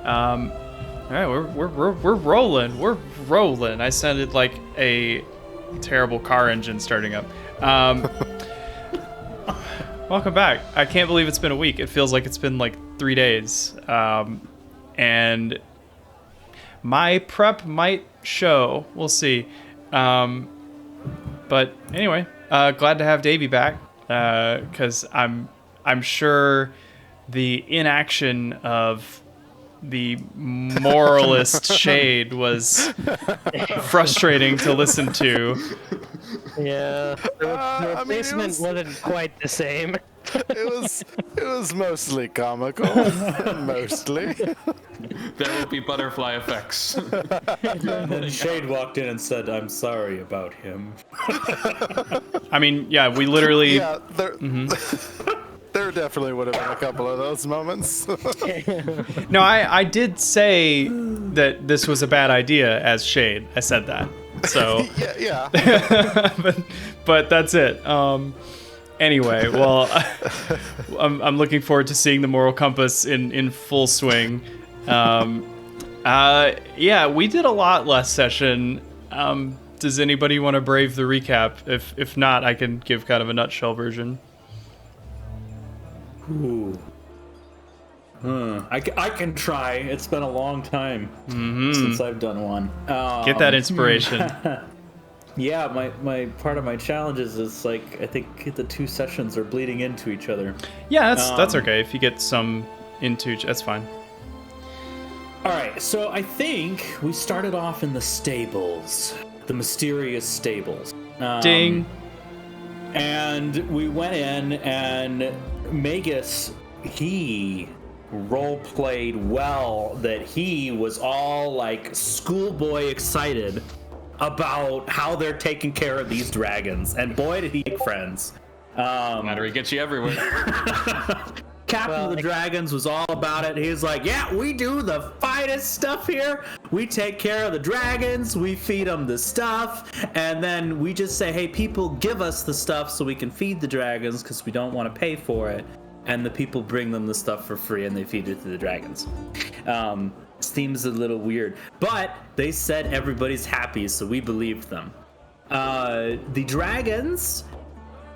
All right, we're rolling. We're rolling. I sounded like a terrible car engine starting up. Welcome back. I can't believe it's been a week. It feels like it's been like 3 days. And my prep might show. We'll see. But anyway, glad to have Davey back. Because I'm sure the inaction of the moralist shade was frustrating to listen to. Yeah, the replacement wasn't quite the same. It was mostly comical, mostly. There will be butterfly effects. And then Shade walked in and said, "I'm sorry about him." I mean, yeah, we literally. Yeah, there definitely would have been a couple of those moments. No, I did say that this was a bad idea as Shade. I said that. So. yeah. but that's it. Anyway, well, I'm looking forward to seeing the moral compass in full swing. Yeah, we did a lot last session. Does anybody want to brave the recap? If not, I can give kind of a nutshell version. Ooh. I can try. It's been a long time since I've done one. Get that inspiration. Yeah, my part of my challenge is like I think the 2 sessions are bleeding into each other. Yeah, that's okay. If you get some into, that's fine. All right, so I think we started off in the stables, the mysterious stables. Ding. And we went in, and Magus, he role-played well that he was all like schoolboy excited about how they're taking care of these dragons. And boy, did he make friends. Battery gets you everywhere. Captain of the Dragons was all about it. He was like, yeah, we do the finest stuff here. We take care of the dragons. We feed them the stuff. And then we just say, hey, people, give us the stuff so we can feed the dragons because we don't want to pay for it. And the people bring them the stuff for free and they feed it to the dragons. Seems a little weird. But they said everybody's happy, so we believed them. The dragons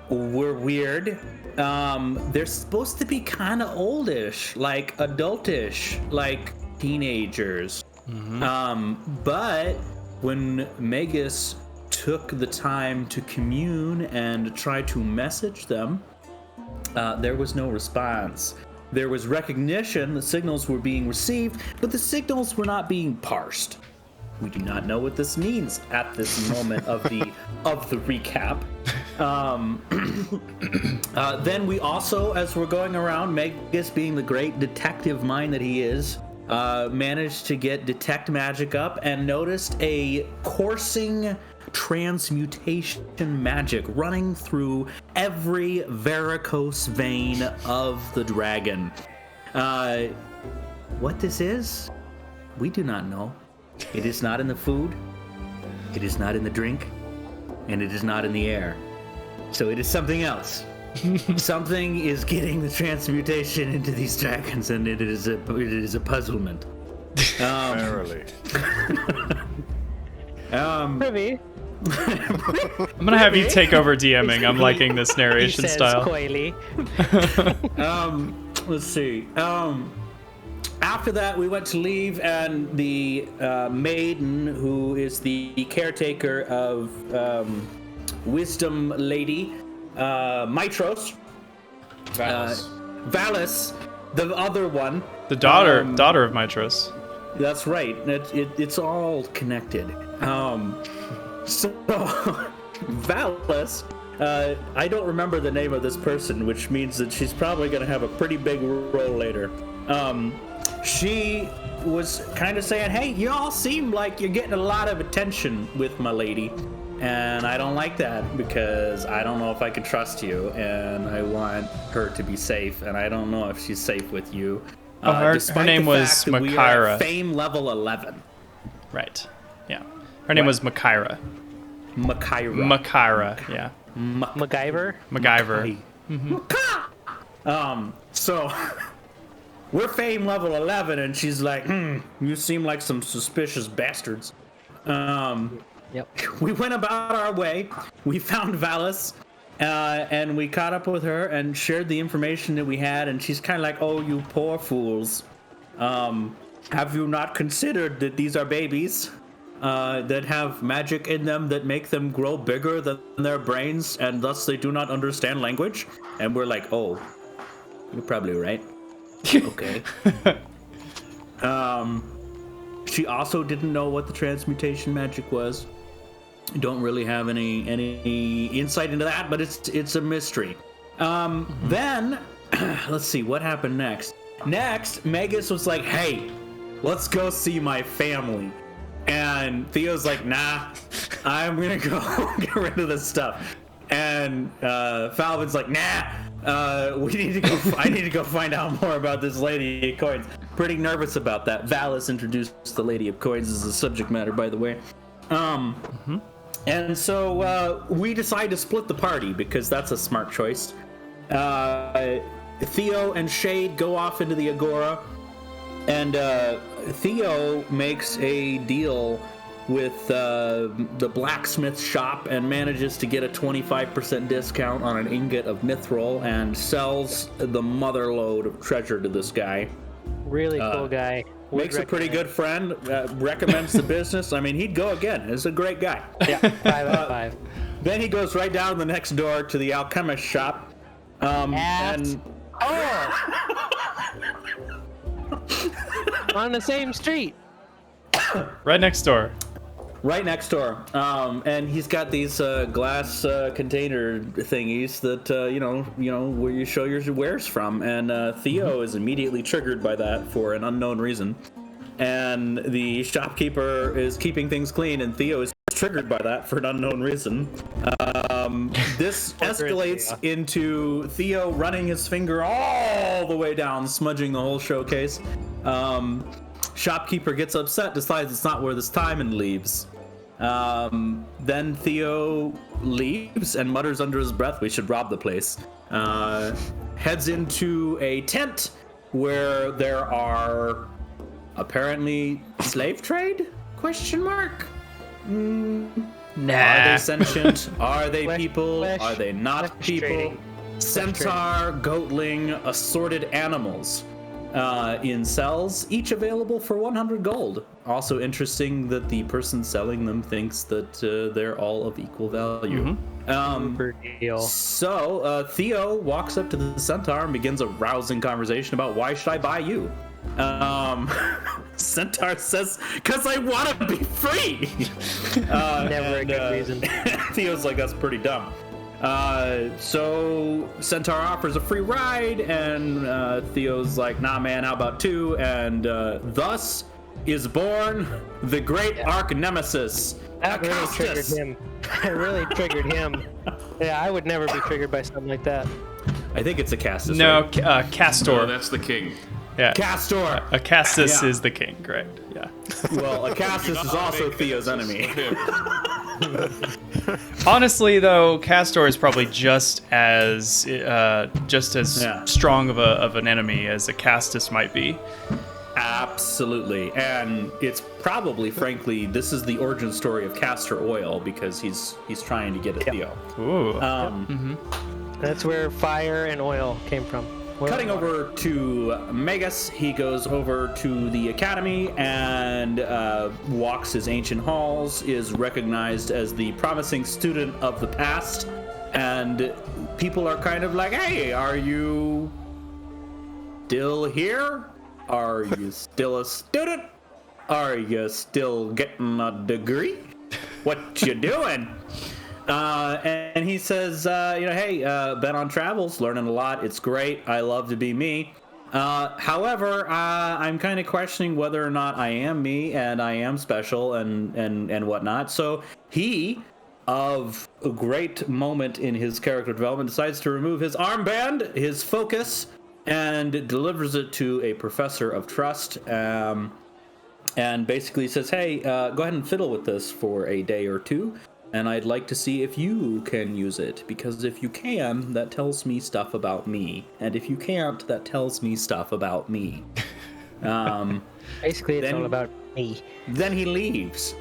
were weird. They're supposed to be kind of oldish, like adultish, like teenagers. But when Magus took the time to commune and try to message them, there was no response. There was recognition, the signals were being received, but the signals were not being parsed. We do not know what this means at this moment of the recap. Then we also, as we're going around, Magus, being the great detective mind that he is, managed to get detect magic up and noticed a coursing transmutation magic running through every varicose vein of the dragon. What this is, we do not know. It is not in the food, it is not in the drink, and it is not in the air. So it is something else. Something is getting the transmutation into these dragons, and it is a puzzlement. Verily. Maybe. I'm gonna have you take over DMing. I'm liking this narration He says style. coyly. Let's see. After that, we went to leave, and the maiden, who is the caretaker of Wisdom Lady, Mitros, Valis, the other one. The daughter of Mitros. That's right. It's all connected. So, Valis, I don't remember the name of this person, which means that she's probably going to have a pretty big role later. She was kind of saying, hey, you all seem like you're getting a lot of attention with my lady. And I don't like that because I don't know if I can trust you, and I want her to be safe, and I don't know if she's safe with you. Her name was Makira. Fame level 11. Right. Yeah. Her name was Makira. Makira, yeah. MacGyver? MacGyver. So we're fame level 11, and she's like, you seem like some suspicious bastards. Yep. We went about our way. We found Valis, and we caught up with her and shared the information that we had. And she's kind of like, "Oh, you poor fools! Have you not considered that these are babies that have magic in them that make them grow bigger than their brains, and thus they do not understand language?" And we're like, "Oh, you're probably right." Okay. She also didn't know what the transmutation magic was. Don't really have any insight into that, but it's a mystery. Then let's see what happened next. Next, Magus was like, "Hey, let's go see my family." And Theo's like, "Nah, I'm gonna go get rid of this stuff." And Falvin's like, "Nah, we need to go. I need to go find out more about this Lady of Coins." Pretty nervous about that. Valis introduced the Lady of Coins as a subject matter, by the way. And so we decide to split the party because that's a smart choice. Theo and Shade go off into the Agora, and Theo makes a deal with the blacksmith shop and manages to get a 25% discount on an ingot of mithril and sells the motherload of treasure to this guy. Really cool guy. Makes a pretty good friend, recommends the business. I mean, he'd go again. He's a great guy. Yeah, 5 out of 5. Then he goes right down the next door to the alchemist shop. And on the same street. Right next door. Right next door. And he's got these glass container thingies that, where you show your wares from. And Theo is immediately triggered by that for an unknown reason. And the shopkeeper is keeping things clean, and Theo is triggered by that for an unknown reason. This escalates into Theo running his finger all the way down, smudging the whole showcase. Shopkeeper gets upset, decides it's not worth his time, and leaves. Then Theo leaves and mutters under his breath, "We should rob the place." Heads into a tent where there are apparently slave trade? Question mark? Nah. Are they sentient? Are they Flesh- people? flesh- Are they not flesh people? trading. Centaur, goatling, assorted animals in cells, each available for 100 gold. Also interesting that the person selling them thinks that they're all of equal value. Super deal. So Theo walks up to the Centaur and begins a rousing conversation about why should I buy you? Centaur says, "'Cause I want to be free." Never a good reason. Theo's like, "That's pretty dumb." So Centaur offers a free ride, and Theo's like, "Nah, man, how about 2?" And thus is born the great arch nemesis. That really triggered Acastus. him. It really triggered him. Yeah, I would never be triggered by something like that. I think it's Acastus. No, right? Castor. Oh, that's the king. Yeah. Castor. Acastus Yeah. is the king, correct? Yeah. Well, Acastus is also Theo's enemy. Honestly, though, Castor is probably just as Yeah. strong of an enemy as Acastus might be. Absolutely. And it's probably, frankly, this is the origin story of castor oil because he's trying to get at Theo. Ooh. That's where fire and oil came from. Oil Cutting and water. over to Magus, he goes over to the academy and walks his ancient halls, is recognized as the promising student of the past, and people are kind of like, "Hey, are you still here? Are you still a student? Are you still getting a degree? What you doing?" And he says, "Hey, been on travels, learning a lot. It's great. I love to be me. However, I'm kind of questioning whether or not I am me and I am special and whatnot." So he, of a great moment in his character development, decides to remove his armband, his focus, and delivers it to a professor of trust. And basically says, "Hey, go ahead and fiddle with this for a day or two. and I'd like to see if you can use it, because if you can, that tells me stuff about me, and if you can't, that tells me stuff about me. Basically, it's all about me. Then he leaves.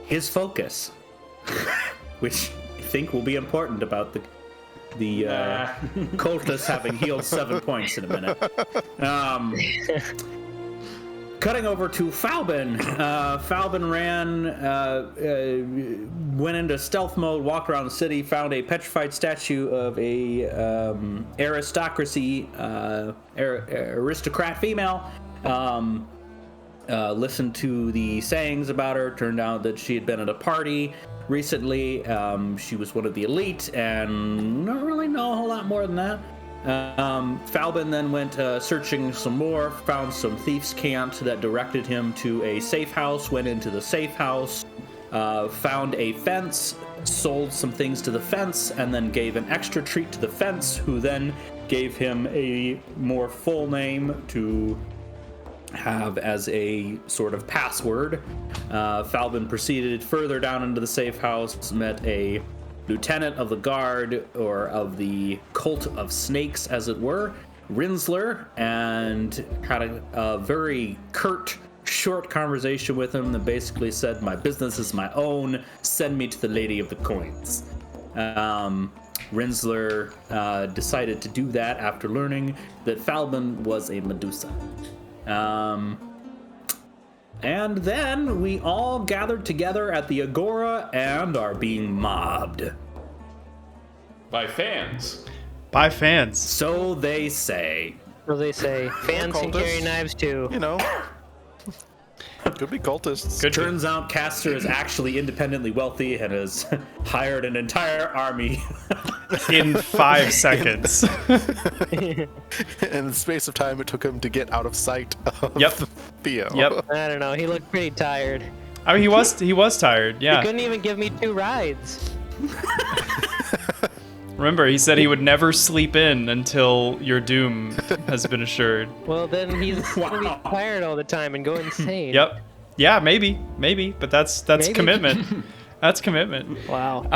His focus, which I think will be important about the cultists having healed 7 points in a minute. Cutting over to Falbin. Falbin went into stealth mode, walked around the city, found a petrified statue of a aristocrat female. Listened to the sayings about her. Turned out that she had been at a party recently. She was one of the elite, and don't really know a whole lot more than that. Falbin then went searching some more, found some thieves' camp that directed him to a safe house, went into the safe house, found a fence, sold some things to the fence, and then gave an extra treat to the fence, who then gave him a more full name to have as a sort of password. Falbin proceeded further down into the safe house, met a lieutenant of the guard, or of the cult of snakes, as it were, Rinsler, and had a very curt, short conversation with him that basically said, "My business is my own, send me to the Lady of the Coins." Rinsler decided to do that after learning that Falbin was a Medusa. And then we all gathered together at the Agora and are being mobbed. By fans. By fans. So they say. Well, they say fans can carry knives too. You know. Could be cultists. Turns out Castor is actually independently wealthy and has hired an entire army. In 5 seconds. In the space of time it took him to get out of sight of Theo. Yep. I don't know. He looked pretty tired. I mean, he was tired. Yeah. He couldn't even give me 2 rides. Remember, he said he would never sleep in until your doom has been assured. Well, then he's gonna be tired all the time and go insane. Yep. Yeah, maybe, but that's Maybe. commitment. That's commitment. Wow.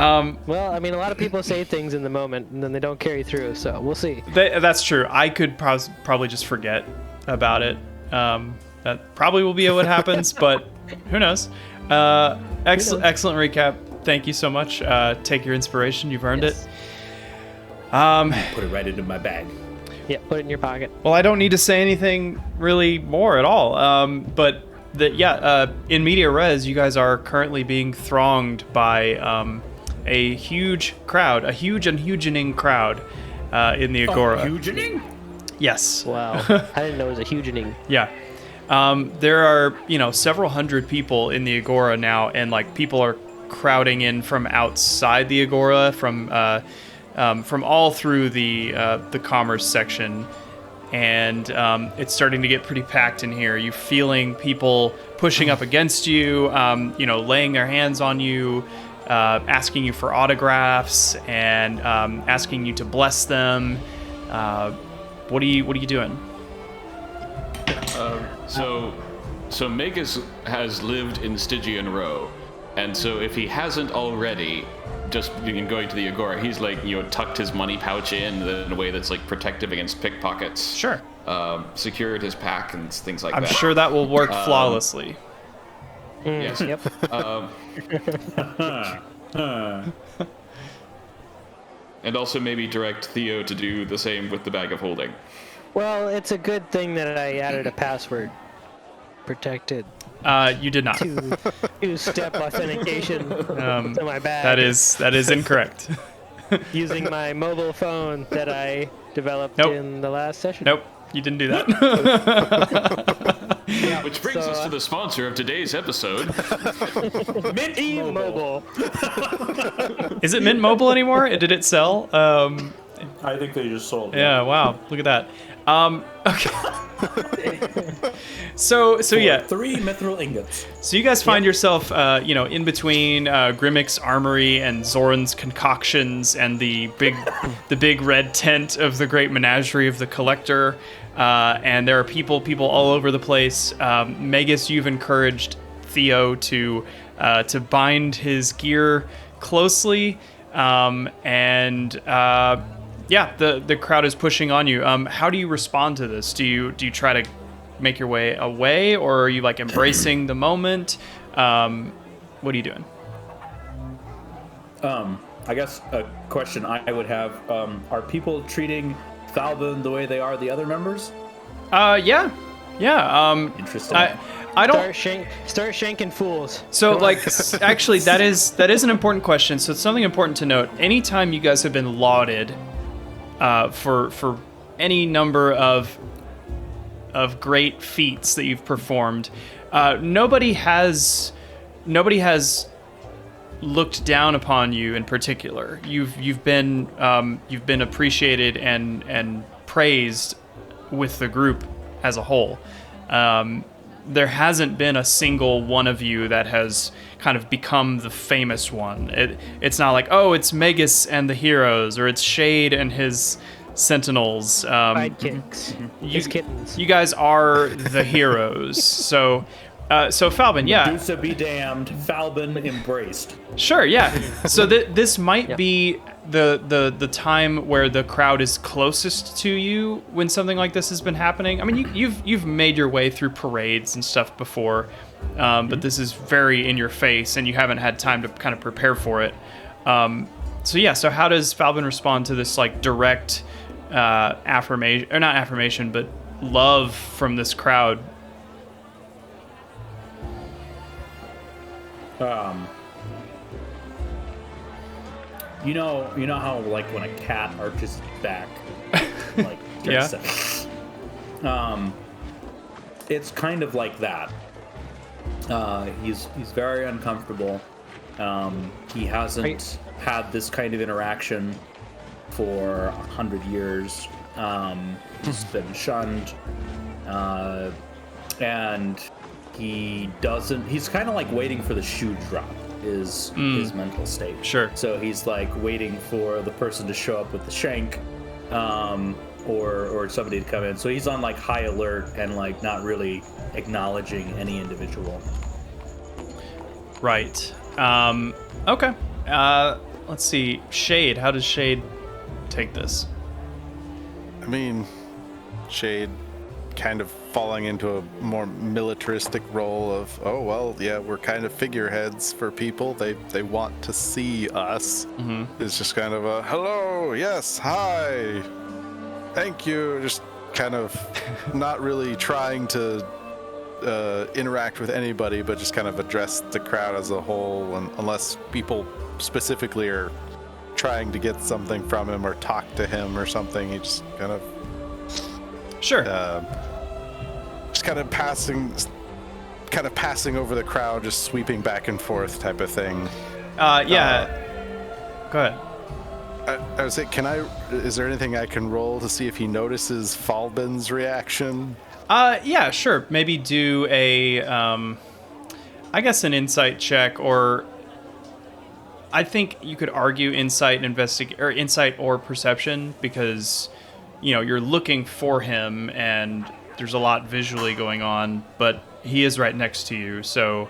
Well, I mean, a lot of people say things in the moment and then they don't carry through, so we'll see. That's true. I could probably just forget about it. That probably will be what happens, but who knows? Excellent recap. Thank you so much. Take your inspiration. You've earned it. Put it right into my bag. Yeah, put it in your pocket. Well, I don't need to say anything really more at all. But in media res, you guys are currently being thronged by a huge crowd, a huge and hugening crowd in the Agora. Hugening? Yes. Wow. I didn't know it was a hugening. Yeah. There are, several hundred people in the Agora now, and people are crowding in from outside the Agora, from all through the commerce section, and it's starting to get pretty packed in here. You're feeling people pushing up against you, laying their hands on you, asking you for autographs, and asking you to bless them. What are you doing? So Magus has lived in Stygian Row, and so if he hasn't already, just going to the Agora, he's tucked his money pouch in a way that's protective against pickpockets. Sure. Secured his pack and things like I'm that. sure that will work flawlessly. Yes. Yep. And also maybe direct Theo to do the same with the bag of holding. Well, it's a good thing that I added a password. Protected. You did not. Two-step authentication to my bag. That is incorrect. Using my mobile phone that I developed Nope. in the last session. Nope, you didn't do that. Which brings us to the sponsor of today's episode. Mint Mobile. Is it Mint Mobile anymore? Did it sell? I think they just sold it. Yeah. Wow. Look at that. Okay. So yeah. 3 mithril ingots. So you guys find yourself, in between Grimmick's armory and Zoran's concoctions and the big red tent of the great menagerie of the collector. And there are people all over the place. Magus, you've encouraged Theo to bind his gear closely, and the crowd is pushing on you. How do you respond to this? Do you try to make your way away, or are you like embracing the moment? What are you doing? I guess a question I would have, are people treating Falbin the way they are the other members? Yeah. Interesting. I don't start shanking fools. So like actually that is an important question. So it's something important to note. Anytime you guys have been lauded for any number of great feats that you've performed, nobody has looked down upon you in particular. You've been appreciated and praised with the group as a whole. There hasn't been a single one of you that has kind of become the famous one. It's not like, oh, it's Magus and the heroes, or it's Shade and his sentinels. Sidekicks. His kittens. You guys are the heroes. So Falbin, yeah. Medusa be damned. Falbin embraced. Sure, yeah. So this might be the time where the crowd is closest to you when something like this has been happening. I mean, you've made your way through parades and stuff before, but this is very in your face, and you haven't had time to kind of prepare for it. So how does Falbin respond to this like direct affirmation, or not affirmation, but love from this crowd? You know how like when a cat arches its back, like Yeah. It's kind of like that. He's very uncomfortable. He hasn't had this kind of interaction for 100 years. He's been shunned, and he's kind of like waiting for the shoe to drop is his mental state. Sure. So he's like waiting for the person to show up with the shank, or somebody to come in. So he's on like high alert and like not really acknowledging any individual. Right. Okay. Let's see. Shade. How does Shade take this? I mean, Shade kind of falling into a more militaristic role of, oh, well, yeah, we're kind of figureheads for people. They want to see us. Mm-hmm. It's just kind of a, hello, yes, hi, thank you. Just kind of not really trying to interact with anybody, but just kind of address the crowd as a whole, and unless people specifically are trying to get something from him or talk to him or something, he just kind of sure just kind of passing over the crowd, just sweeping back and forth type of thing. Go ahead. I would say, is there anything I can roll to see if he notices Falbin's reaction? Yeah, sure. Maybe do a, I guess an insight check, or I think you could argue insight or perception, because, you're looking for him and there's a lot visually going on, but he is right next to you. So,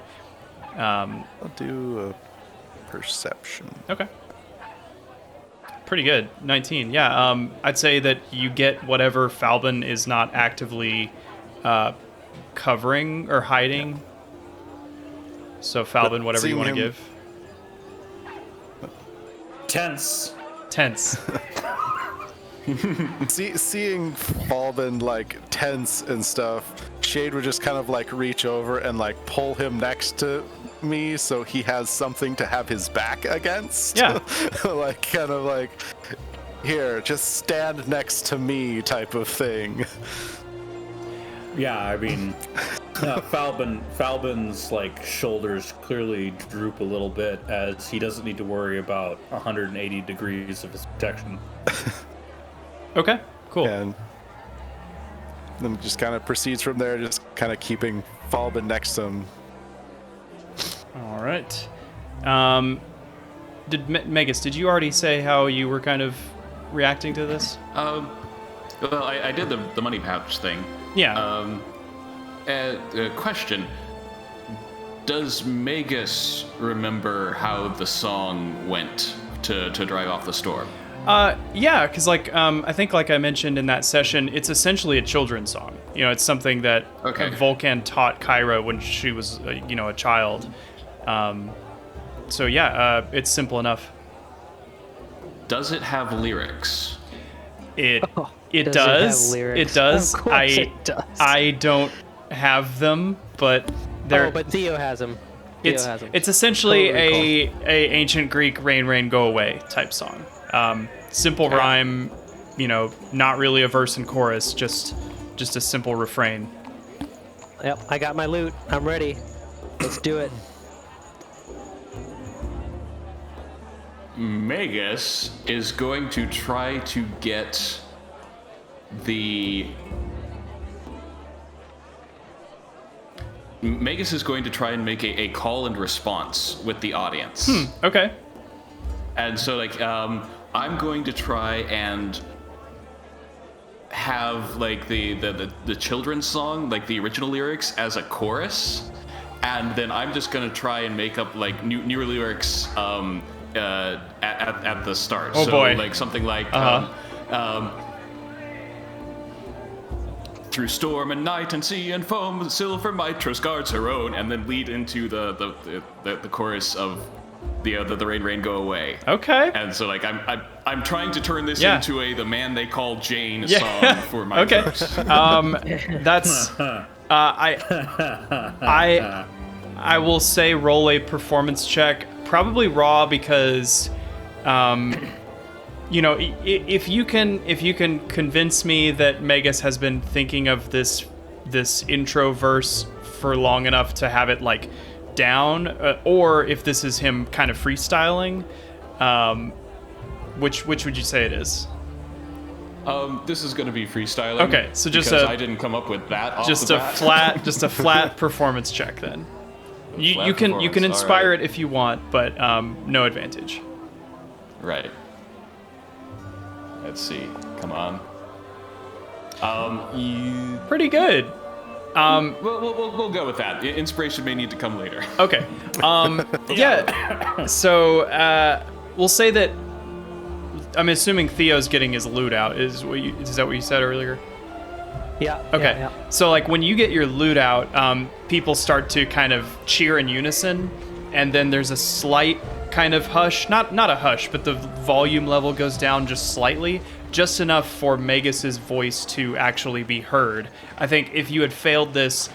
I'll do a perception. Okay. Pretty good. 19. Yeah. I'd say that you get whatever Falbin is not actively covering or hiding. So Falbin, whatever you want to give. Tense. Seeing Falbin like tense and stuff, Shade would just kind of like reach over and like pull him next to me so he has something to have his back against. Yeah. Like kind of like, here, just stand next to me type of thing. Yeah, I mean, Falbin's like shoulders clearly droop a little bit, as he doesn't need to worry about 180 degrees of his protection. Okay, cool. And then just kind of proceeds from there, just kind of keeping Falbin next to him. All right. Magus, did you already say how you were kind of reacting to this? Well, I did the money pouch thing. Yeah. Question: does Magus remember how the song went to drive off the storm? Yeah, because I think like I mentioned in that session, it's essentially a children's song. You know, it's something that Volcan taught Kyra when she was a child. So yeah, it's simple enough. Does it have lyrics? It Does does. it have lyrics? It does. Of course it does. I don't have them, but they're. Oh, but Theo has them. It's essentially a ancient Greek rain rain go away type song. Simple rhyme, not really a verse and chorus, just a simple refrain. Yep, I got my loot. I'm ready. Let's do it. Magus is going to try to get Magus is going to try and make a call and response with the audience. Okay. And so, I'm going to try and have, the children's song, the original lyrics, as a chorus. And then I'm just going to try and make up, new lyrics at the start. Oh, so, boy. Something like... through storm and night and sea and foam, silver Mitros guards her own, and then lead into the chorus of the rain rain go away. Okay. And so I'm trying to turn this into the man they call Jane song for my verse. That's I will say roll a performance check, probably raw, because if you can convince me that Magus has been thinking of this intro verse for long enough to have it down, or if this is him kind of freestyling, which would you say it is? This is going to be freestyling. Okay, so just because I didn't come up with that. Just a flat performance check then. You can inspire it if you want, but no advantage. Right. Let's see. Come on. Pretty good. We'll go with that. Inspiration may need to come later. Okay. Yeah. So we'll say that. I'm assuming Theo's getting his loot out. Is that what you said earlier? Yeah. Okay. Yeah. So when you get your loot out, people start to kind of cheer in unison, and then there's a slight kind of hush. Not a hush, but the volume level goes down just slightly, just enough for Magus's voice to actually be heard. I think if you had failed this,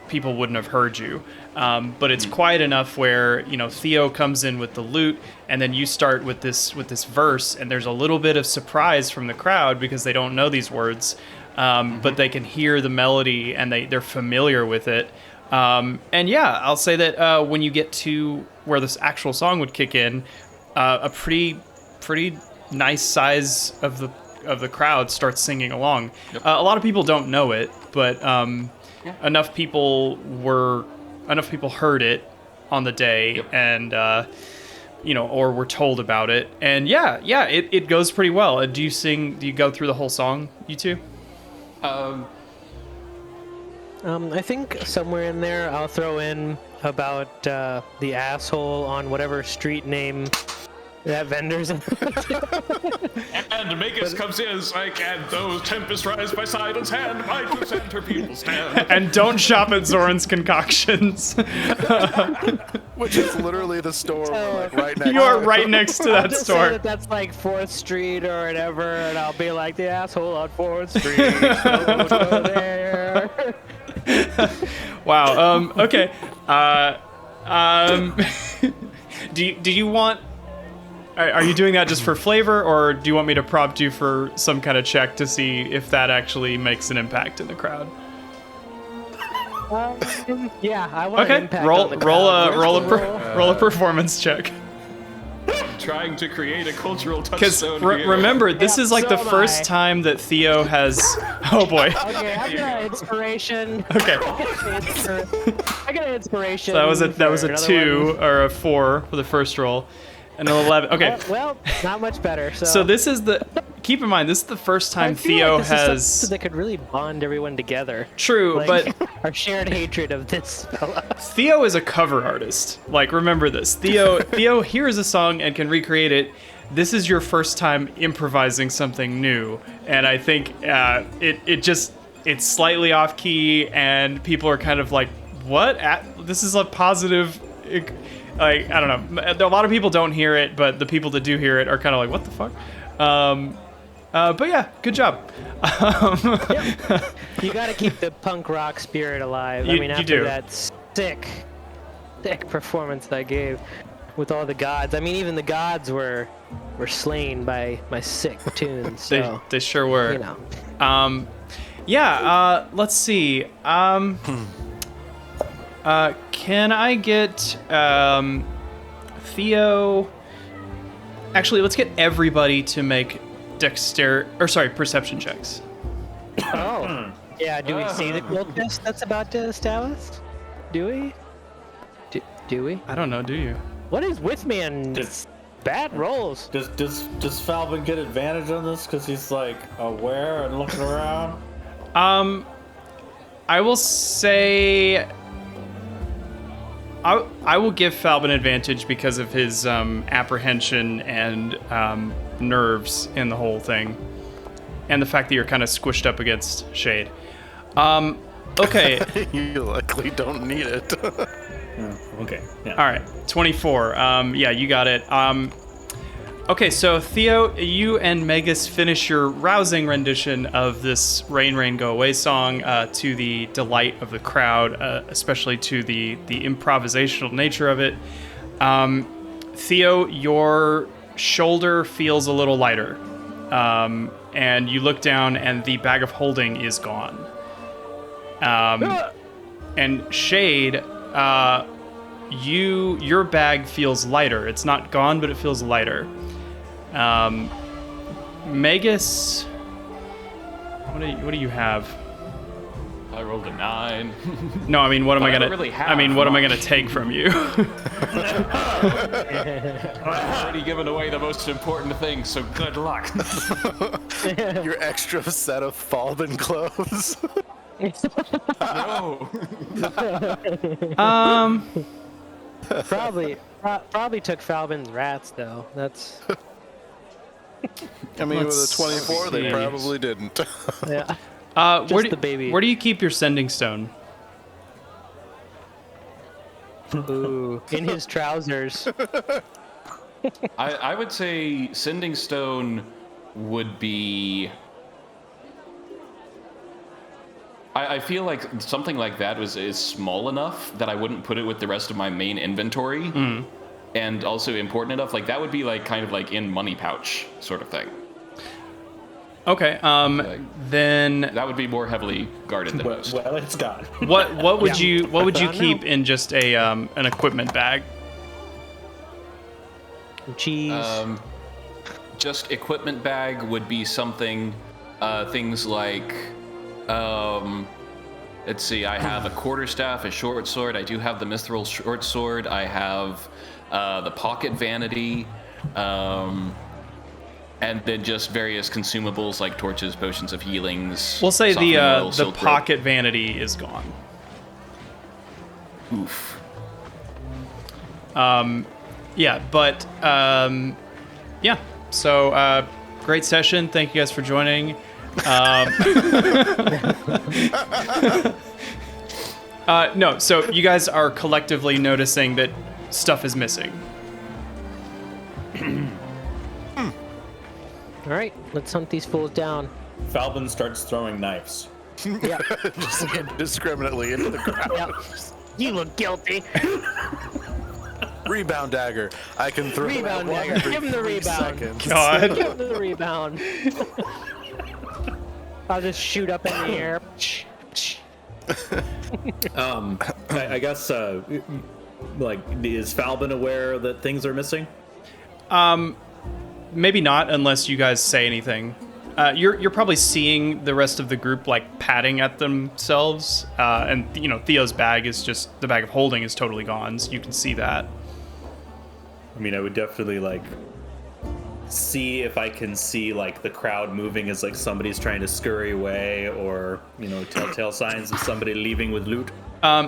people wouldn't have heard you. But it's quiet enough where Theo comes in with the loot, and then you start with this verse, and there's a little bit of surprise from the crowd because they don't know these words, but they can hear the melody and they're familiar with it. And yeah, I'll say that when you get to where this actual song would kick in, a pretty nice size of the crowd starts singing along. Yep. A lot of people don't know it, but enough people heard it on the day, and or were told about it, and it goes pretty well. Do you go through the whole song, you two? I think somewhere in there I'll throw in about the asshole on whatever street name that vendor's in. And Magus comes in as and those tempests rise by Sidon's hand, by to center people stand. And don't shop at Zoran's Concoctions. Which is literally the store right next. You are right next to that Just store. say that's 4th Street or whatever, and I'll be like, the asshole on 4th Street. Don't go there. Wow. Okay. Do you want? Are you doing that just for flavor, or do you want me to prompt you for some kind of check to see if that actually makes an impact in the crowd? Yeah, I want an impact on the crowd. Roll a performance check. Trying to create a cultural Because touchstone. remember, this is the first time that Theo has. Oh boy. Okay, I got an inspiration. Okay. I got an inspiration. So that was a for 2 another one. or a 4 for the first roll, and an 11. Okay. Well, not much better. So this is keep in mind, this is the first I time feel Theo like this is has. something that could really bond everyone together. True, Like, but our shared hatred of this fella. Theo is a cover artist. Like, remember this. Theo hears a song and can recreate it. This is your first time improvising something new, and I think it's slightly off key, and people are kind of like, "What? This is a positive." Like, I don't know. A lot of people don't hear it, but the people that do hear it are kind of like, "What the fuck?" But yeah, good job. You got to keep the punk rock spirit alive. I You mean, after do. that sick performance I gave with all the gods. I mean, even the gods were slain by my sick tunes. So, They sure were. you know. Let's see. Can I get Theo? Actually, let's get everybody to make perception checks. Oh. Yeah, do we see the guild test that's about to establish? Do we? Do we? I don't know. Do you? What is with me and Does- bad rolls? Does Falvin get advantage on this because he's like aware and looking around? I will say. I will give Falbin advantage because of his apprehension and nerves in the whole thing, and the fact that you're kind of squished up against Shade. Okay. You likely don't need it. Okay. Yeah. All right. 24. Yeah, you got it. Okay, so Theo, you and Magus finish your rousing rendition of this Rain Rain Go Away song to the delight of the crowd, especially to the improvisational nature of it. Theo, your shoulder feels a little lighter, and you look down and the bag of holding is gone. And Shade, your bag feels lighter. It's not gone, but it feels lighter. Magus, what do you have? I rolled a 9. No, I mean, what am I I don't gonna? really have I mean, what am I much. gonna take from you? I've already given away the most important thing, so good luck. Your extra set of Falbin clothes. No. Probably took Falbin's rats though. That's I mean, with a Let's 24, they see. probably didn't. yeah. Where the baby. Where do you keep your sending stone? Ooh, in his trousers. I would say Sending Stone would be. I feel like something like that is small enough that I wouldn't put it with the rest of my main inventory, and also important enough. Like that would be like kind of like in money pouch sort of thing. Okay. Then That would be more heavily guarded than most. Well, it's gone. what would Yeah. you I don't keep know. in just a an equipment bag? Cheese. Just equipment bag would be something, things like, let's see, I have a quarterstaff, a short sword, I do have the mithril short sword, I have the pocket vanity, and then just various consumables like torches, potions of healings. We'll say softening oil, the silk rope. pocket vanity is gone. Oof. Yeah, but yeah. So great session. Thank you guys for joining. No, so you guys are collectively noticing that stuff is missing. All right, let's hunt these fools down. Falvin starts throwing knives. Yeah. Just indiscriminately into the ground. Yeah. You look guilty. Rebound dagger. I can throw Rebound that one dagger. every Give him the 3 rebound. seconds. God. Give him the rebound. I'll just shoot up in the air. I guess, like, is Falvin aware that things are missing? Maybe not, unless you guys say anything. You're probably seeing the rest of the group like patting at themselves, and you know Theo's bag is just the bag of holding is totally gone, so you can see that. I mean, I would definitely, like, see if I can see like the crowd moving as like somebody's trying to scurry away, or telltale signs of somebody leaving with loot?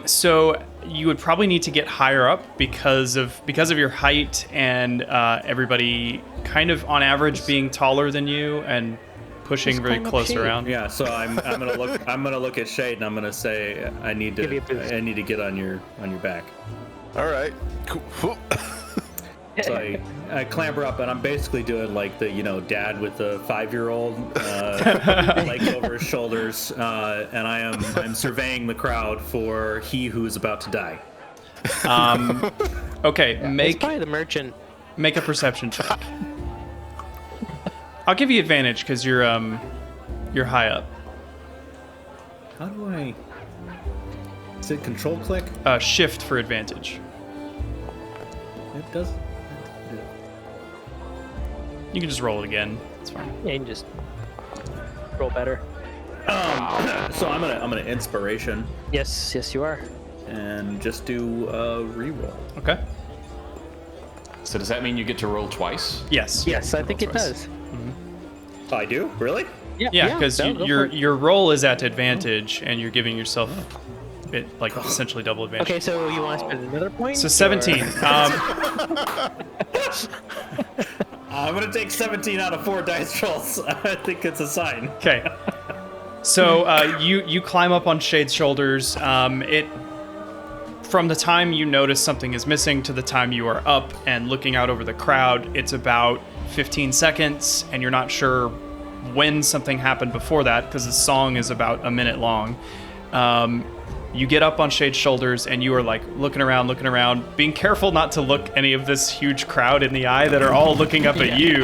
So you would probably need to get higher up because of your height and everybody kind of on average being taller than you and pushing Just very climb up close Shade. around. Yeah, so I'm gonna look at Shade and I'm gonna say I need Give you a boost. to get on your back. All right. Cool. So I clamber up and I'm basically doing like the dad with the 5-year-old legs over his shoulders, and I'm surveying the crowd for he who is about to die. Okay, It's probably the merchant. make a perception check. I'll give you advantage because you're high up. How do I? Is it control click? Shift for advantage. It does. You can just roll it again. It's fine. Yeah, you can just roll better. So I'm gonna inspiration Yes, you are. and just do a reroll. Okay. So does that mean you get to roll twice? Yes. Yes, I think it twice. does. I do, really? Yeah, because go for it. your roll is at advantage, and you're giving yourself it like essentially double advantage. Okay, so you want to spend another point? So or- 17. I'm gonna take 17 out of 4 dice rolls. I think it's a sign. Okay. So you climb up on Shade's shoulders. From the time you notice something is missing to the time you are up and looking out over the crowd, it's about 15 seconds, and you're not sure when something happened before that because the song is about a minute long. You get up on Shade's shoulders and you are like looking around, being careful not to look any of this huge crowd in the eye that are all looking up at you.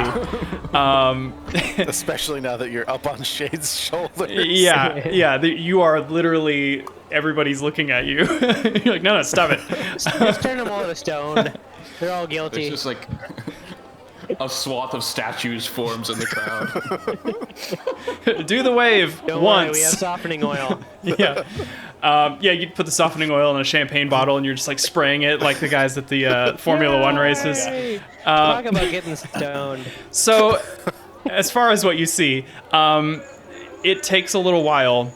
Especially now that you're up on Shade's shoulders. Yeah. You are literally, everybody's looking at you. You're like, no, stop it. Just turn them all to stone. They're all There's guilty. just like a swath of statues forms in the crowd. Do the wave Don't once. worry, we have softening oil. Yeah. You put the softening oil in a champagne bottle and you're just like spraying it like the guys at the Formula One races. Yay! Talk about getting stoned. So, as far as what you see, it takes a little while,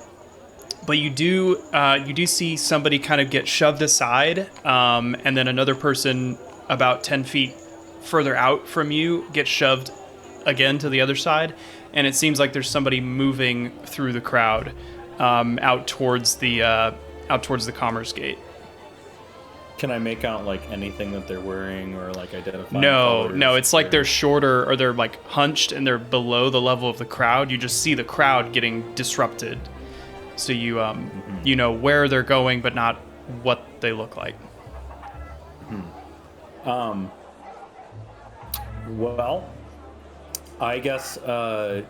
but you do see somebody kind of get shoved aside, and then another person about 10 feet further out from you gets shoved again to the other side, and it seems like there's somebody moving through the crowd out towards the Commerce Gate. Can I make out like anything that they're wearing or like identify? No, it's like they're shorter or they're like hunched and they're below the level of the crowd. You just see the crowd getting disrupted. So you you know where they're going but not what they look like. Well, I guess Falbin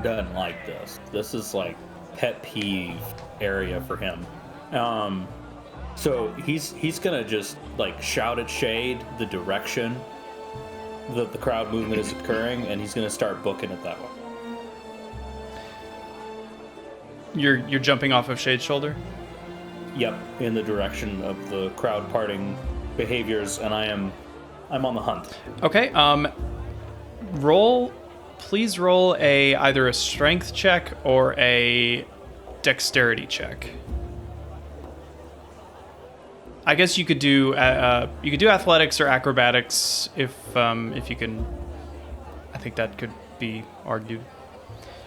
doesn't like this. This is like pet peeve area for him. So he's gonna just like shout at Shade the direction that the crowd movement is occurring, and he's gonna start booking it that way. You're jumping off of Shade's shoulder? Yep, in the direction of the crowd parting behaviors, and I'm on the hunt. Okay, please roll either a strength check or a dexterity check. I guess you could do athletics or acrobatics if you can. I think that could be argued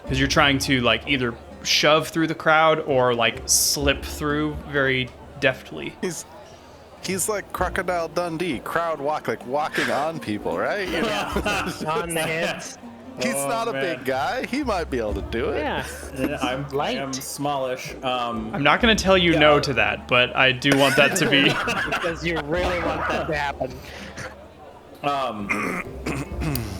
because you're trying to like either shove through the crowd or like slip through very deftly. He's like Crocodile Dundee, crowd walking on people, right? You know? On the heads. He's not a man. big guy. He might be able to do it. Yeah. I Light. am smallish. I'm not going to tell you no to that, but I do want that to be. Because you really want that to happen.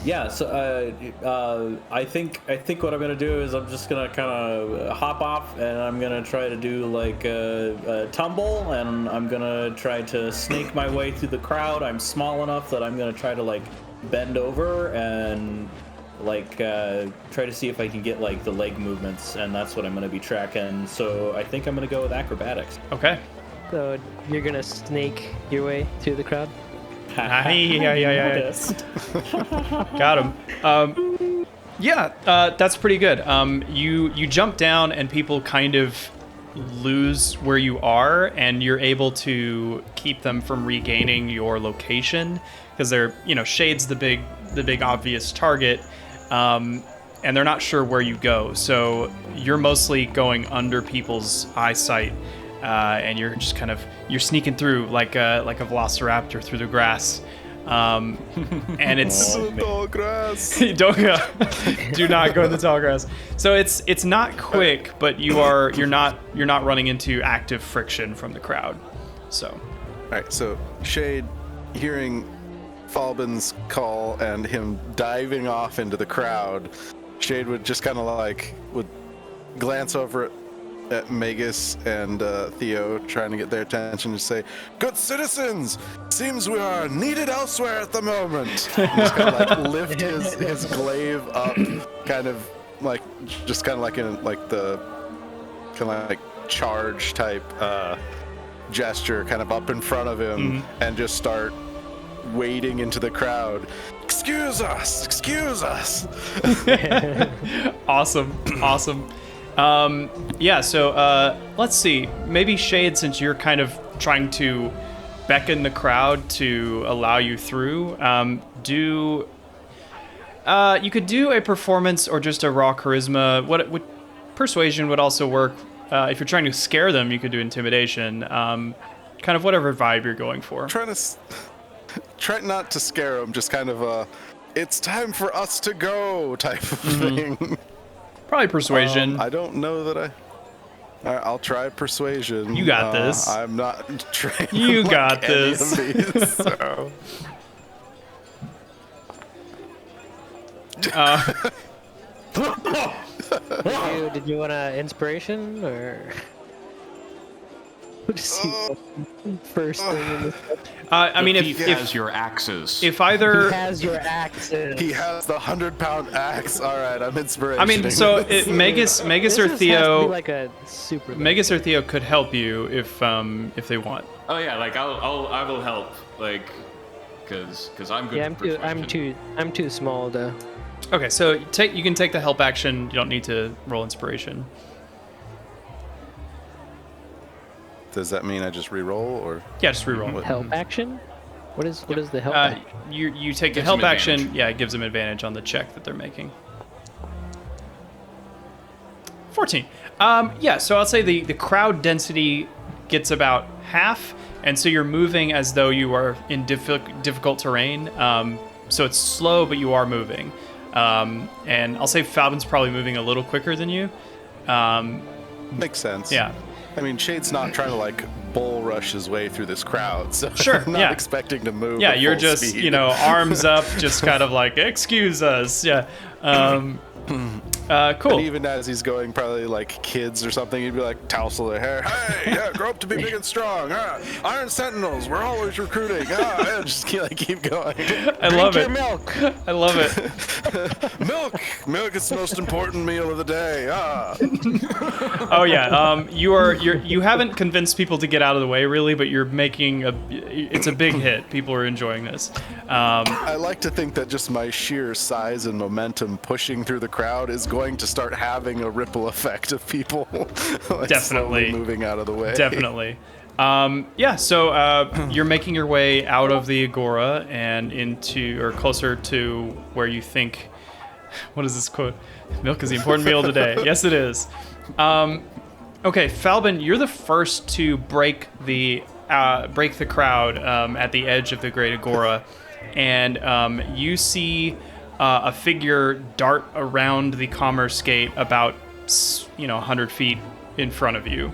Yeah, so I think what I'm gonna do is I'm just gonna kind of hop off, and I'm gonna try to do like a tumble, and I'm gonna try to snake my way through the crowd. I'm small enough that I'm gonna try to like bend over and like try to see if I can get like the leg movements, and that's what I'm gonna be tracking. So I think I'm gonna go with acrobatics. Okay. So you're gonna snake your way through the crowd? Modest. Got him. That's pretty good. You jump down and people kind of lose where you are, and you're able to keep them from regaining your location because they're, Shade's the big obvious target, and they're not sure where you go. So you're mostly going under people's eyesight, and you're just you're sneaking through like a velociraptor through the grass. And it's Tall grass. don't go. Do not go in the tall grass. So it's not quick, but you're not running into active friction from the crowd. So, All right, so Shade, hearing Falbin's call and him diving off into the crowd, Shade would just kind of would glance over at Magus and Theo, trying to get their attention, to say, "Good citizens, seems we are needed elsewhere at the moment." And just kind of lift his glaive up, kind of like in the charge type gesture, kind of up in front of him, and just start wading into the crowd. Excuse us, excuse us. Awesome. So let's see. Maybe Shade, since you're kind of trying to beckon the crowd to allow you through, you could do a performance or just a raw charisma. Persuasion would also work. If you're trying to scare them, you could do intimidation. Kind of whatever vibe you're going for. Try not to scare them, just kind of it's time for us to go type of thing. Probably persuasion. I don't know that All right, I'll try persuasion. You got this. I'm not trained. You got any this. of these, so. Did you want an inspiration or? Just see first thing in this. I mean, Thief has if your axes. if either He has your axes. He has the 100-pound axe. All right, I'm inspiration. I mean, so Magus This or just has to Theo, be like a super. Magus or Theo could help you if they want. Oh yeah, I will help, because I'm good. Yeah, at persuasion. I'm too small to. Okay, so you can take the help action. You don't need to roll inspiration. Does that mean I just re-roll, or? Yeah, just reroll. Help action? What is the help action? You take the Gives help them action. advantage. Yeah, it gives them advantage on the check that they're making. 14. So I'll say the crowd density gets about half, and so you're moving as though you are in difficult terrain. So it's slow, but you are moving. And I'll say Falbin's probably moving a little quicker than you. Makes sense. Yeah. I mean, Shade's not trying to bull rush his way through this crowd, so Sure, I'm not yeah. expecting to move. Yeah, at you're full just, speed. arms up, just kind of excuse us. Yeah. Cool. And even as he's going, probably kids or something, he'd be like, tousle their hair. Hey, yeah, grow up to be big and strong. Iron Sentinels, we're always recruiting. Yeah, just keep going. I love Drink it. your milk. I love it. Milk is the most important meal of the day. Oh yeah. You haven't convinced people to get out of the way really, but you're making it's a big hit. People are enjoying this. I like to think that just my sheer size and momentum pushing through the crowd is going to start having a ripple effect of people Definitely slowly moving out of the way. Definitely. So you're making your way out of the Agora and into, or closer to where you think, what is this quote? Milk is the important meal today. Yes, it is. Okay, Falbin, you're the first to break the crowd at the edge of the Great Agora, and you see a figure dart around the Commerce Gate about 100 feet in front of you.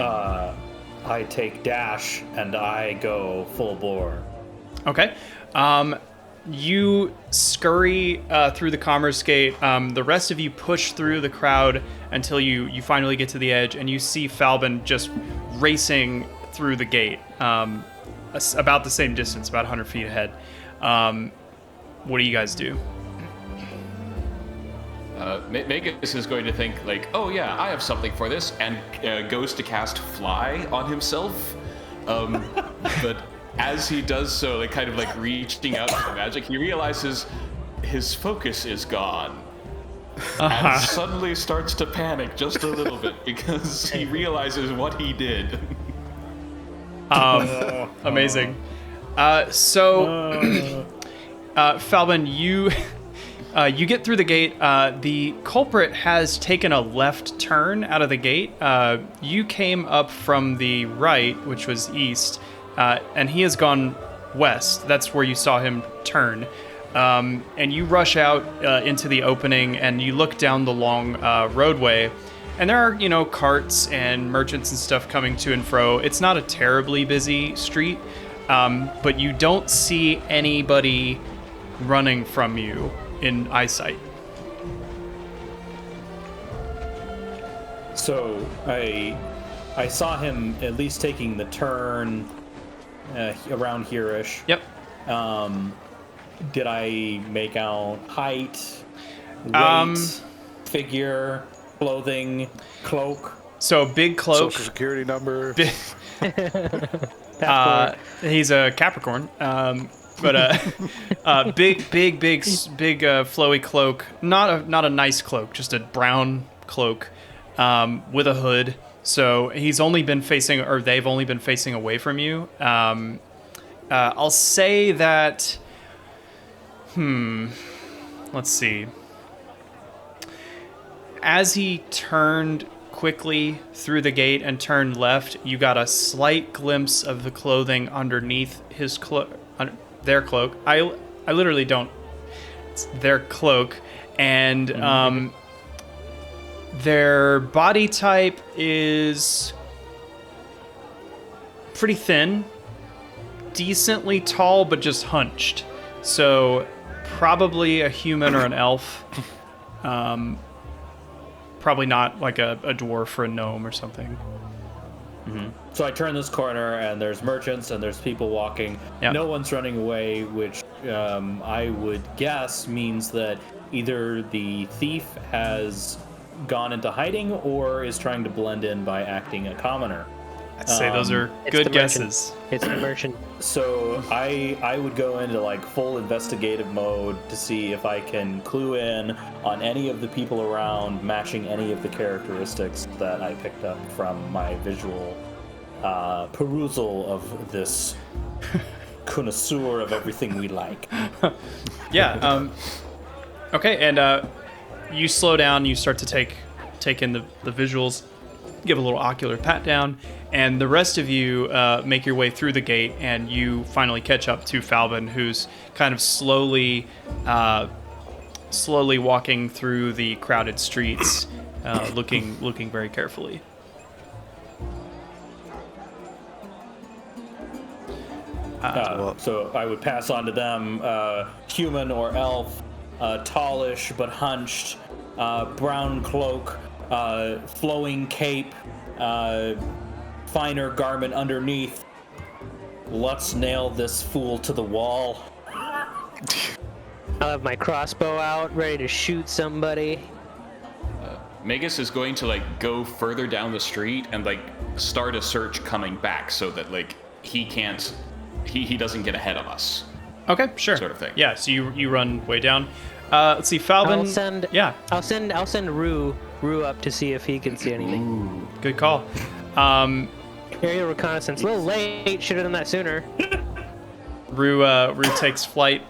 I take dash and I go full bore. Okay. You scurry through the Commerce Gate. The rest of you push through the crowd until you finally get to the edge, and you see Falbin just racing through the gate, about the same distance, about 100 feet ahead. What do you guys do? Magus is going to think oh yeah, I have something for this, and goes to cast Fly on himself, But as he does so, like kind of like reaching out for the magic, he realizes his focus is gone. And suddenly starts to panic just a little bit because he realizes what he did. Amazing. Falbin, you get through the gate. The culprit has taken a left turn out of the gate. You came up from the right, which was east, and he has gone west. That's where you saw him turn. And you rush out into the opening, and you look down the long roadway, and there are, carts and merchants and stuff coming to and fro. It's not a terribly busy street, but you don't see anybody running from you in eyesight. So I saw him at least taking the turn around here-ish. Yep. Did I make out height, weight, figure, clothing, cloak? So big cloak. Social security number. He's a Capricorn. But big flowy cloak. Not a nice cloak, just a brown cloak with a hood. So he's only been facing, or they've only been facing away from you. I'll say that. Let's see. As he turned quickly through the gate and turned left, you got a slight glimpse of the clothing underneath his their cloak. I literally don't. It's their cloak, and their body type is pretty thin, decently tall, but just hunched. So probably a human or an elf. Probably not like a dwarf or a gnome or something. So I turn this corner, and there's merchants, and there's people walking. Yep. No one's running away, which I would guess means that either the thief has gone into hiding or is trying to blend in by acting a commoner. I'd say those are It's the good guesses. merchant. It's the merchant. So I would go into like full investigative mode to see if I can clue in on any of the people around, matching any of the characteristics that I picked up from my visual perusal of this connoisseur of everything we like. Yeah. Okay, and you slow down. You start to take in the visuals, give a little ocular pat down, and the rest of you make your way through the gate, and you finally catch up to Falbin, who's kind of slowly walking through the crowded streets, looking very carefully. So I would pass on to them, human or elf, tallish but hunched, brown cloak, flowing cape, finer garment underneath. Let's nail this fool to the wall. I'll have my crossbow out, ready to shoot somebody. Magus is going to like go further down the street and like start a search coming back so that like he doesn't get ahead of us. Okay, sure. Sort of thing. Yeah, so you run way down. Let's see, Falbin. I'll send Rue up to see if he can see anything. Good call. Aerial reconnaissance. A little late. Should have done that sooner. Rue takes flight.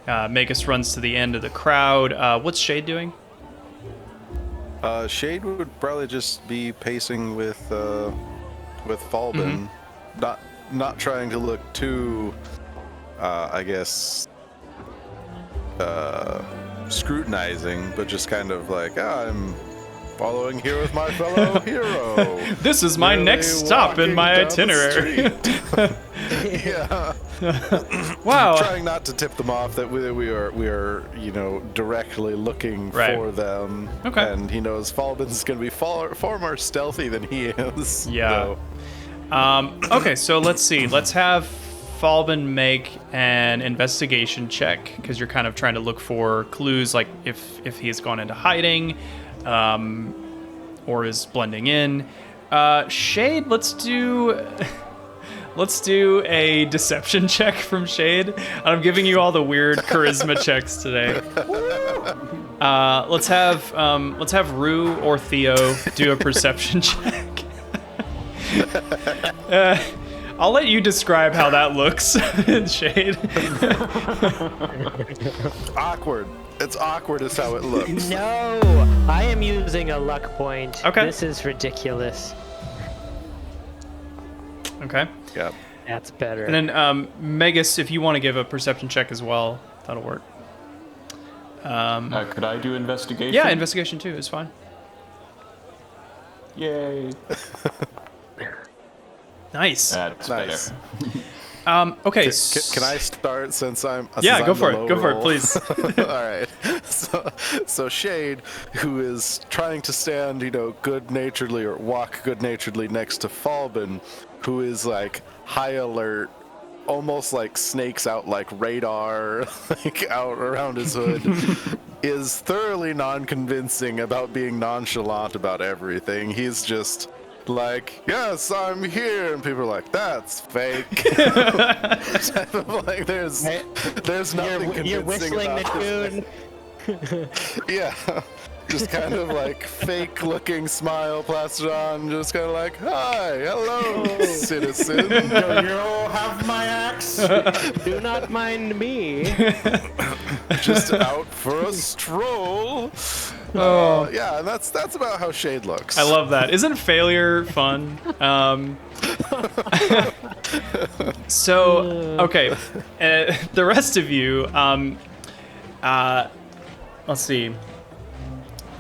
Magus runs to the end of the crowd. What's Shade doing? Shade would probably just be pacing with Falbin, not trying to look too, I guess, scrutinizing, but just kind of like, I'm following here with my fellow hero. This is my next stop in my itinerary. Yeah. Wow. Trying not to tip them off that we are directly looking for them. Okay. And he knows Falbin's going to be far more stealthy than he is. Yeah. So. Okay, so let's see. Let's have Falbin make an investigation check, because you're kind of trying to look for clues, like if he's gone into hiding, or is blending in. Shade, let's do let's do a deception check from Shade. I'm giving you all the weird charisma checks today. Let's have Rue or Theo do a perception check. I'll let you describe how that looks in Shade. Awkward. It's awkward is how it looks. No, I am using a luck point. Okay. This is ridiculous. Okay. Yep. That's better. And then Magus, if you want to give a perception check as well, that'll work. Could I do investigation? Yeah, investigation too is fine. Yay. Nice. That's Nice. better. Okay. Can I start since I'm Yeah, since go I'm for the it. low Go for it, roll? please. All right. So Shade, who is trying to stand, good-naturedly or walk good-naturedly next to Falbin, who is like high alert, almost like snakes out like radar, like out around his hood, is thoroughly non-convincing about being nonchalant about everything. He's just like, yes, I'm here, and people are like, that's fake. Like, there's nothing convincing You're whistling about the this. tune. Yeah, just kind of like fake-looking smile plastered on, just kind of like, hi, hello, citizen. You have my axe. Do not mind me. Just out for a stroll. Oh. Yeah, and that's about how Shade looks. I love that. Isn't failure fun? So, okay. The rest of you, let's see.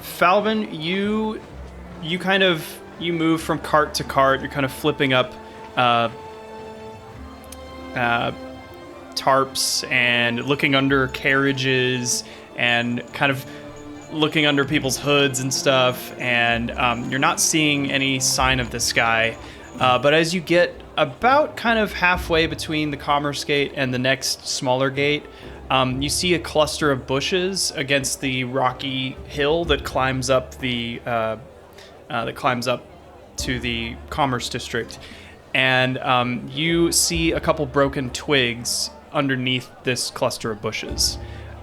Falvin, you move from cart to cart. You're kind of flipping up tarps and looking under carriages and kind of looking under people's hoods and stuff, and you're not seeing any sign of this guy. But as you get about kind of halfway between the Commerce Gate and the next smaller gate, you see a cluster of bushes against the rocky hill that climbs up to the Commerce District, and you see a couple broken twigs underneath this cluster of bushes.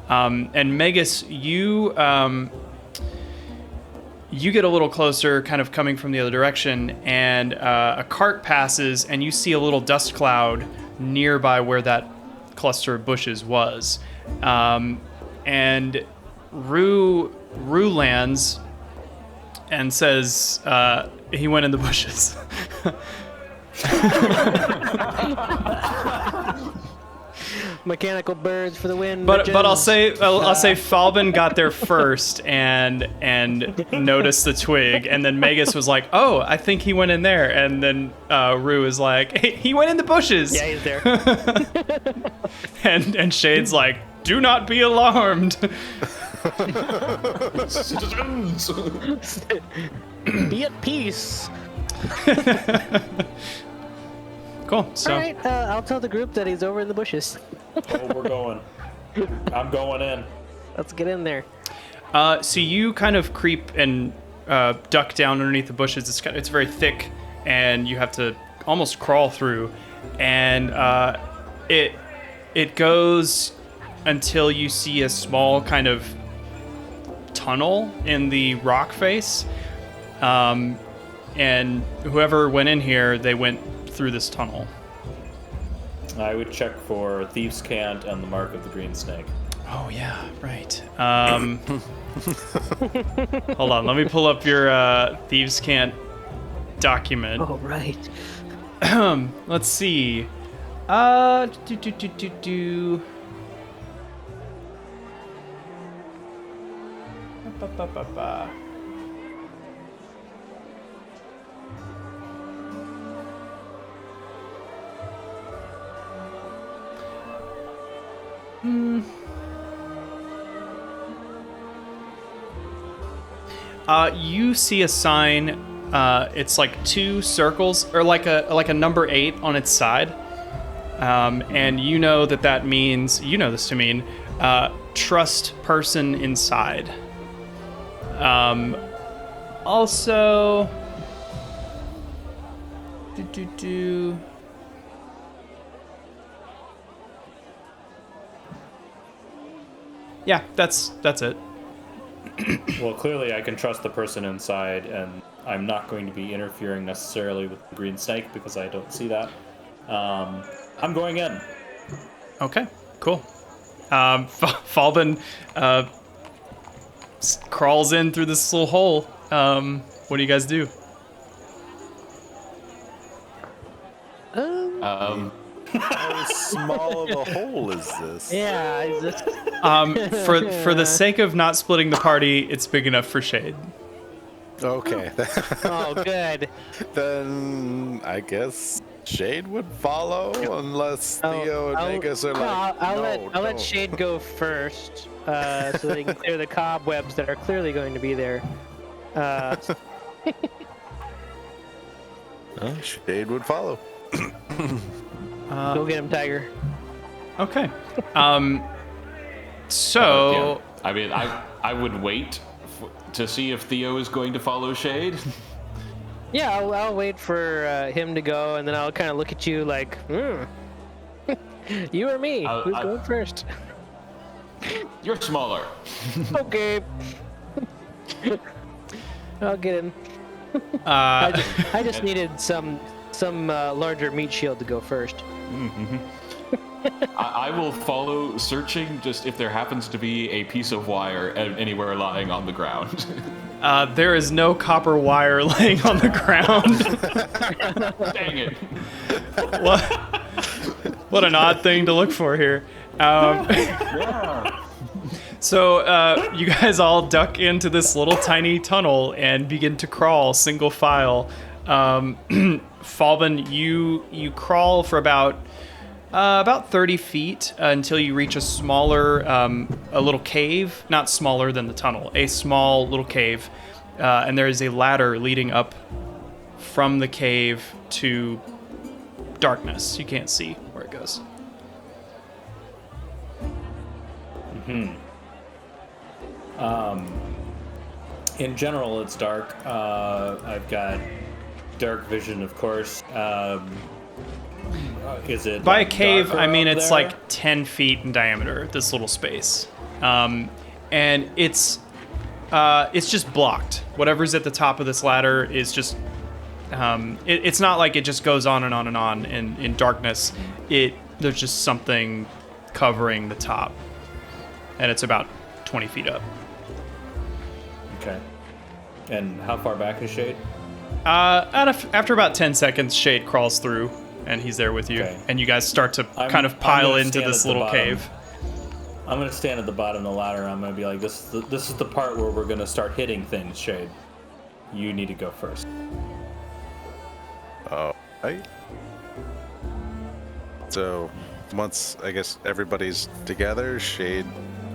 And Magus, you get a little closer, kind of coming from the other direction, and a cart passes, and you see a little dust cloud nearby where that cluster of bushes was. And Rue lands and says he went in the bushes. Mechanical birds for the win. But I'll bitches. say Falbin got there first and noticed the twig, and then Magus was like, "Oh, I think he went in there," and then Rue is like, "Hey, he went in the bushes." Yeah, he's there. and Shade's like, "Do not be alarmed." Citizens! Be at peace. Cool. So All right, I'll tell the group that he's over in the bushes. Oh, we're going. I'm going in. Let's get in there. so you kind of creep and duck down underneath the bushes. It's very thick, and you have to almost crawl through. And it goes until you see a small kind of tunnel in the rock face. And whoever went in here, they went through this tunnel. I would check for thieves' cant and the mark of the green snake. Oh yeah, right. Hold on, let me pull up your thieves' cant document. Oh, right. Let's see. Ba-ba-ba-ba. You see a sign. It's like two circles, or like a number 8 on its side, and you know that means, you know this to mean, trust person inside. Also, Yeah, that's it. Well, clearly I can trust the person inside, and I'm not going to be interfering necessarily with the green snake because I don't see that. I'm going in. Okay, cool. Falben crawls in through this little hole. What do you guys do? How small of a hole is this? Yeah, I just, For the sake of not splitting the party, it's big enough for Shade. Okay. oh, good. Then I guess Shade would follow unless Theo and Magus are like, I'll no, let Shade go first, so they can clear the cobwebs that are clearly going to be there. Shade would follow. Go get him, Tiger. Okay. So Yeah. I mean, I would wait to see if Theo is going to follow Shade. Yeah, I'll wait for him to go, and then I'll kind of look at you like, you or me? Who's going first? You're smaller. Okay. I'll get him. I just needed some larger meat shield to go first. I will follow, searching just if there happens to be a piece of wire anywhere lying on the ground. there is no copper wire laying on the ground. Dang it. What an odd thing to look for here. So you guys all duck into this little tiny tunnel and begin to crawl single file. Falben, you crawl for about 30 feet until you reach a smaller, a little cave, not smaller than the tunnel, a small little cave, and there is a ladder leading up from the cave to darkness. You can't see where it goes. In general, it's dark. I've got dark vision, of course. Is it By a like, cave, darker I mean up it's there? like 10 feet in diameter, this little space. And it's just blocked. Whatever's at the top of this ladder is just... it's not like it just goes on and on and on in darkness. There's just something covering the top. And it's about 20 feet up. Okay. And how far back is Shade? After about 10 seconds, Shade crawls through, and he's there with you. Okay. And you guys start to kind of I'm pile gonna into stand this at the little bottom. cave. I'm gonna stand at the bottom of the ladder. I'm gonna be like, this is the part where we're gonna start hitting things, Shade. You need to go first. Right. So once I guess everybody's together, Shade.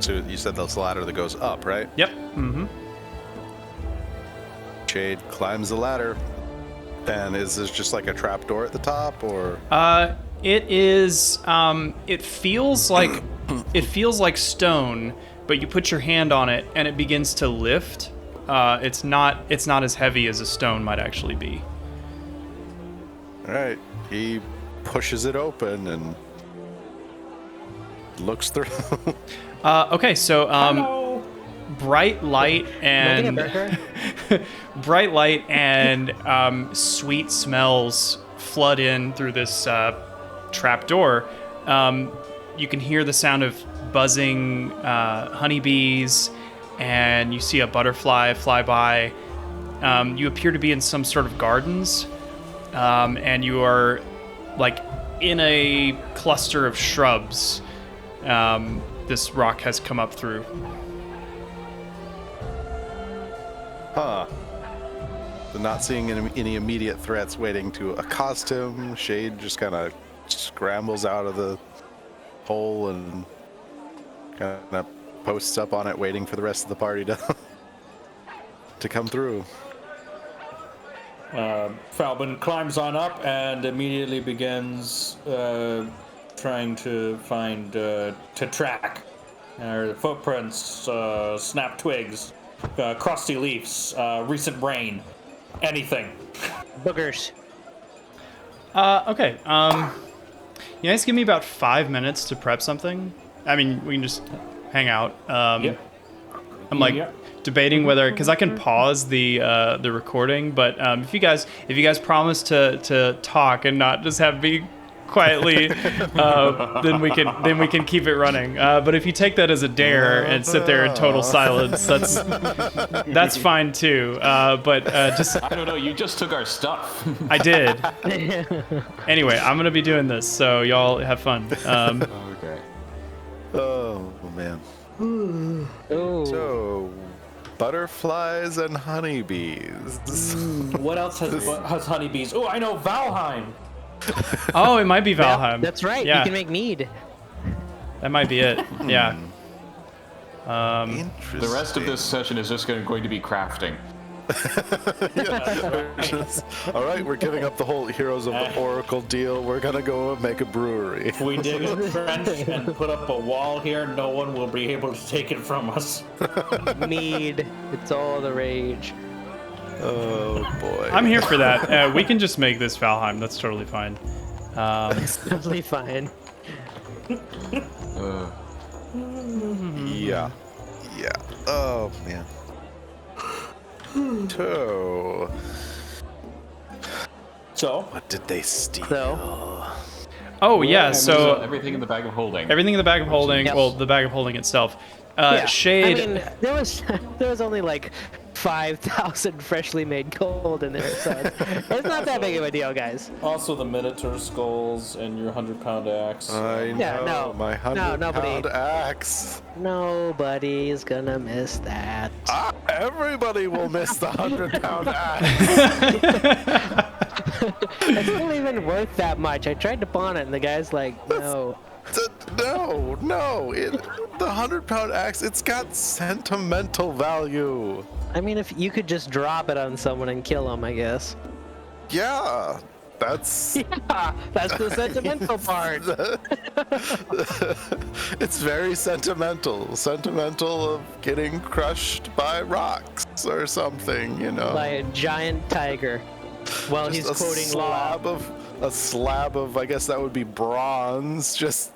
So you said this ladder that goes up, right? Yep. Mm-hmm. Shade climbs the ladder. And is this just like a trap door at the top, or? It is. It feels like stone, but you put your hand on it and it begins to lift. It's not as heavy as a stone might actually be. All right. He pushes it open and looks through. Okay, so bright light and bright light and sweet smells flood in through this trap door. You can hear the sound of buzzing honeybees, and you see a butterfly fly by. You appear to be in some sort of gardens, and you are like in a cluster of shrubs. This rock has come up through. Huh. So not seeing any immediate threats waiting to accost him, Shade just kind of scrambles out of the hole and kind of posts up on it, waiting for the rest of the party to come through. Falben climbs on up and immediately begins trying to find to track footprints, snap twigs, crusty leaves, recent rain, anything. Boogers. Okay. You guys give me about 5 minutes to prep something. I mean, we can just. hang out. Yep. I'm like Yep. debating whether, because I can pause the recording, but if you guys promise to talk and not just have me quietly, then we can keep it running. But if you take that as a dare and sit there in total silence, that's fine too. But just I don't know. You just took our stuff. I did. Anyway, I'm gonna be doing this, so y'all have fun. Okay. Oh man. Oh. So, butterflies and honeybees. What else has honeybees? Oh, I know Valheim. Oh, it might be Valheim. That's right. Yeah, You can make mead. that might be it. Yeah. Interesting. The rest of this session is just going to be crafting. All right, we're giving up the whole Heroes of the Oracle deal. We're gonna go and make a brewery. If we dig a trench and put up a wall here, no one will be able to take it from us. Mead. It's all the rage. Oh boy. I'm here for that. We can just make this Valheim. That's totally fine. Totally fine. Yeah. Yeah. Oh man. So, What did they steal? So, Oh yeah. So everything in the bag of holding. everything in the bag of holding. Yes. Well, the bag of holding itself. yeah. Shade. I mean, there was only like 5,000 freshly made gold in there, so it's not that big of a deal, guys. also the Minotaur skulls and your 100-pound axe. I know Yeah, no. my 100-pound nobody. axe. Nobody's gonna miss that. Everybody will miss the 100-pound axe. It's not even worth that much. I tried to pawn it, and the guy's like, no. No. The 100-pound axe. It's got sentimental value. I mean, if you could just drop it on someone and kill them, I guess. Yeah, that's. Yeah, that's the sentimental part. It's very sentimental. Sentimental of getting crushed by rocks or something, you know. By a giant tiger. Well, Just he's quoting law. a slab of, I guess that would be bronze, just,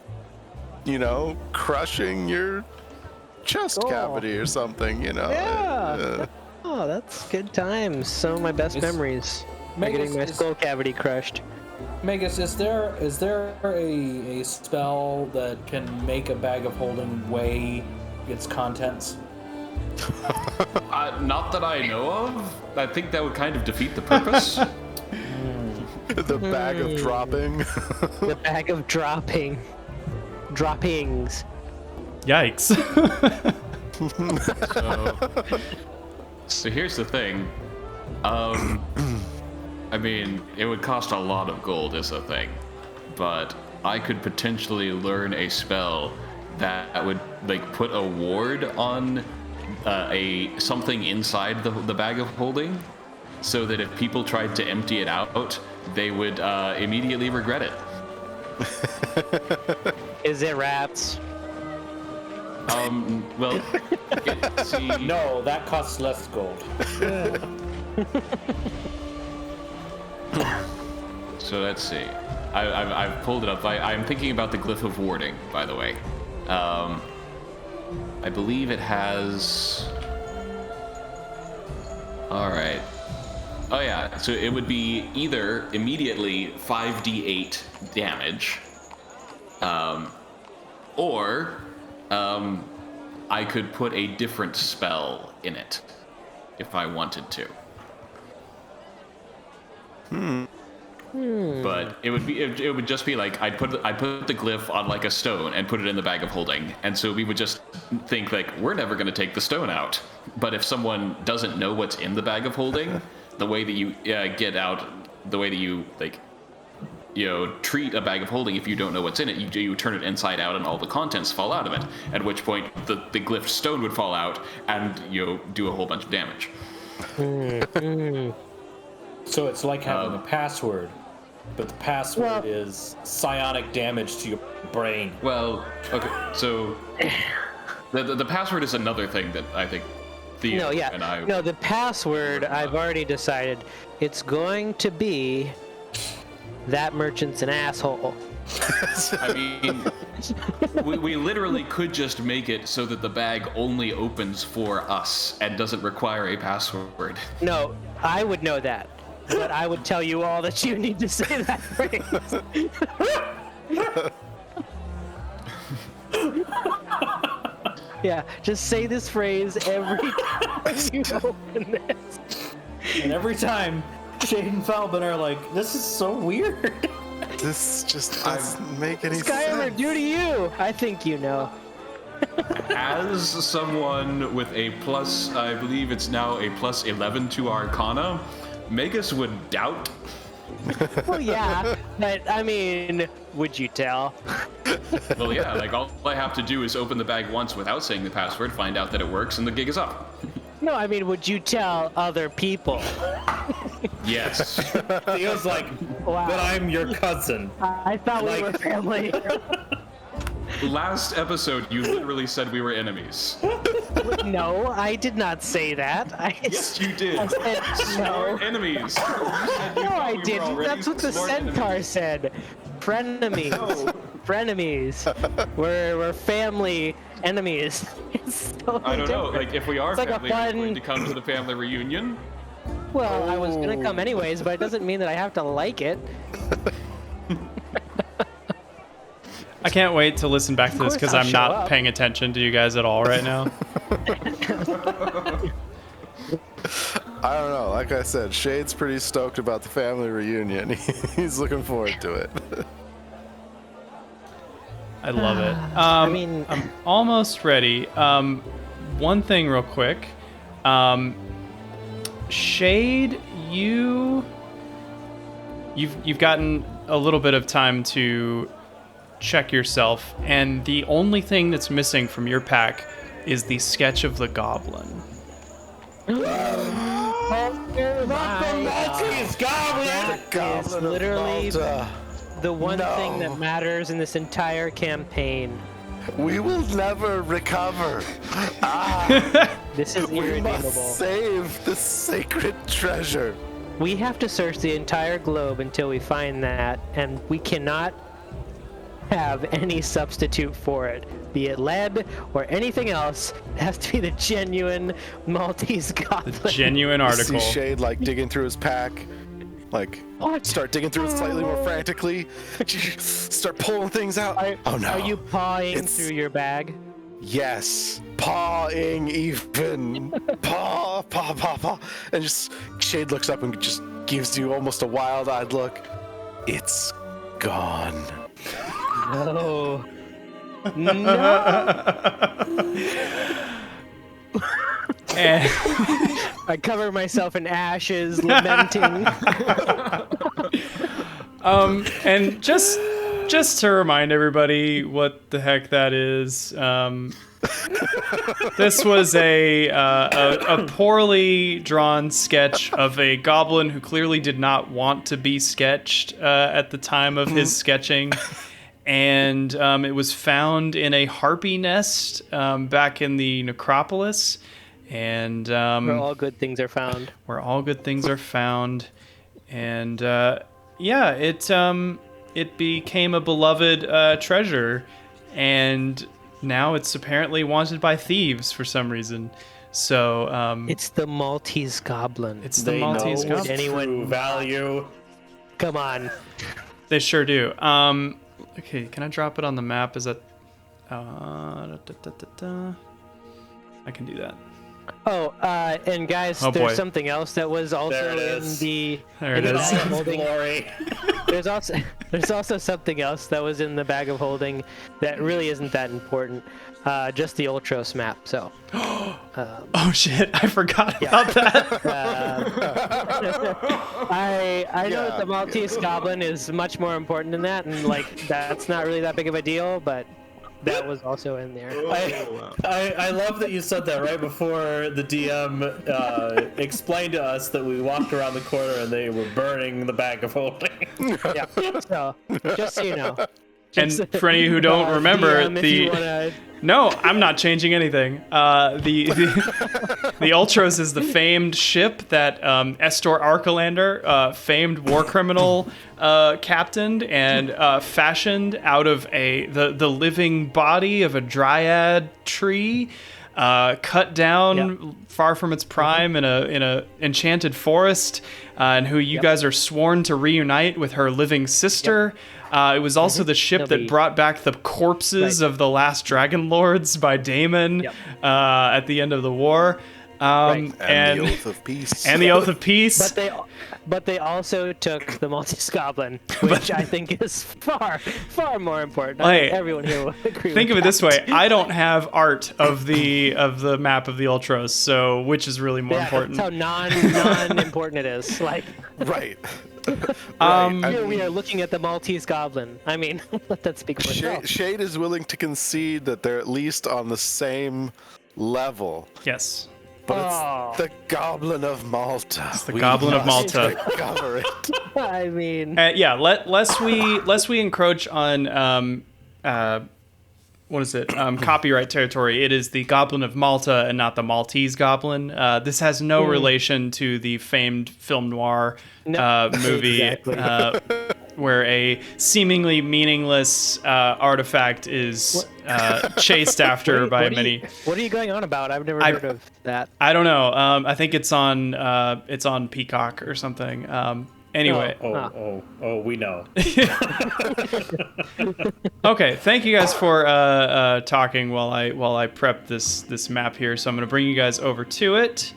crushing your chest Cool. cavity or something, Yeah. Oh, that's good times. Some of my best memories. Getting my skull cavity crushed. Magus, is there a spell that can make a bag of holding weigh its contents? Not that I know of. I think that would kind of defeat the purpose. The bag of dropping. The bag of droppings. Yikes. So here's the thing. I mean, it would cost a lot of gold is the thing, but I could potentially learn a spell that would put a ward on something inside the bag of holding, so that if people tried to empty it out, they would immediately regret it. Is it rats? Well, see, No, that costs less gold. so let's see. I've pulled it up. I'm thinking about the glyph of warding, by the way. I believe it has. All right. Oh yeah. So it would be either immediately 5d8 damage, or I could put a different spell in it if I wanted to. But it would just be like I'd put the glyph on like a stone and put it in the bag of holding, and so we would just think we're never going to take the stone out. But if someone doesn't know what's in the bag of holding, the way that you get out, the way that you treat a bag of holding, if you don't know what's in it, you turn it inside out and all the contents fall out of it. At which point the glyph stone would fall out and do a whole bunch of damage. So it's like having a password, but the password is psionic damage to your brain. Well, okay, so the password is another thing that I think Theo and I... No, the password, I've already decided. It's going to be that merchant's an asshole. I mean, we literally could just make it so that the bag only opens for us and doesn't require a password. No, I would know that, but I would tell you all that you need to say that phrase. Yeah, just say this phrase every time you open this. And every time, Shade and Falbin are like, this is so weird. This just doesn't make any Skyrim sense. due to you. I think you know. As someone with a plus, I believe it's now a plus 11 to Arcana, Magus would doubt. Well, yeah, but I mean, would you tell? Well, yeah, like all I have to do is open the bag once without saying the password, find out that it works, and the gig is up. No, I mean, would you tell other people? Yes. Theo's like, Wow. but I'm your cousin. I thought we were family. Last episode, you literally said we were enemies. No, I did not say that. Yes, you did. I said no. Enemies. You said you No, thought I we were didn't. already That's what the sworn centaur enemies. said. Frenemies. No. Frenemies. We're family enemies. It's totally I don't know, different. like if we are It's like a family, are you fun- going to come to the family reunion? Well, I was gonna come anyways, but it doesn't mean that I have to like it. I can't wait to listen back to this course because I'll I'm show not up. paying attention to you guys at all right now. I don't know. Like I said, Shade's pretty stoked about the family reunion. He's looking forward to it. I love it. I mean, I'm almost ready. One thing real quick. Shade, you've gotten a little bit of time to check yourself, and the only thing that's missing from your pack is the sketch of the goblin. Maltese goblin! that is literally the one thing that matters in this entire campaign. We will never recover. This is We irredeemable. must save the sacred treasure. We have to search the entire globe until we find that, and we cannot have any substitute for it, be it lead or anything else. It has to be the genuine Maltese goblin. Genuine You article. see Shade like digging through his pack, like What? start digging through it slightly more frantically. Start pulling things out. Oh no! Are you pawing It's- through your bag? Yes, pawing even. Paw, paw, paw, paw. And just Shade looks up and just gives you almost a wild-eyed look. It's gone. No. No. And I cover myself in ashes, lamenting. and just to remind everybody what the heck that is, this was a poorly drawn sketch of a goblin who clearly did not want to be sketched at the time of his sketching. And it was found in a harpy nest back in the necropolis. And Where all good things are found. where all good things are found. And yeah, it became a beloved treasure, and now it's apparently wanted by thieves for some reason. So It's the Maltese goblin. it's the They Maltese know goblin. Anyone- true value. Come on. They sure do. Okay, can I drop it on the map? Is that? I can do that. Oh, and guys, Oh, there's boy. something else that was also There it in is. the. There it in the is. bag of holding. Glory. There's also something else that was in the bag of holding that really isn't that important. Just the Ultros map. So. Oh shit! I forgot about that. I know that the Yeah. Maltese goblin is much more important than that, and like that's not really that big of a deal, but that was also in there. I love that you said that right before the DM explained to us that we walked around the corner and they were burning the bag of holding. Yeah. So just so you know. And for any who don't remember, DM, if you the wanna No, I'm not changing anything. The Ultros is the famed ship that Estor Archelander, famed war criminal, captained and fashioned out of the living body of a dryad tree, cut down far from its prime in a enchanted forest, and who you guys are sworn to reunite with her living sister. It was also the ship that brought back the corpses of the last Dragonlords by Daemon at the end of the war. And the Oath of Peace. And the Oath of Peace. But they also took the Maltese Goblin, which I think is far more important. I think everyone here will agree. Think with of it that. this way: I don't have art of the map of the Ultros, so which is really more important? That's how non-important it is. Like, Right. here we are looking at the Maltese Goblin. I mean, let that speak for itself. Shade is willing to concede that they're at least on the same level. Yes. But it's the Goblin of Malta. It's the Goblin of Malta. Cover it. I mean, lest we encroach on what is it? Copyright territory. It is the Goblin of Malta and not the Maltese Goblin. This has no relation to the famed film noir movie where a seemingly meaningless artifact is chased after by many. What are you going on about? I've never heard of that. I don't know. I think it's on Peacock or something. Anyway. We know. Okay, thank you guys for talking while I prep this map here. So I'm going to bring you guys over to it.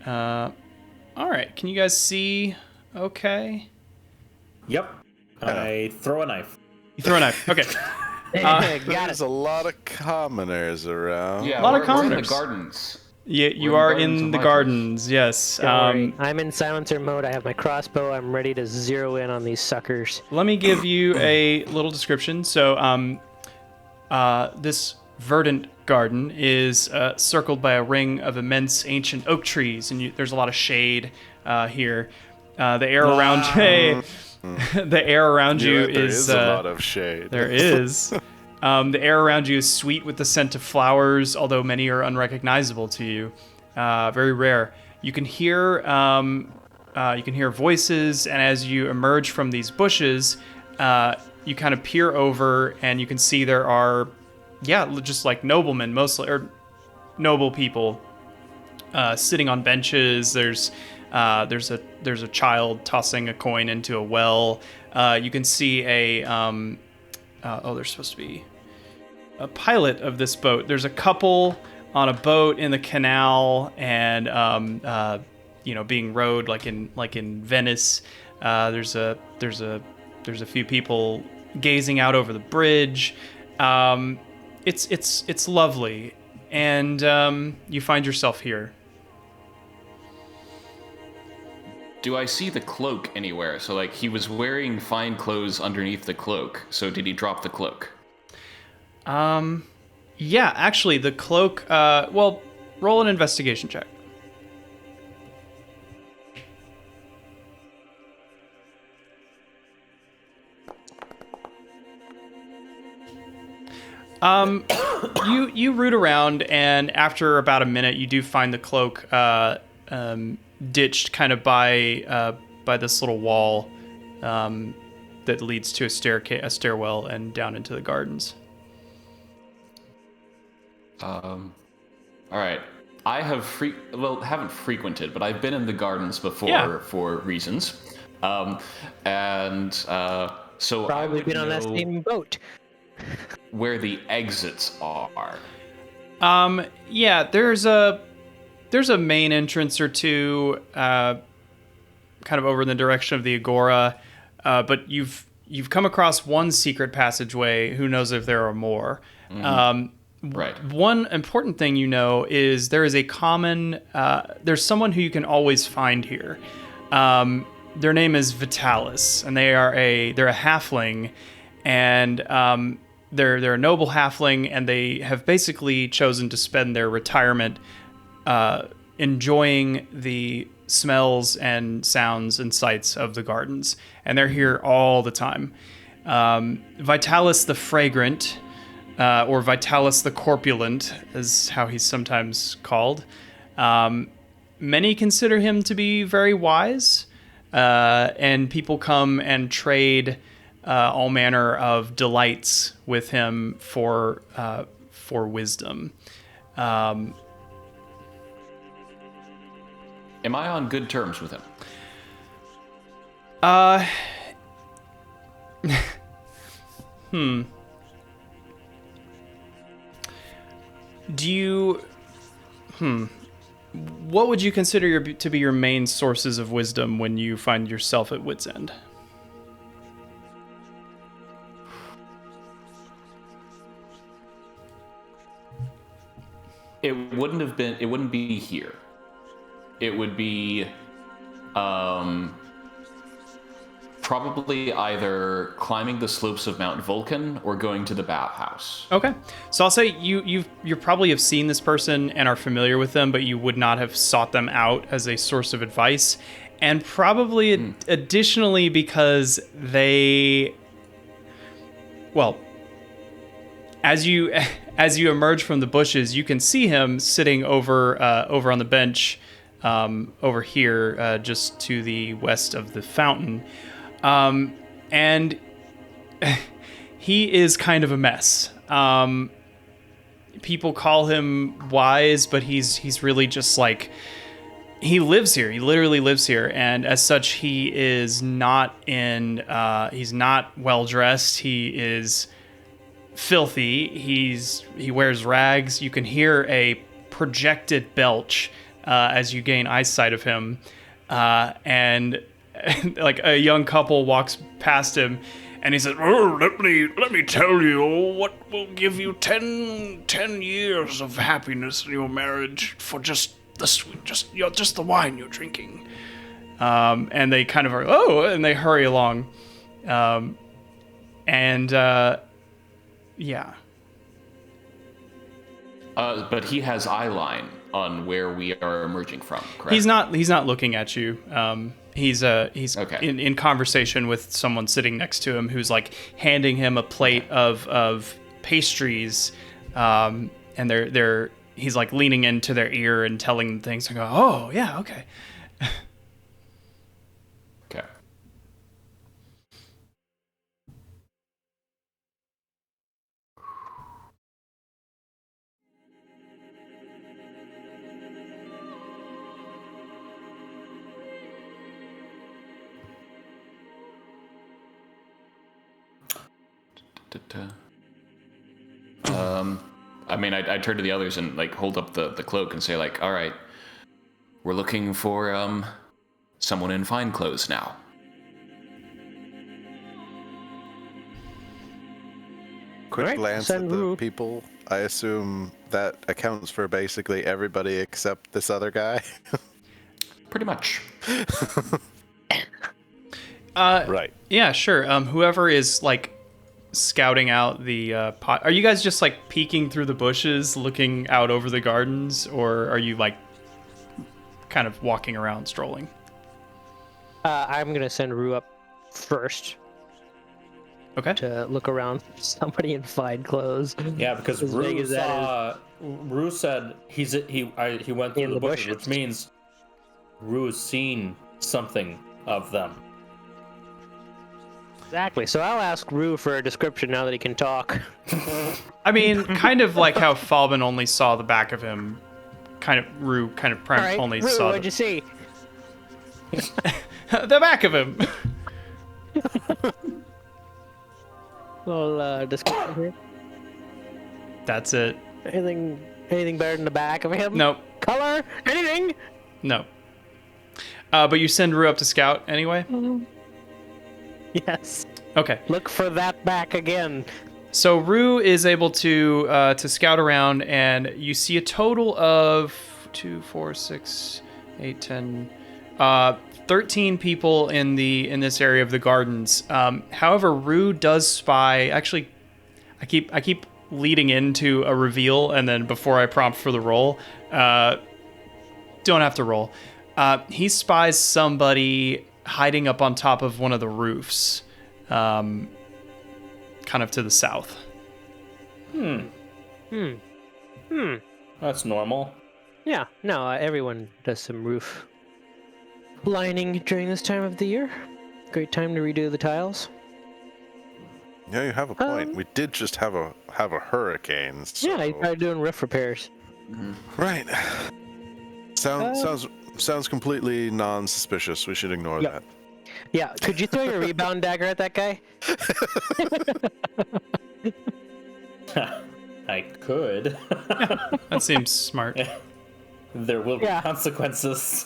All right, can you guys see? Okay. Yep. I throw a knife. You throw a knife. Okay. There's a lot of commoners around. Yeah, A lot of we're in the commoners. gardens. Yeah, you We're are in in the gardens gardens. Yes. I'm in silencer mode. I have my crossbow. I'm ready to zero in on these suckers. Let me give you a little description. So, this verdant garden is circled by a ring of immense ancient oak trees, and there's a lot of shade here. The air around the air around you is a lot of shade. There is. The air around you is sweet with the scent of flowers, although many are unrecognizable to you. Very rare. You can hear voices, and as you emerge from these bushes, you kind of peer over, and you can see there are, just like noblemen, mostly, or noble people, sitting on benches. There's a child tossing a coin into a well. You can see there's supposed to be a pilot of this boat. There's a couple on a boat in the canal, and being rowed like in Venice. There's a few people gazing out over the bridge. It's lovely, and you find yourself here. Do I see the cloak anywhere? So, like, he was wearing fine clothes underneath the cloak. So, did he drop the cloak? Yeah, actually, the cloak. Roll an investigation check. You root around, and after about a minute, you do find the cloak ditched kind of by this little wall that leads to a stairwell and down into the gardens. All right. I have haven't frequented, but I've been in the gardens before for reasons. So Probably been on that same boat. Where the exits are. There's a main entrance or two, kind of over in the direction of the Agora, but you've come across one secret passageway. Who knows if there are more? Mm-hmm. Right. One important thing you know is there is a common. There's someone who you can always find here. Their name is Vitalis, and they're a halfling, and they're a noble halfling, and they have basically chosen to spend their retirement enjoying the smells and sounds and sights of the gardens, and they're here all the time. Vitalis the Fragrant, or Vitalis the Corpulent, is how he's sometimes called. Many consider him to be very wise, and people come and trade all manner of delights with him for wisdom. Am I on good terms with him? Do you... What would you consider to be your main sources of wisdom when you find yourself at wit's end? It wouldn't be here. It would be probably either climbing the slopes of Mount Vulcan or going to the bathhouse. Okay, so I'll say you probably have seen this person and are familiar with them, but you would not have sought them out as a source of advice, and probably additionally because they, well, as you emerge from the bushes, you can see him sitting over on the bench over here, just to the west of the fountain. And he is kind of a mess. People call him wise, but he's really just like, he lives here. He literally lives here. And as such, he is not he's not well dressed. He is filthy. He wears rags. You can hear a projected belch, as you gain eyesight of him. And like a young couple walks past him, and he says, "Oh, let me tell you what will give you 10 years of happiness in your marriage for just the wine you're drinking." And they kind of are, "Oh," and they hurry along. Yeah. But he has eye line on where we are emerging from, correct? He's not looking at you. He's Okay. in conversation with someone sitting next to him who's like handing him a plate of pastries, and he's like leaning into their ear and telling them things. I go, "Oh yeah, okay." Okay. I mean, I turn to the others and like hold up the cloak and say like, "All right, we're looking for someone in fine clothes now." Quick Alright, glance send at the Rue. people. I assume that accounts for basically everybody except this other guy. Pretty much. Right. Yeah, sure. Whoever is like scouting out the pot. Are you guys just like peeking through the bushes, looking out over the gardens, or are you like kind of walking around, strolling? I'm gonna send Rue up first Okay. to look around for somebody in fine clothes. Yeah, because As big Rue as that Rue said he went through In the the bushes, bushes. which means Rue's seen something of them. Exactly. So I'll ask Rue for a description now that he can talk. I mean, kind of like how Falbin only saw the back of him. Rue All right, only Rue, saw what'd you see? the back of him. Little description here. That's it. Anything better than the back of him? Nope. Color? Anything? No. But you send Rue up to scout anyway? Yes. Okay. Look for that back again. So Rue is able to scout around, and you see a total of 2, 4, 6, 8, 10, 13 people in this area of the gardens. However, Rue does spy. Actually, I keep leading into a reveal, and then before I prompt for the roll, don't have to roll. He spies somebody hiding up on top of one of the roofs. kind of to the south. That's normal. Yeah, no, everyone does some roof lining during this time of the year. Great time to redo the tiles. Yeah, you have a point. We did just have a hurricane. So... Yeah, you started doing roof repairs. Right. Sounds completely non-suspicious. We should ignore that. Yeah, could you throw your rebound dagger at that guy? I could. That seems smart. There will be Yeah. consequences.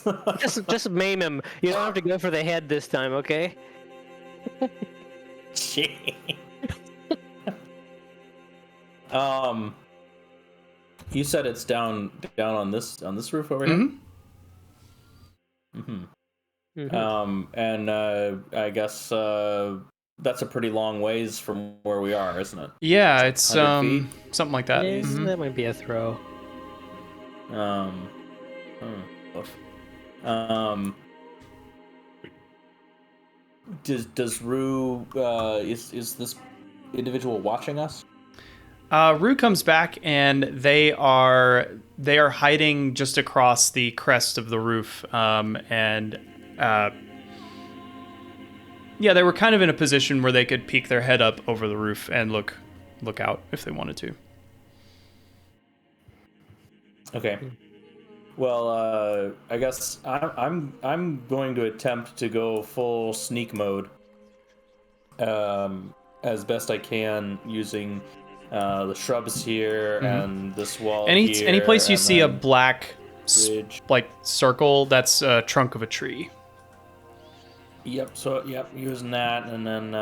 Just maim him. You don't have to go for the head this time, okay? You said it's down on this roof over here. And I guess that's a pretty long ways from where we are, isn't it? Yeah, it's 100 feet? something like that. Yes, Mhm. that might be a throw. Does Rue is this individual watching us? Rue comes back and they are hiding just across the crest of the roof, yeah, they were kind of in a position where they could peek their head up over the roof and look out if they wanted to. Okay. Well, I guess I'm going to attempt to go full sneak mode, as best I can using the shrubs here and this wall. Any place you and see a then black bridge. circle, that's a trunk of a tree. Yep. So using that, and then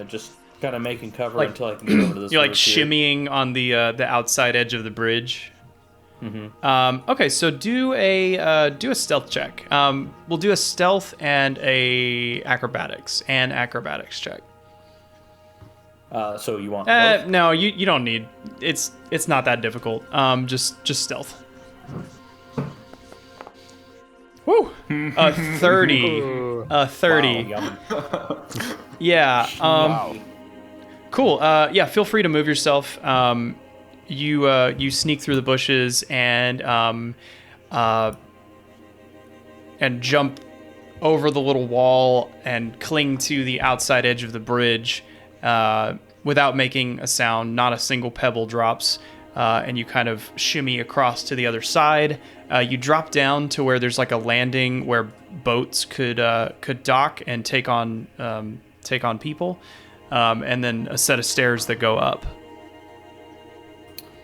just kind of making cover Like- until I can get over to this. You're like roof here. shimmying on the outside edge of the bridge. Okay, so do a stealth check. We'll do a stealth and a acrobatics check. So you want both? No, you don't need. It's not that difficult. Just stealth. Woo! 30. 30. Wow, yum. Yeah. Wow. Cool. Yeah. Feel free to move yourself. You sneak through the bushes and jump over the little wall and cling to the outside edge of the bridge without making a sound. Not a single pebble drops. And you kind of shimmy across to the other side. You drop down to where there's like a landing where boats could dock and take on people, and then a set of stairs that go up.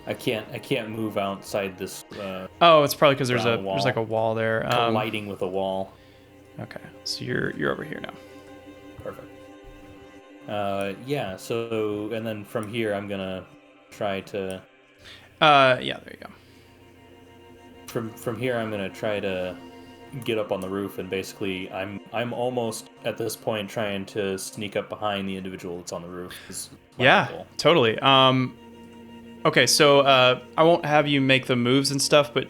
I can't move outside this. Oh, it's probably because there's Around the wall. like a wall there. Colliding with a wall. Okay, so you're over here now. Perfect. Yeah. So and then from here, I'm gonna try to. Yeah, there you go. From here, I'm gonna try to get up on the roof, and basically, I'm almost at this point trying to sneak up behind the individual that's on the roof. Is my Yeah, goal. totally. Okay, so I won't have you make the moves and stuff, but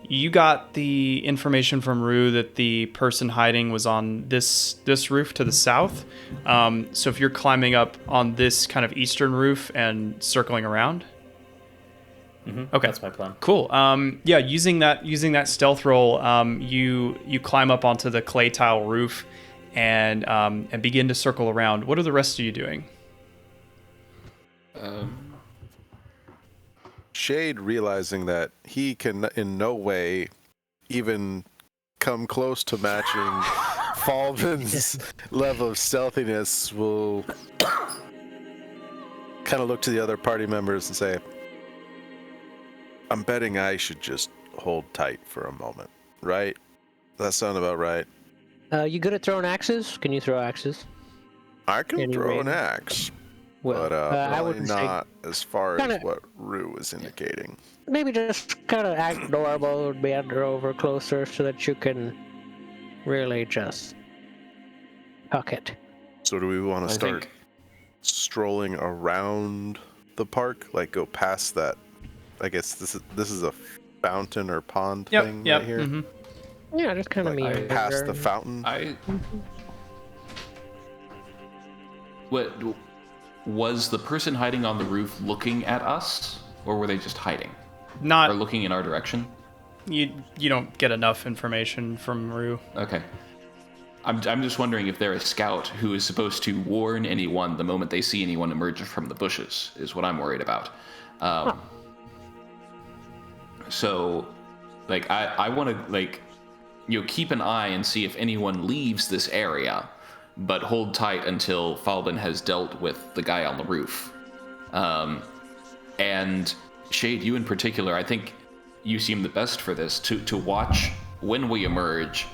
you got the information from Rue that the person hiding was on this roof to the south. So if you're climbing up on this kind of eastern roof and circling around. Okay, That's my plan. cool. Yeah, using that stealth roll, you climb up onto the clay tile roof and begin to circle around. What are the rest of you doing? Shade, realizing that he can in no way even come close to matching Falvin's level of stealthiness, will kind of look to the other party members and say, I'm betting I should just hold tight for a moment, right? Does that sound about right? You good at throwing axes? Can you throw axes? I can Any throw range? an axe, Well, but I probably would say not as far kinda- as what Rue was indicating. maybe just kind of act normal and meander over closer so that you can really just huck it. So do we want to start strolling around the park, like go past that? I guess this is a fountain or pond thing right here. mhm. Yeah, just kind of Like meander. past the fountain. What was the person hiding on the roof looking at us, or were they just hiding or Not looking in our direction? you don't get enough information from Rue. Okay. I'm just wondering if they're a scout who is supposed to warn anyone the moment they see anyone emerge from the bushes, is what I'm worried about. So, like, I want to, like, keep an eye and see if anyone leaves this area, but hold tight until Falbin has dealt with the guy on the roof. And Shade, you in particular, I think you seem the best for this, to watch when we emerge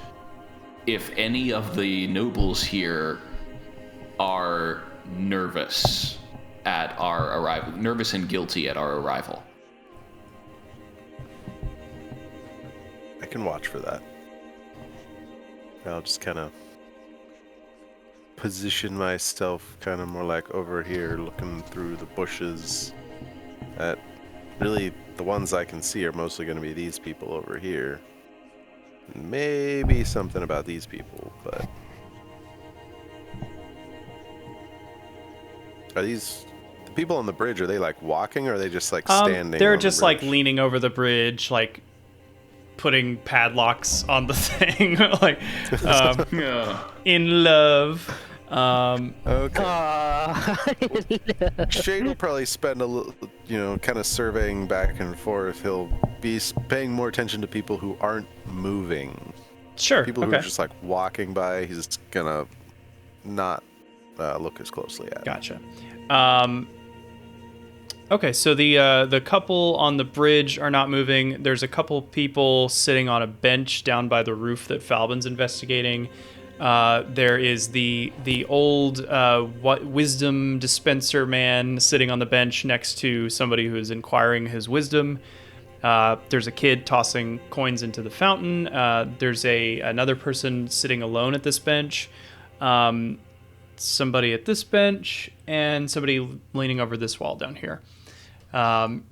if any of the nobles here are nervous at our arrival, nervous and guilty at our arrival. I can watch for that. I'll just kind of position myself kind of more like over here, looking through the bushes. At really, the ones I can see are mostly going to be these people over here. Maybe something about these people, but are these the people on the bridge? Are they like walking, or are they just like standing? They're on the just like bridge? leaning over the bridge, like putting padlocks on the thing, like in love. Okay. Aw. Shade will probably spend a little, kind of surveying back and forth. He'll be paying more attention to people who aren't moving. Sure. People who Okay. are just like walking by, he's gonna not look as closely at. Gotcha. Okay, so the couple on the bridge are not moving. There's a couple people sitting on a bench down by the roof that Falbin's investigating. There is the old wisdom dispenser man sitting on the bench next to somebody who is inquiring his wisdom. There's a kid tossing coins into the fountain. There's another person sitting alone at this bench. Somebody at this bench, and somebody leaning over this wall down here.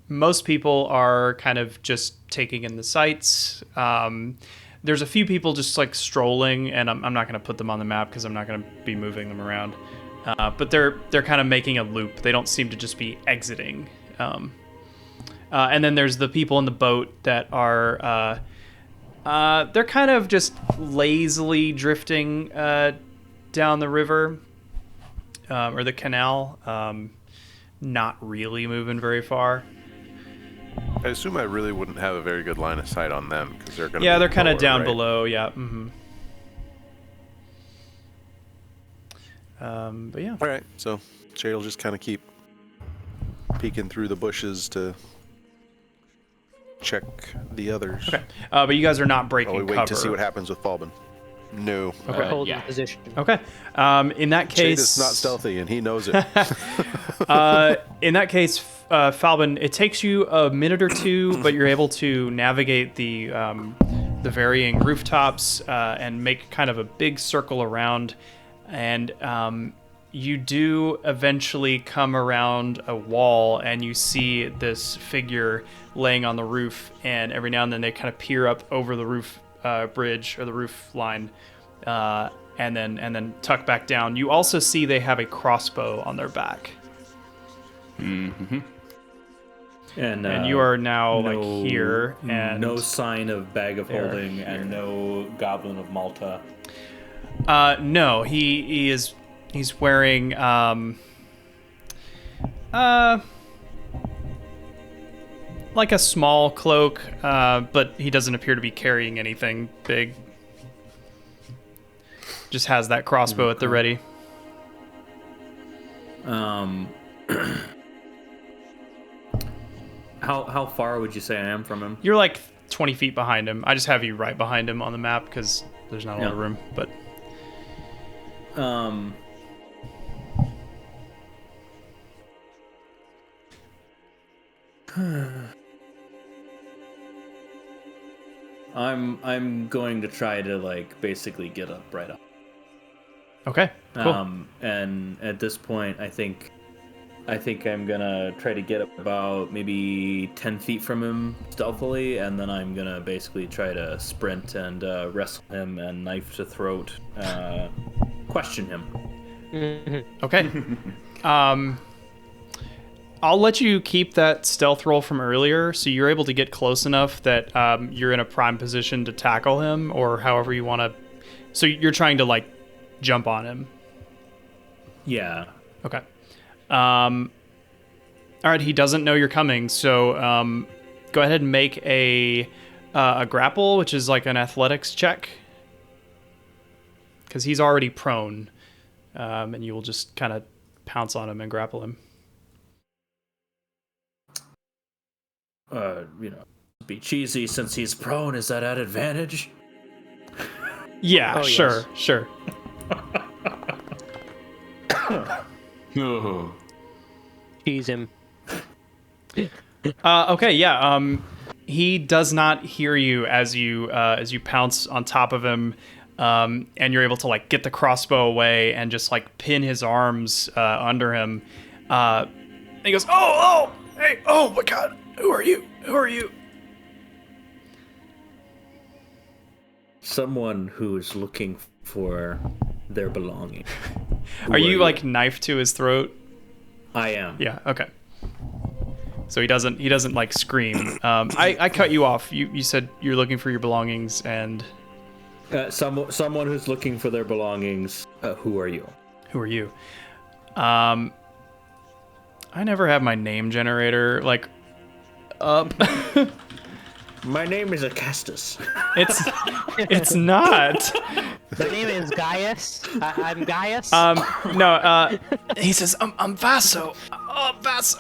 Most people are kind of just taking in the sights. There's a few people just like strolling, and I'm not going to put them on the map because I'm not going to be moving them around. But they're kind of making a loop. They don't seem to just be exiting. And then there's the people in the boat that are they're kind of just lazily drifting down the river or the canal. Not really moving very far. I assume I really wouldn't have a very good line of sight on them because they're gonna. Yeah, be they're kind of lower, down right? below. Yeah. Mm-hmm. But yeah. All right, so Jade will just kind of keep peeking through the bushes to check the others. Okay. But you guys are not breaking While we wait cover. to see what happens with Falbin. No. Okay. Hold yeah. position. Okay. In that Jade case, is not stealthy, and he knows it. in that case, Falbin, it takes you a minute or two, but you're able to navigate the varying rooftops and make kind of a big circle around, and you do eventually come around a wall, and you see this figure laying on the roof, and every now and then they kind of peer up over the roof bridge or the roof line, and then tuck back down. You also see they have a crossbow on their back. Mm-hmm. And You are now no- like here, and no sign of bag of There, holding, and no goblin of Malta. no, he's wearing like a small cloak, but he doesn't appear to be carrying anything big. Just has that crossbow at the ready. How far would you say I am from him? You're like 20 feet behind him. I just have you right behind him on the map because there's not a lot of Yeah. room. But I'm going to try to like basically get up right up. okay, cool. And at this point, I think I'm gonna try to get up about maybe 10 feet from him stealthily, and then I'm gonna basically try to sprint and wrestle him and knife to throat, question him. Okay. I'll let you keep that stealth roll from earlier, so you're able to get close enough that you're in a prime position to tackle him, or however you want to. So you're trying to like jump on him. Yeah. Okay. All right. He doesn't know you're coming, so go ahead and make a grapple, which is like an athletics check, because he's already prone, and you will just kind of pounce on him and grapple him. Be cheesy since he's prone. Is that at advantage? Yeah, Oh, sure, yes. sure. Oh. Tease him. Okay, yeah. He does not hear you as you pounce on top of him, and you're able to like get the crossbow away and just like pin his arms under him. And he goes, "Oh, hey, oh my God, who are you? Who are you?" Someone who is looking for their belonging. Are you like knife to his throat? I am. Yeah. Okay. So he doesn't like scream. I cut you off. You said you're looking for your belongings, and Someone who's looking for their belongings. Who are you? who are you? I never have my name generator like up. My name is Acastus. It's not. The name is Gaius. I'm Gaius. No. He says I'm Vaso. Vaso.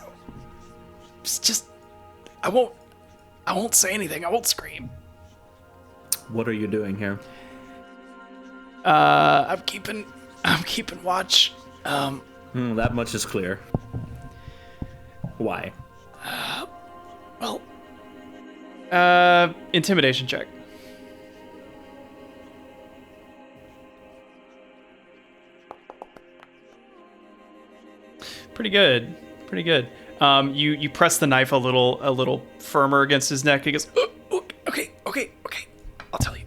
It's just I won't say anything. I won't scream. What are you doing here? I'm keeping watch. That much is clear. Why? Well, intimidation check. Pretty good. You press the knife a little firmer against his neck. He goes, "Oh, okay. I'll tell you.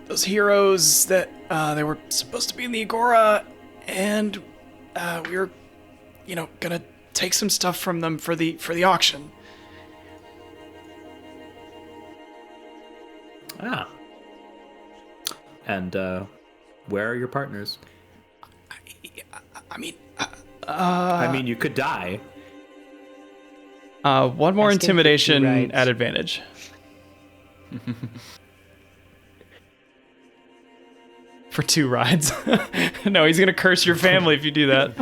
Those heroes that they were supposed to be in the Agora, and we were, gonna take some stuff from them for the auction." Ah. And where are your partners? I mean, you could die. one more Ask him for 2 intimidation rides. at advantage. For 2 rides. No, he's gonna curse your family if you do that.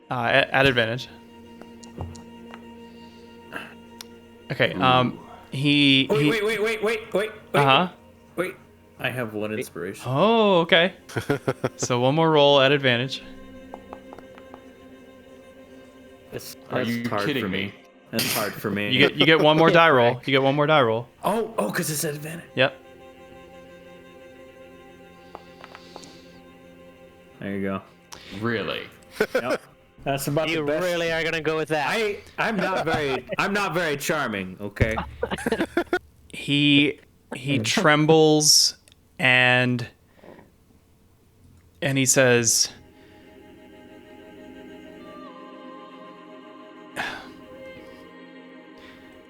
At advantage. Okay. He. Wait. Uh-huh. Wait. I have one inspiration. Oh, okay. So one more roll at advantage. Are you hard kidding for me? That's hard for me. You get one more die roll. You get one more die roll. Oh, because it's at advantage. Yep. There you go. Really? Yep. That's about You the best. really are gonna go with that? I'm not very charming. Okay. He trembles and he says,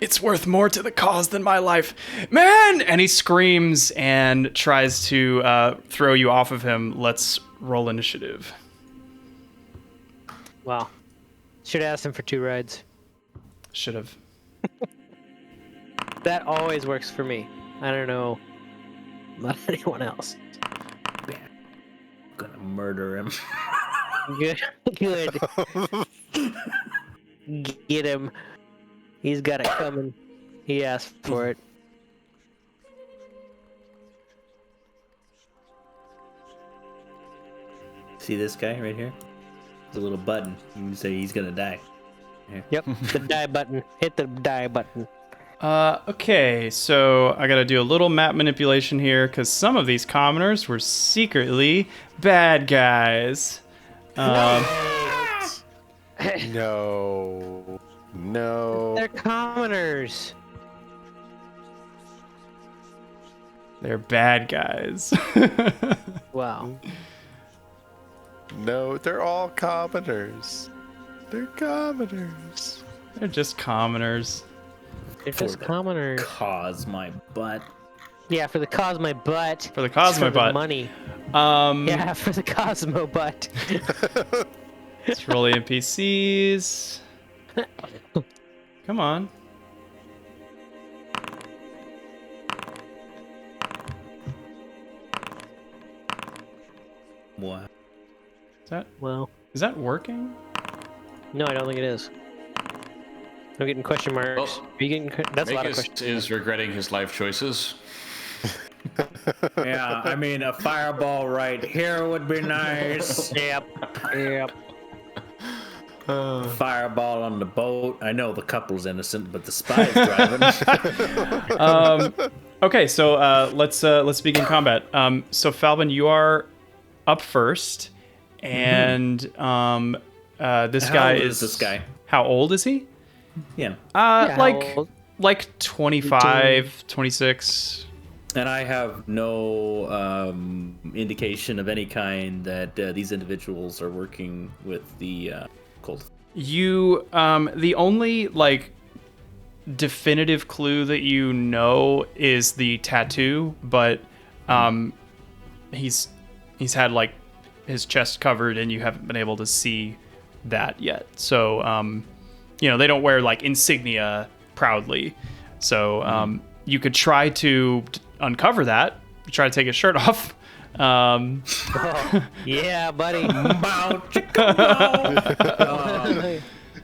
"It's worth more to the cause than my life, man!" And he screams and tries to throw you off of him. Let's roll initiative. Well, should have asked him for 2 rides. Should have. That always works for me. I don't know about anyone else. Gonna murder him. Good. Get him. He's got it coming. He asked for it. See this guy right here? There's a little button. You can say he's gonna die. Here. Yep, the die button. Hit the die button. Okay, so I gotta do a little map manipulation here because some of these commoners were secretly bad guys. No. They're commoners. They're bad guys. Wow. No, they're all commoners. They're commoners. They're just commoners. They're just commoners. Cause my butt. Yeah, for the Cosmo butt. For the Cosmo for butt. The money. Yeah, for the Cosmo butt. Let's roll the NPCs. Come on. What? Well, Is that working? no, I don't think it is. I'm getting question marks. Well, Are you getting? That's a lot of Magus questions. is regretting his life choices. Yeah, I mean, a fireball right here would be nice. Yep. Yep. Fireball on the boat. I know the couple's innocent, but the spy's driving. Okay, so let's begin combat. So Falvin, you are up first, and this How guy old is this guy? How old is he? Yeah. Like 25, 26. And I have no indication of any kind that these individuals are working with the cult. You the only like definitive clue that you know is the tattoo, but he's had like his chest covered and you haven't been able to see that yet. So they don't wear like insignia proudly. So you could try to uncover that, try to take his shirt off. Yeah, buddy.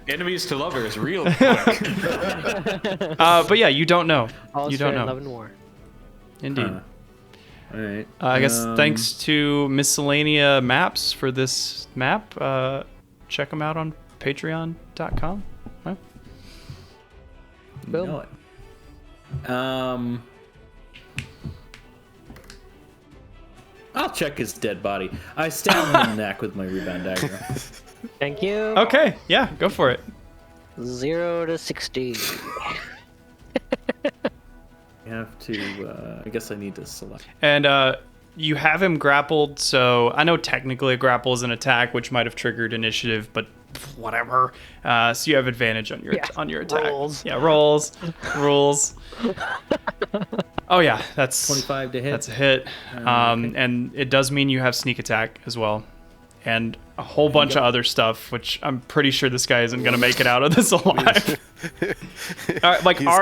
Enemies to lovers, real quick. But yeah, you don't know. All You is don't fair in know. love and war. Indeed. All right. I guess thanks to Miscellanea Maps for this map. Check them out on patreon.com. Well, You know it. I'll check his dead body. I stab him in the neck with my rebound dagger. Thank you. okay, yeah, go for it. 0 to 60. I have to. I guess I need to select. And you have him grappled, so I know technically a grapple is an attack, which might have triggered initiative, but whatever. So you have advantage on your attack. rolls. Yeah, rolls. Rules. Oh yeah, that's 25 to hit. That's a hit. And it does mean you have sneak attack as well. And a whole bunch of other stuff, which I'm pretty sure this guy isn't going to make it out of this alive. He's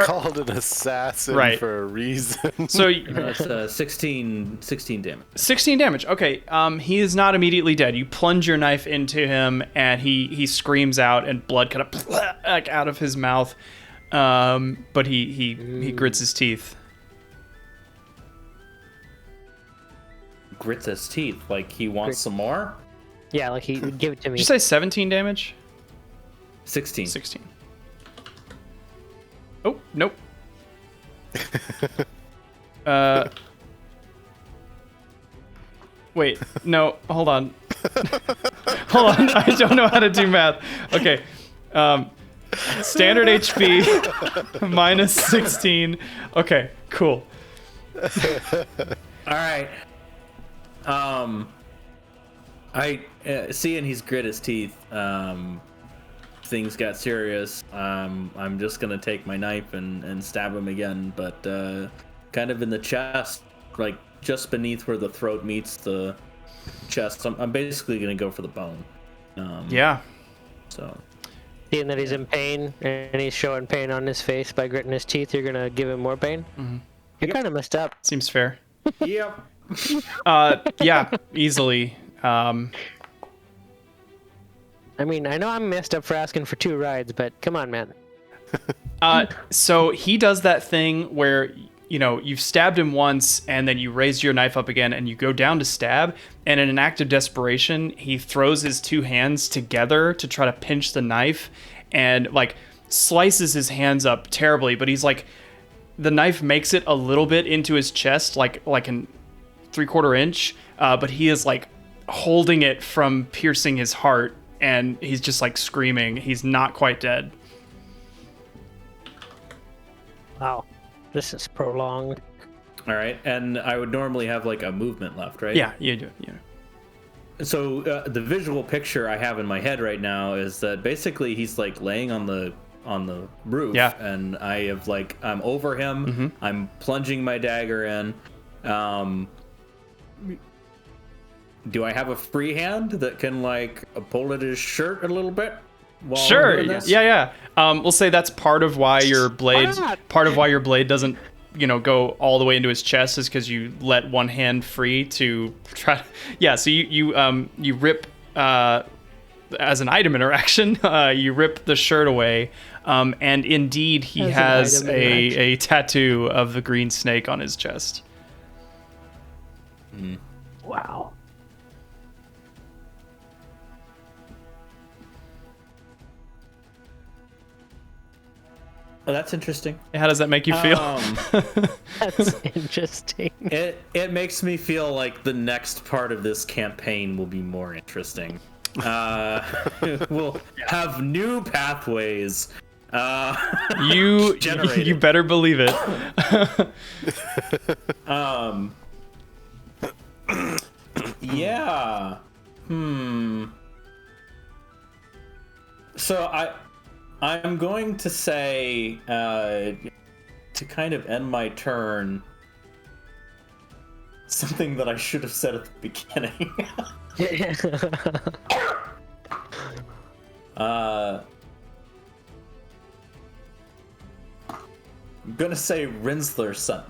called an assassin Right. for a reason. So That's 16 damage. 16 damage. Okay, he is not immediately dead. You plunge your knife into him, and he screams out, and blood kind of like out of his mouth. But he grits his teeth. Grits his teeth like he wants some more. Yeah, like he would give it to me. Did you say 17 damage? 16. 16. Oh, nope. Wait, no, hold on. Hold on, I don't know how to do math. Okay. Standard HP minus 16. Okay, cool. All right. I seeing he's grit his teeth. Things got serious. I'm just gonna take my knife and stab him again, but kind of in the chest, like just beneath where the throat meets the chest. I'm basically gonna go for the bone. Yeah. So. Seeing that he's in pain and he's showing pain on his face by gritting his teeth, you're gonna give him more pain. Mm-hmm. You're kind of messed up. Seems fair. Yep. Yeah, easily. I mean, I know I'm messed up for asking for 2 rides, but come on, man. So he does that thing where, you've stabbed him once and then you raise your knife up again and you go down to stab. And in an act of desperation, he throws his 2 hands together to try to pinch the knife and like slices his hands up terribly. But he's like, the knife makes it a little bit into his chest, like an 3/4 inch. But he is like holding it from piercing his heart. And he's just like screaming. He's not quite dead. Wow, this is prolonged. All right, and I would normally have like a movement left, right? Yeah, you do. Yeah. So the visual picture I have in my head right now is that basically he's like laying on the roof, Yeah. and I have like I'm over him. I'm plunging my dagger in. Do I have a free hand that can like pull at his shirt a little bit? While I'm Sure. doing this? Yeah. We'll say that's part of why your blade. Why not? Part of why your blade doesn't, go all the way into his chest is because you let one hand free to try. Yeah. So you rip as an item interaction. You rip the shirt away, and indeed he As an has item interaction. a tattoo of the green snake on his chest. Wow. Oh, that's interesting. How does that make you feel? That's interesting. It makes me feel like the next part of this campaign will be more interesting. We'll have new pathways. You generated. you better believe it. Yeah. So I'm going to say to kind of end my turn something that I should have said at the beginning. I'm gonna say Rinsler son.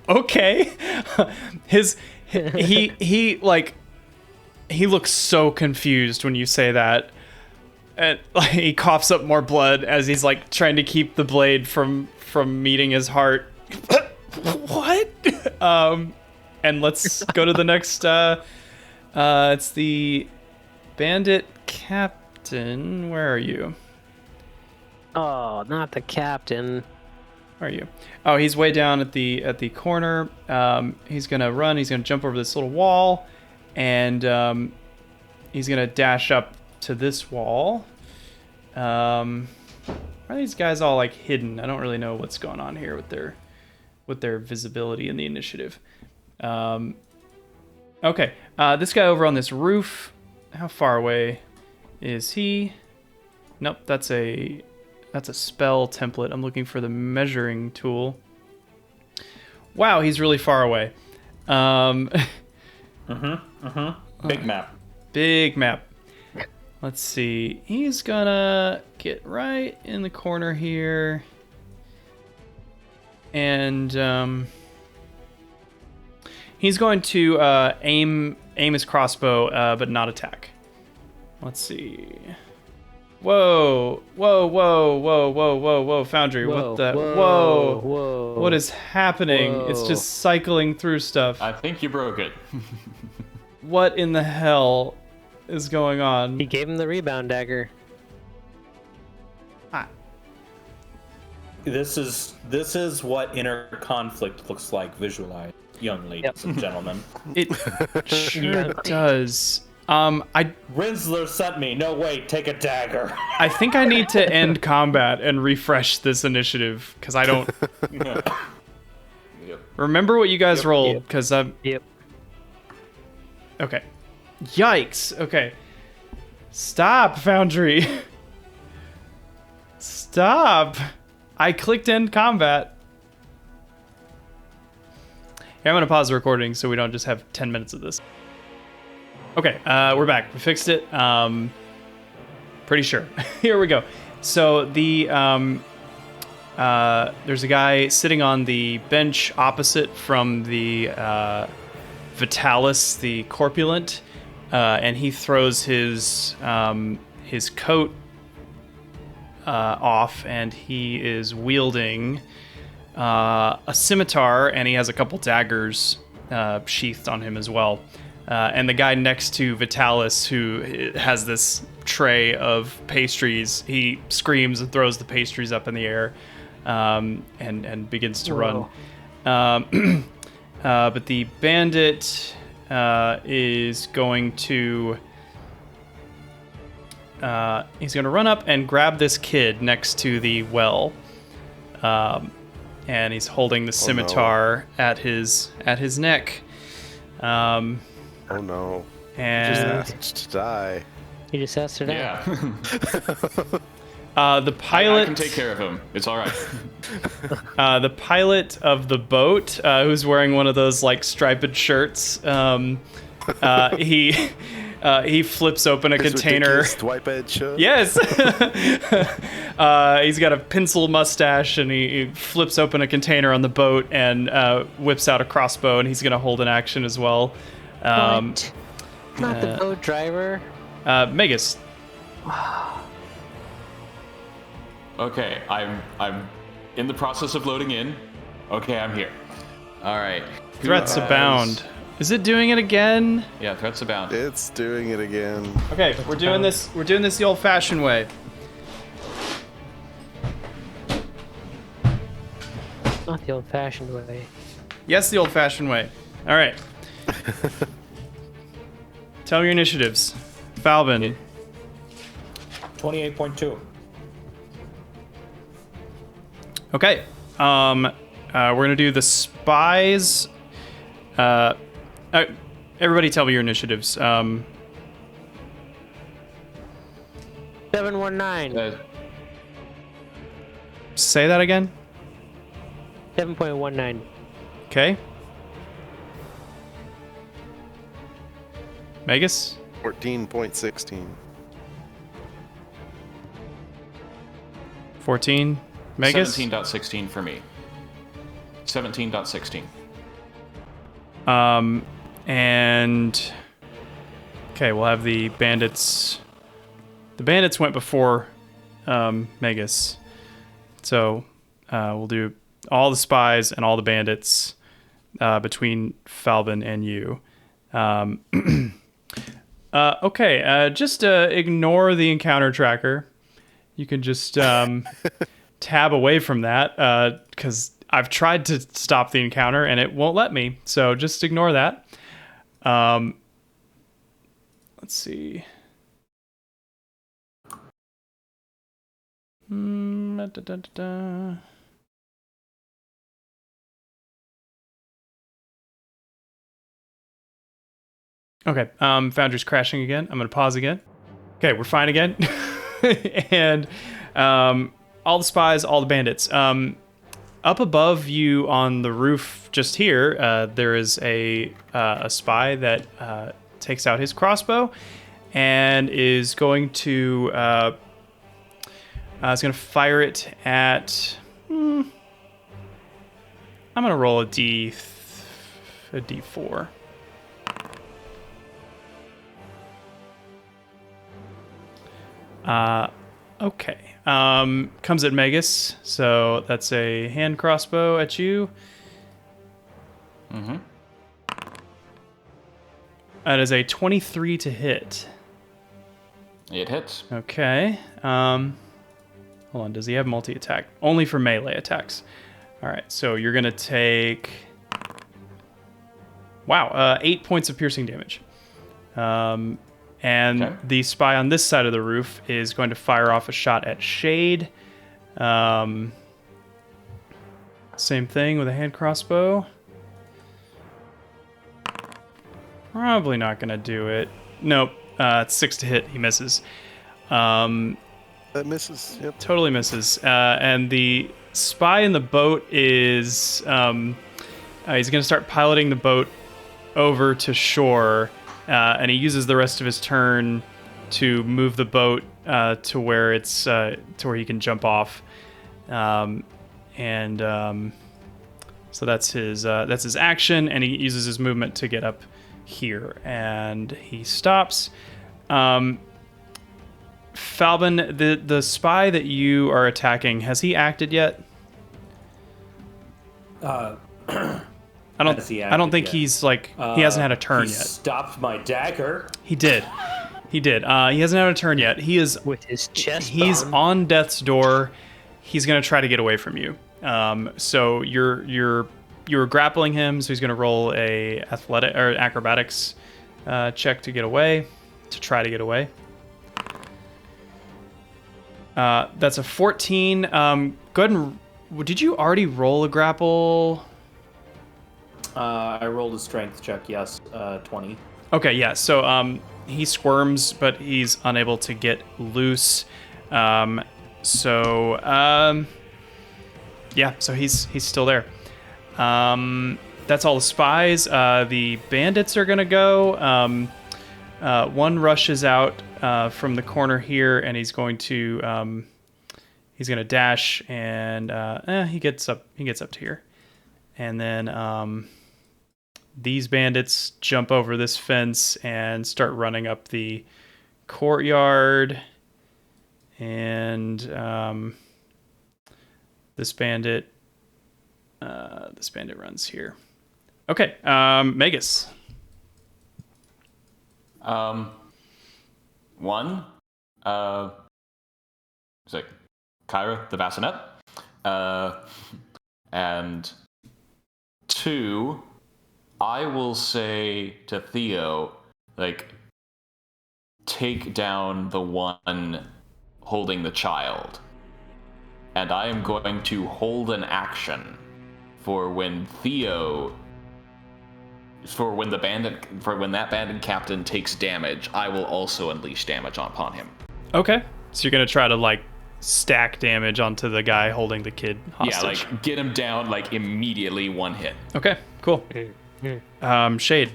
Okay. He looks so confused when you say that. And like, he coughs up more blood as he's like trying to keep the blade from meeting his heart. What? And let's go to the next it's the bandit captain. Where are you? Oh, not the captain. Where are you? Oh, he's way down at the corner. He's gonna run. He's gonna jump over this little wall, and he's gonna dash up to this wall. Are these guys all like hidden? I don't really know what's going on here with their visibility in the initiative. Okay, this guy over on this roof. How far away is he? Nope, that's a spell template. I'm looking for the measuring tool. Wow, he's really far away. Big map. Big map. Let's see. He's gonna get right in the corner here. And he's going to aim his crossbow, but not attack. Let's see. Whoa, Foundry, what the? Whoa. What is happening? Whoa. It's just cycling through stuff. I think you broke it. What in the hell is going on? He gave him the rebound dagger. This is what inner conflict looks like visualized, young ladies and gentlemen. It sure does. Rinsler sent me. No, wait, take a dagger. I think I need to end combat and refresh this initiative because I don't Yep. remember what you guys rolled. Because Yep. okay, yikes. Okay, stop, Foundry. Stop. I clicked end combat. Here, I'm gonna pause the recording so we don't just have 10 minutes of this. Okay, we're back. We fixed it. Pretty sure. Here we go. So the there's a guy sitting on the bench opposite from the Vitalis, the corpulent, and he throws his coat off, and he is wielding a scimitar, and he has a couple daggers sheathed on him as well. And the guy next to Vitalis, who has this tray of pastries, he screams and throws the pastries up in the air, and begins to run. But the bandit is going to he's going to run up and grab this kid next to the well. and he's holding the scimitar at his neck. Oh no. And Just to die. He just has to die. Yeah. the pilot. I can take care of him. It's all right. The pilot of the boat, who's wearing one of those like striped shirts, he flips open a container. Swipe-edge shirt? Yes. He's got a pencil mustache, and he flips open a container on the boat and whips out a crossbow, and he's gonna hold an action as well. What? Not the boat driver. Magus. Okay, I'm in the process of loading in. Okay, I'm here. All right. Who Threats has- abound. Is it doing it again? Yeah, threats abound. It's doing it again. Okay, we're doing this the old-fashioned way. Not the old-fashioned way. Yes, the old-fashioned way. All right. Tell me your initiatives. Falvin. 28.2. Okay. We're gonna do the spies. Everybody, tell me your initiatives. 719. Say that again. 7.19. Okay. Magus. 14.16. 14. Magus. 17.16 for me. 17.16. And okay, we'll have the bandits. The bandits went before Magus, so we'll do all the spies and all the bandits between Falvin and you. Okay, just ignore the encounter tracker. You can just tab away from that because I've tried to stop the encounter and it won't let me. So just ignore that. Let's see. Okay, Foundry's crashing again. I'm gonna pause again. Okay, we're fine again. And all the spies, all the bandits. Up above you on the roof just here, there is a spy that takes out his crossbow and is going to fire it at. I'm gonna roll a D4. Okay. Comes at Magus, so that's a hand crossbow at you. Mm-hmm. That is a 23 to hit. It hits. Okay. Hold on, does he have multi-attack? Only for melee attacks. Alright, so you're gonna take... Wow, 8 points of piercing damage. And Okay. the spy on this side of the roof is going to fire off a shot at Shade. Same thing with a hand crossbow. Probably not going to do it. Nope. It's 6 to hit. He misses. That misses. Yep. Totally misses. And the spy in the boat is... he's going to start piloting the boat over to shore. And he uses the rest of his turn to move the boat to where it's to where he can jump off, so that's his action, and he uses his movement to get up here, and he stops. Falvin, the spy that you are attacking, has he acted yet? I don't Has he think acted yet? he's like he hasn't had a turn He yet. stopped my dagger. He did. He hasn't had a turn yet. He is. With his chest He's bone. on death's door. He's gonna try to get away from you. So you're grappling him. So he's gonna roll a athletic or acrobatics check to get away. To try to get away. That's a 14. Go ahead and did you already roll a grapple? I rolled a strength check. Yes, 20. Okay, yeah. So he squirms, but he's unable to get loose. Yeah. So he's still there. That's all the spies. The bandits are gonna go. One rushes out from the corner here, and he's going to dash, and he gets up to here, and then these bandits jump over this fence and start running up the courtyard, and this bandit runs here. Okay, Magus. One, it's like Kyra the bassinet, and two, I will say to Theo, like, take down the one holding the child, and I am going to hold an action for when that bandit captain takes damage, I will also unleash damage upon him. Okay, so you're gonna try to like stack damage onto the guy holding the kid hostage. Yeah, like get him down like immediately, one hit. Okay, cool. Shade.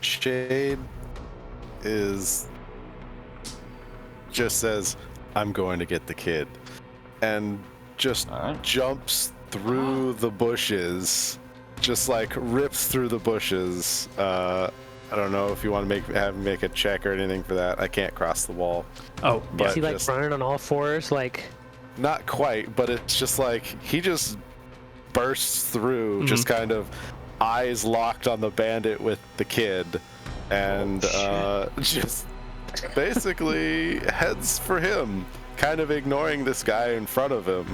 Shade just says, "I'm going to get the kid," and just jumps through the bushes, just like rips through the bushes. I don't know if you want to have him make a check or anything for that. I can't cross the wall. Oh, but is he like running on all fours, like? Not quite, but it's just like he just bursts through, just kind of eyes locked on the bandit with the kid, and just basically heads for him, kind of ignoring this guy in front of him.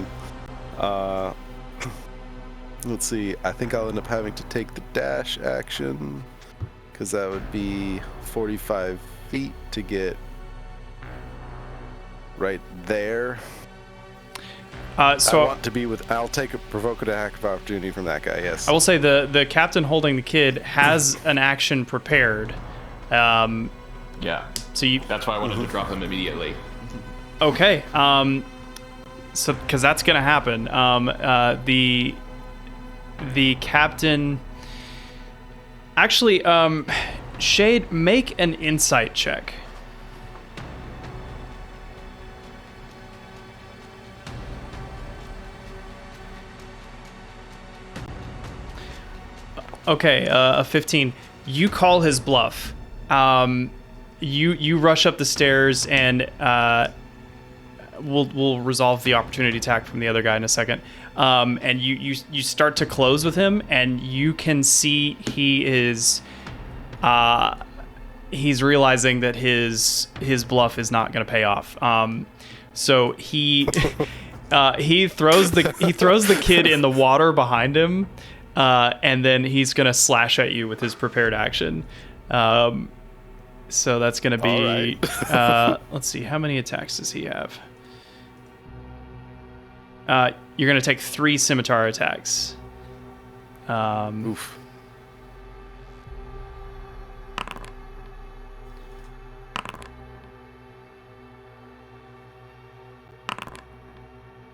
Let's see, I think I'll end up having to take the dash action, because that would be 45 feet to get right there. So I want to be with. I'll take a provoke an attack of opportunity from that guy. Yes. I will say the captain holding the kid has an action prepared. Yeah. So you. That's why I wanted to drop him immediately. Okay. So because that's gonna happen. The captain. Actually, Shade, make an insight check. Okay, a 15. You call his bluff. You rush up the stairs, and we'll resolve the opportunity attack from the other guy in a second. And you start to close with him, and you can see he's realizing that his bluff is not going to pay off. So he throws the kid in the water behind him. And then he's going to slash at you with his prepared action. So that's going to be... let's see, how many attacks does he have? You're going to take 3 scimitar attacks. Oof.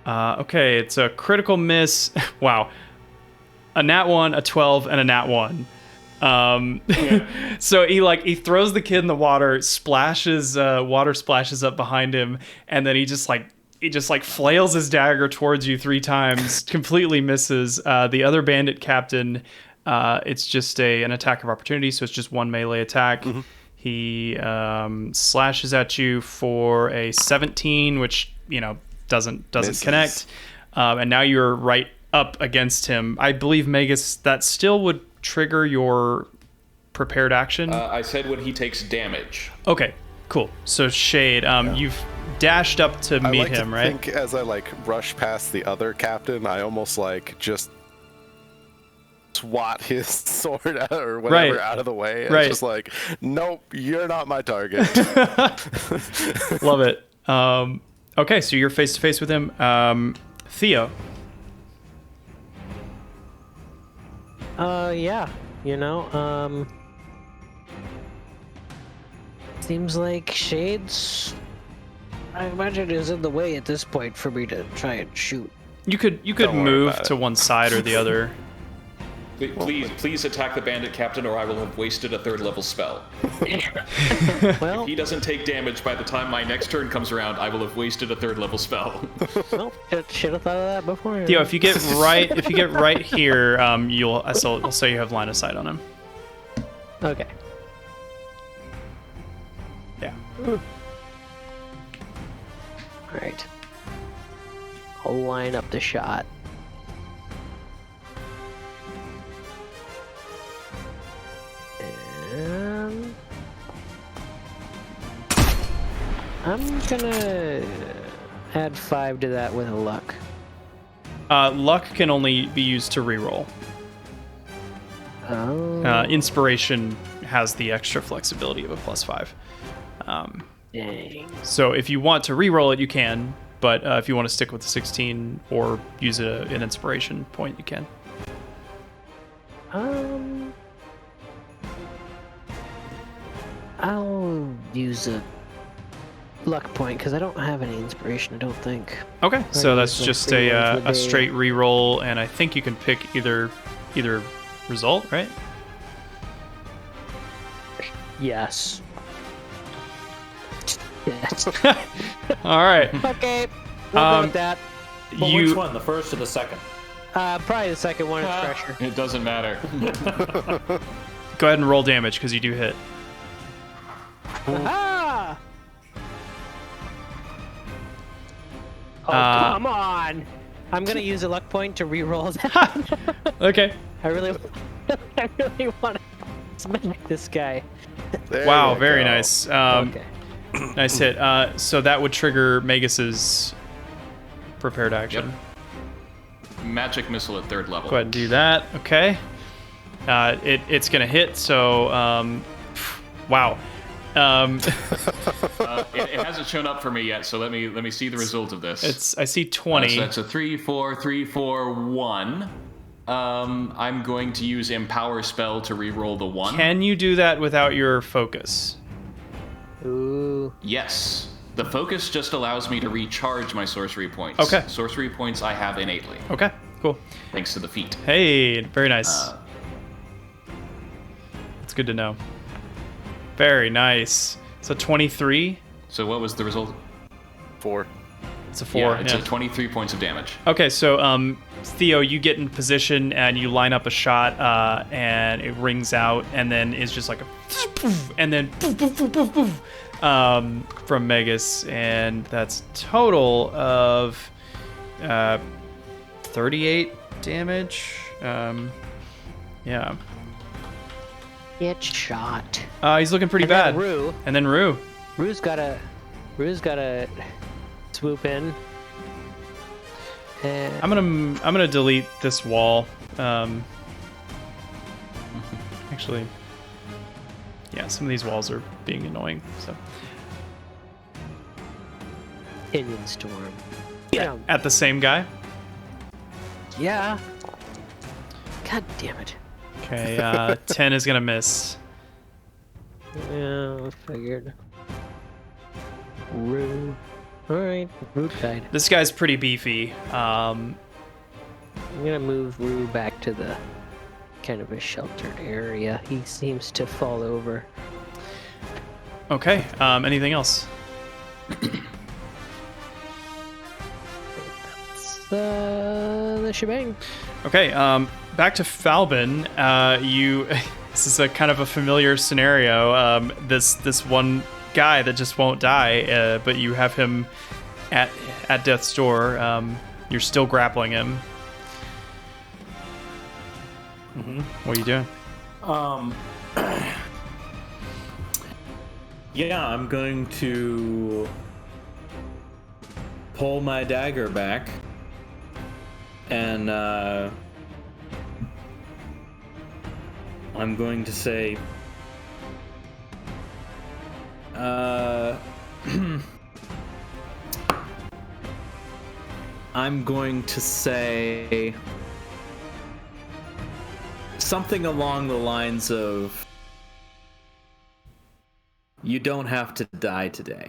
Okay, it's a critical miss. Wow. A nat 1, a 12, and a nat 1. So he throws the kid in the water, water splashes up behind him, and then he just flails his dagger towards you 3 times, completely misses. The other bandit captain, it's just an attack of opportunity, so it's just 1 melee attack. He slashes at you for a 17, which doesn't misses. Connect. And now you're right up against him. I believe, Magus, that still would trigger your prepared action. I said when he takes damage. Okay, cool. So Shade, you've dashed up to meet him, right? I think as I rush past the other captain, I almost just swat his sword out or whatever out of the way. And just nope, you're not my target. Love it. Okay, so you're face to face with him. Theo. Yeah. Seems like Shades, I imagine, is in the way at this point for me to try and shoot. You could Don't worry move about to one side or the other. Please attack the bandit captain, or I will have wasted a 3rd level spell. Well, If he doesn't take damage by the time my next turn comes around, I will have wasted a 3rd level spell. should have thought of that before. Theo, if you get right here, I'll say you have line of sight on him. Okay. Yeah. All right. I'll line up the shot. And I'm gonna add 5 to that with a luck. Luck can only be used to reroll. Oh. Inspiration has the extra flexibility of a +5. Dang. So if you want to reroll it, you can. But if you want to stick with the 16 or use an inspiration point, you can. I'll use a luck point because I don't have any inspiration, I don't think. Okay, so use that's the just free ones a with the- straight reroll, and I think you can pick either result, right? Yes. Yes. All right. Okay. We'll go Um, with that. Well, You which one, the first or the second? Probably the second one is fresher. It doesn't matter. go ahead and roll damage because you do hit. Ah! Oh, Uh, come on! I'm gonna use a luck point to re-roll that. Okay. I really want to smack this guy. There Wow, you very go. nice. Okay. Nice hit. So that would trigger Magus's prepared action. Magic missile at 3rd level. Go ahead and do that. Okay. It's gonna hit. So wow. It hasn't shown up for me yet, so let me see the result of this. I see 20. So that's a 3, 4, 3, 4, 1. I'm going to use Empower spell to reroll the 1. Can you do that without your focus? Ooh. Yes. The focus just allows me to recharge my sorcery points. Okay. Sorcery points I have innately, Okay. Cool. thanks to the feat. Hey, very nice. That's good to know. Very nice. So 23. So what was the result? 4. It's a 4. Yeah, it's a 23 points of damage. Okay, so Theo, you get in position and you line up a shot, and it rings out, and then it's just like a poof, and then poof, poof, poof, poof, poof, from Magus, and that's total of 38 damage. Yeah. Get shot. He's looking pretty And then bad. Rue. And then Rue. Rue's gotta swoop in. And I'm gonna delete this wall. Actually, yeah, some of these walls are being annoying. So Pinion Storm. yeah, at the same guy. Yeah. God damn it. Okay, 10 is gonna miss. Yeah, I figured. Rue. Alright, Rue died. This guy's pretty beefy. I'm gonna move Rue back to the kind of a sheltered area. He seems to fall over. Okay. Anything else? That's the shebang. Okay. Back to Falbin. This is a kind of a familiar scenario. This one guy that just won't die, but you have him at death's door. You're still grappling him. What are you doing? Yeah, I'm going to pull my dagger back and I'm going to say I'm going to say something along the lines of, you don't have to die today.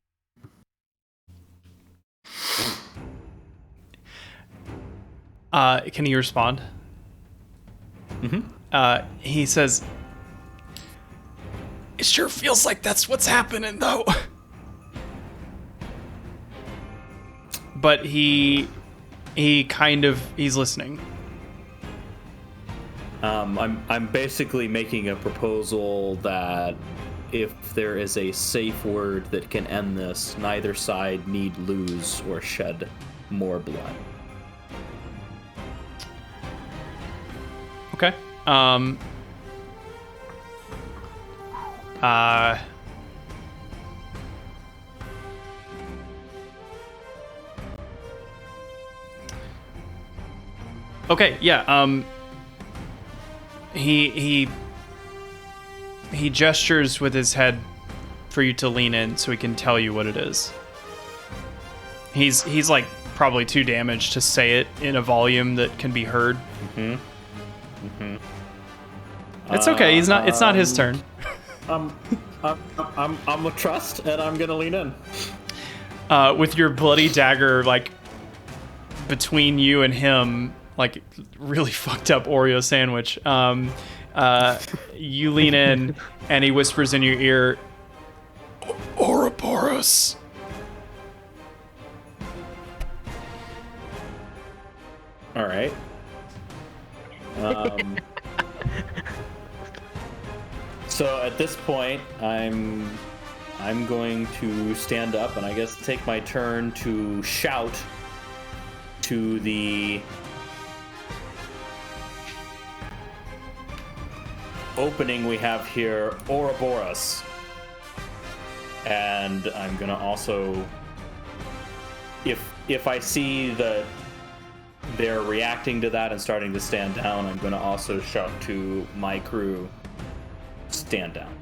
Can he respond? He says, "It sure feels like that's what's happening, though." But he's listening. I'm basically making a proposal that if there is a safe word that can end this, neither side need lose or shed more blood. Okay. Okay, yeah. He gestures with his head for you to lean in so he can tell you what it is. He's like probably too damaged to say it in a volume that can be heard. It's okay. It's not his turn. I'm a trust, and I'm gonna lean in. With your bloody dagger, like between you and him, like really fucked up Oreo sandwich. You lean in, and he whispers in your ear, "Ouroboros." All right. So at this point, I'm going to stand up and I guess take my turn to shout to the opening we have here, Ouroboros. And I'm gonna also, if I see that they're reacting to that and starting to stand down, I'm gonna also shout to my crew, stand down.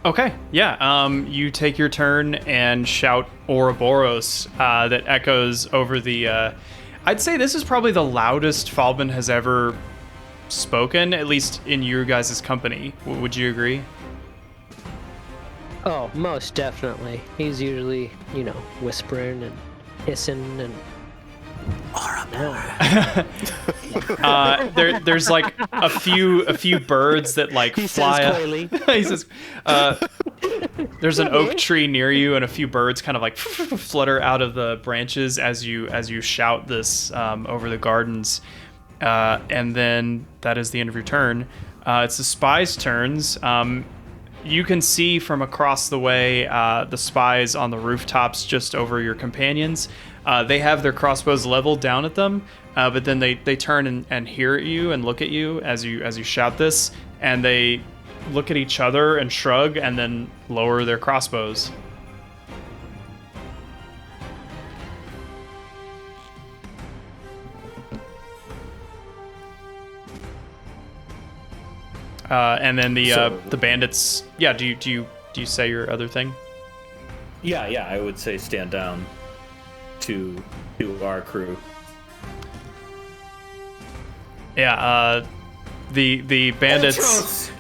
Okay, yeah. You take your turn and shout Ouroboros that echoes over the... I'd say this is probably the loudest Falbin has ever spoken, at least in your guys' company. Would you agree? Oh, most definitely. He's usually, whispering and hissing and... There's like a few birds that like He fly. says coyly. He says, "There's an oak tree near you, and a few birds kind of like flutter out of the branches as you shout this over the gardens." And then that is the end of your turn. It's the spies' turns. You can see from across the way the spies on the rooftops just over your companions. They have their crossbows leveled down at them, but then they turn and hear you and look at you as you shout this, and they look at each other and shrug and then lower their crossbows. And then the bandits. Yeah. Do you say your other thing? Yeah, I would say stand down to our crew. Yeah. The bandits.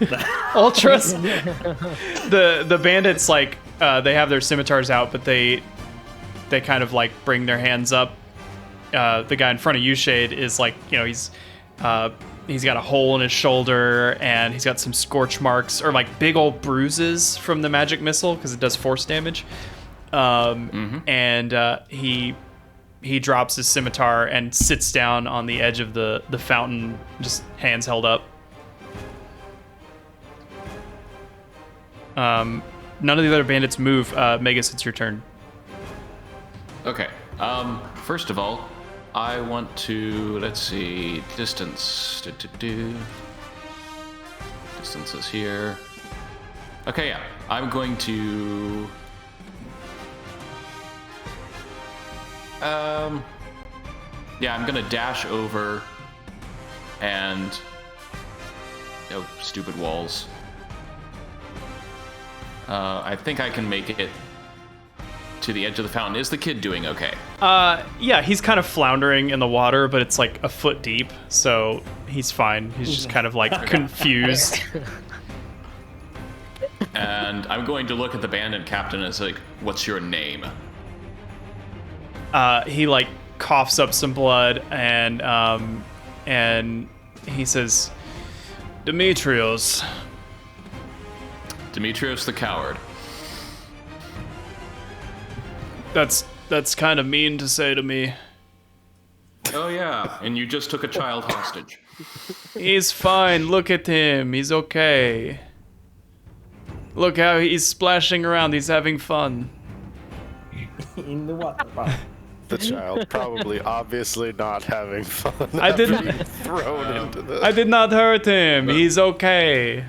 Ultras. The bandits like they have their scimitars out, but they kind of like bring their hands up. The guy in front of you, Shade, is like he's got a hole in his shoulder and he's got some scorch marks or like big old bruises from the magic missile because it does force damage. And he drops his scimitar and sits down on the edge of the fountain, just hands held up. None of the other bandits move. Magus, it's your turn. Okay. First of all, I want to, let's see, distance. Distance is here. Okay, yeah. I'm going to... yeah, I'm gonna dash over and... Oh, stupid walls. I think I can make it to the edge of the fountain. Is the kid doing okay? Yeah, he's kind of floundering in the water, but it's like a foot deep, so he's fine. He's just kind of like confused. And I'm going to look at the bandit captain and say, like, what's your name? He like coughs up some blood and he says, Demetrios. Demetrios the coward. That's kind of mean to say to me. Oh yeah, and you just took a child hostage. He's fine. Look at him. He's okay. Look how he's splashing around. He's having fun. In the water. The child probably obviously not having fun. I didn't- after being thrown into the. I did not hurt him. He's okay.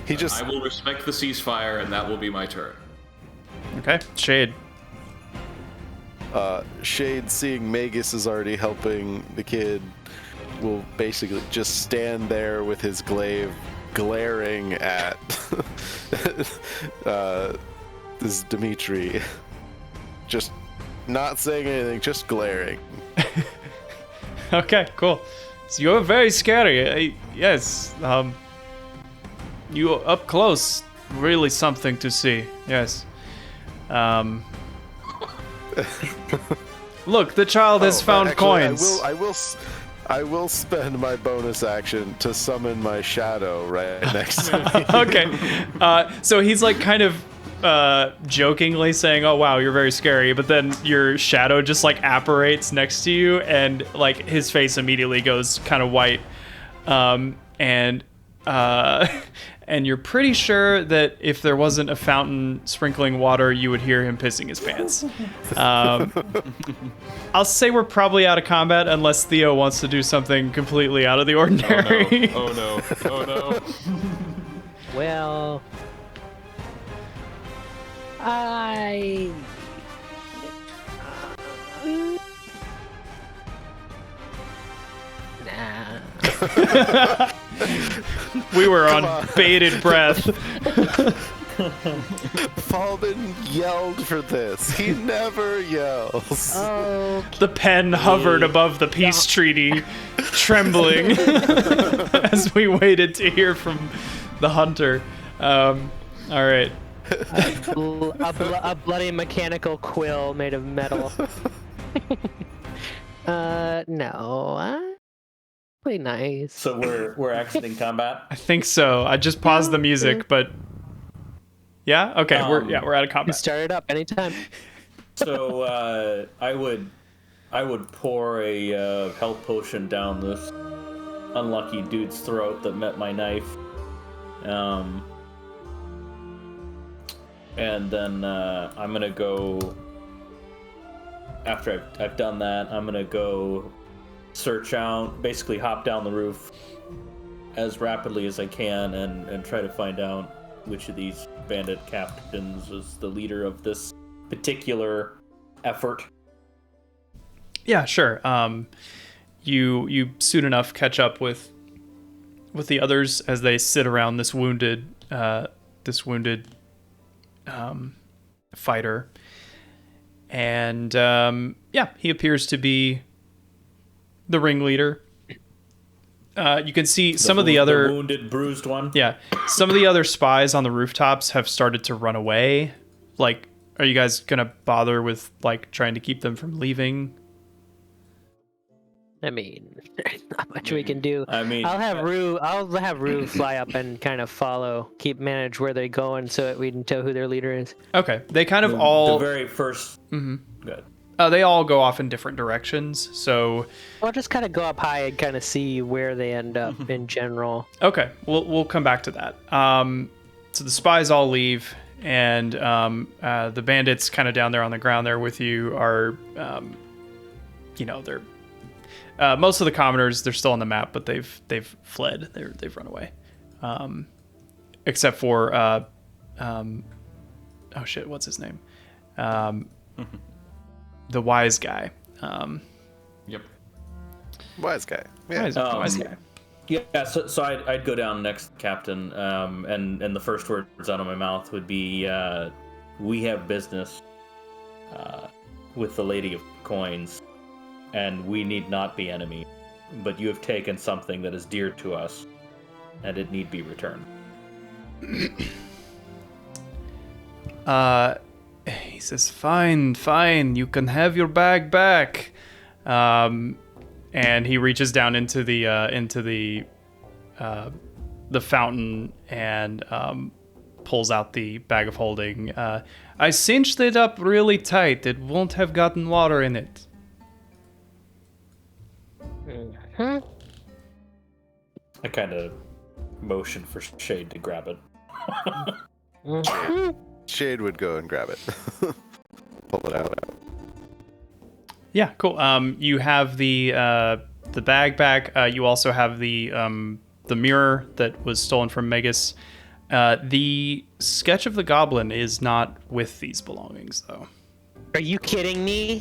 He just. I will respect the ceasefire, and that will be my turn. Okay, Shade. Shade, seeing Magus is already helping the kid, will basically just stand there with his glaive glaring at this Dimitri. Just not saying anything, just glaring. Okay, cool. So you're very scary. Yes. You up close, really something to see. Yes. Look, the child has found Actually, coins. I will spend my bonus action to summon my shadow right next to me. Okay. So he's like kind of jokingly saying, "Oh wow, you're very scary," but then your shadow just like apparates next to you, and like his face immediately goes kind of white, and you're pretty sure that if there wasn't a fountain sprinkling water, you would hear him pissing his pants. I'll say we're probably out of combat unless Theo wants to do something completely out of the ordinary. Oh no! Oh no! Well, I. Nah. We were on bated breath. Falden yelled for this. He never yells. Oh, The pen hovered above the peace treaty, trembling as we waited to hear from the hunter. All right. a bloody mechanical quill made of metal. No. Pretty nice. So we're exiting combat. I think so. I just paused the music, but yeah. Okay, we're out of You combat. start it up anytime. So I would pour a health potion down this unlucky dude's throat that met my knife. And then I'm gonna go. After I've done that, I'm gonna go search out, basically hop down the roof as rapidly as I can and try to find out which of these bandit captains is the leader of this particular effort. Yeah, sure. You soon enough catch up with the others as they sit around this wounded fighter, and yeah, he appears to be the ringleader. You can see some of the other wounded, bruised one. Yeah, some of the other spies on the rooftops have started to run away. Like, are you guys gonna bother with like trying to keep them from leaving? I mean, there's not much we can do. I mean, I'll have Rue fly up and kind of manage where they're going, so that we can tell who their leader is. Okay, they kind of the all very first. Good. they all go off in different directions. So I'll just kind of go up high and kind of see where they end up in general. okay, we'll come back to that. So the spies all leave, and the bandits kind of down there on the ground there with you are, they're most of the commoners. They're still on the map, but they've fled. They've run away, except for oh shit, what's his name? The wise guy. Yep. Wise guy. Yeah. Wise guy. Yeah, so I'd go down next, Captain, and the first words out of my mouth would be, we have business with the Lady of Coins, and we need not be enemies, but you have taken something that is dear to us, and it need be returned. He says, fine, you can have your bag back. And he reaches down into the fountain and pulls out the bag of holding. I cinched it up really tight. It won't have gotten water in it. Mm-hmm. I kind of motion for Shade to grab it. Mm-hmm. Shade would go and grab it. Pull it out. Yeah, cool. You have the bag back. You also have the mirror that was stolen from Magus. The sketch of the goblin is not with these belongings, though. Are you kidding me?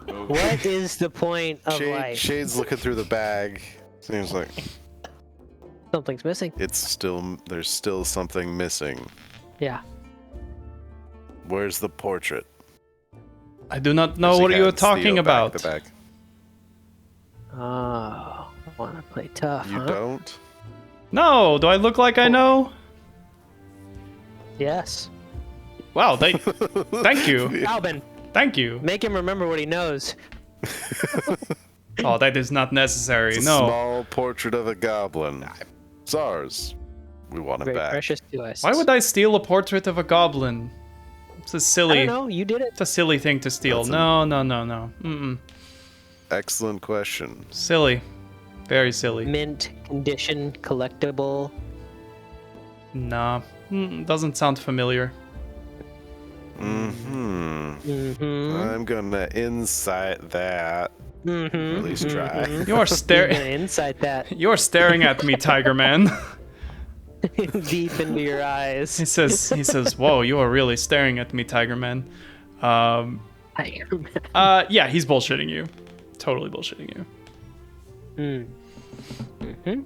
What is the point of life? Shade's looking through the bag. Seems like Something's missing. there's still something missing. Yeah. Where's the portrait? I do not know what you are talking about. The bag. Oh, I want to play tough, You huh? don't? No, do I look like I know? Yes. Wow, thank you. Albin, Thank you. make him remember what he knows. Oh, that is not necessary. It's a No. small portrait of a goblin. It's ours. We want it Very back. precious to us. Why would I steal a portrait of a goblin? It's a I silly. don't know. You did it. It's a silly thing to steal. That's No. Mm-mm. Excellent question. Silly. Very silly. Mint condition collectible. Nah. Doesn't sound familiar. Mm-hmm. I'm gonna insight that. Mm-hmm. At least try. You're staring. Inside that, You're staring at me, Tiger Man. deep into your eyes. He says, "Whoa, you are really staring at me, Tiger Man." Yeah, he's bullshitting you. Totally bullshitting you. Mm-hmm.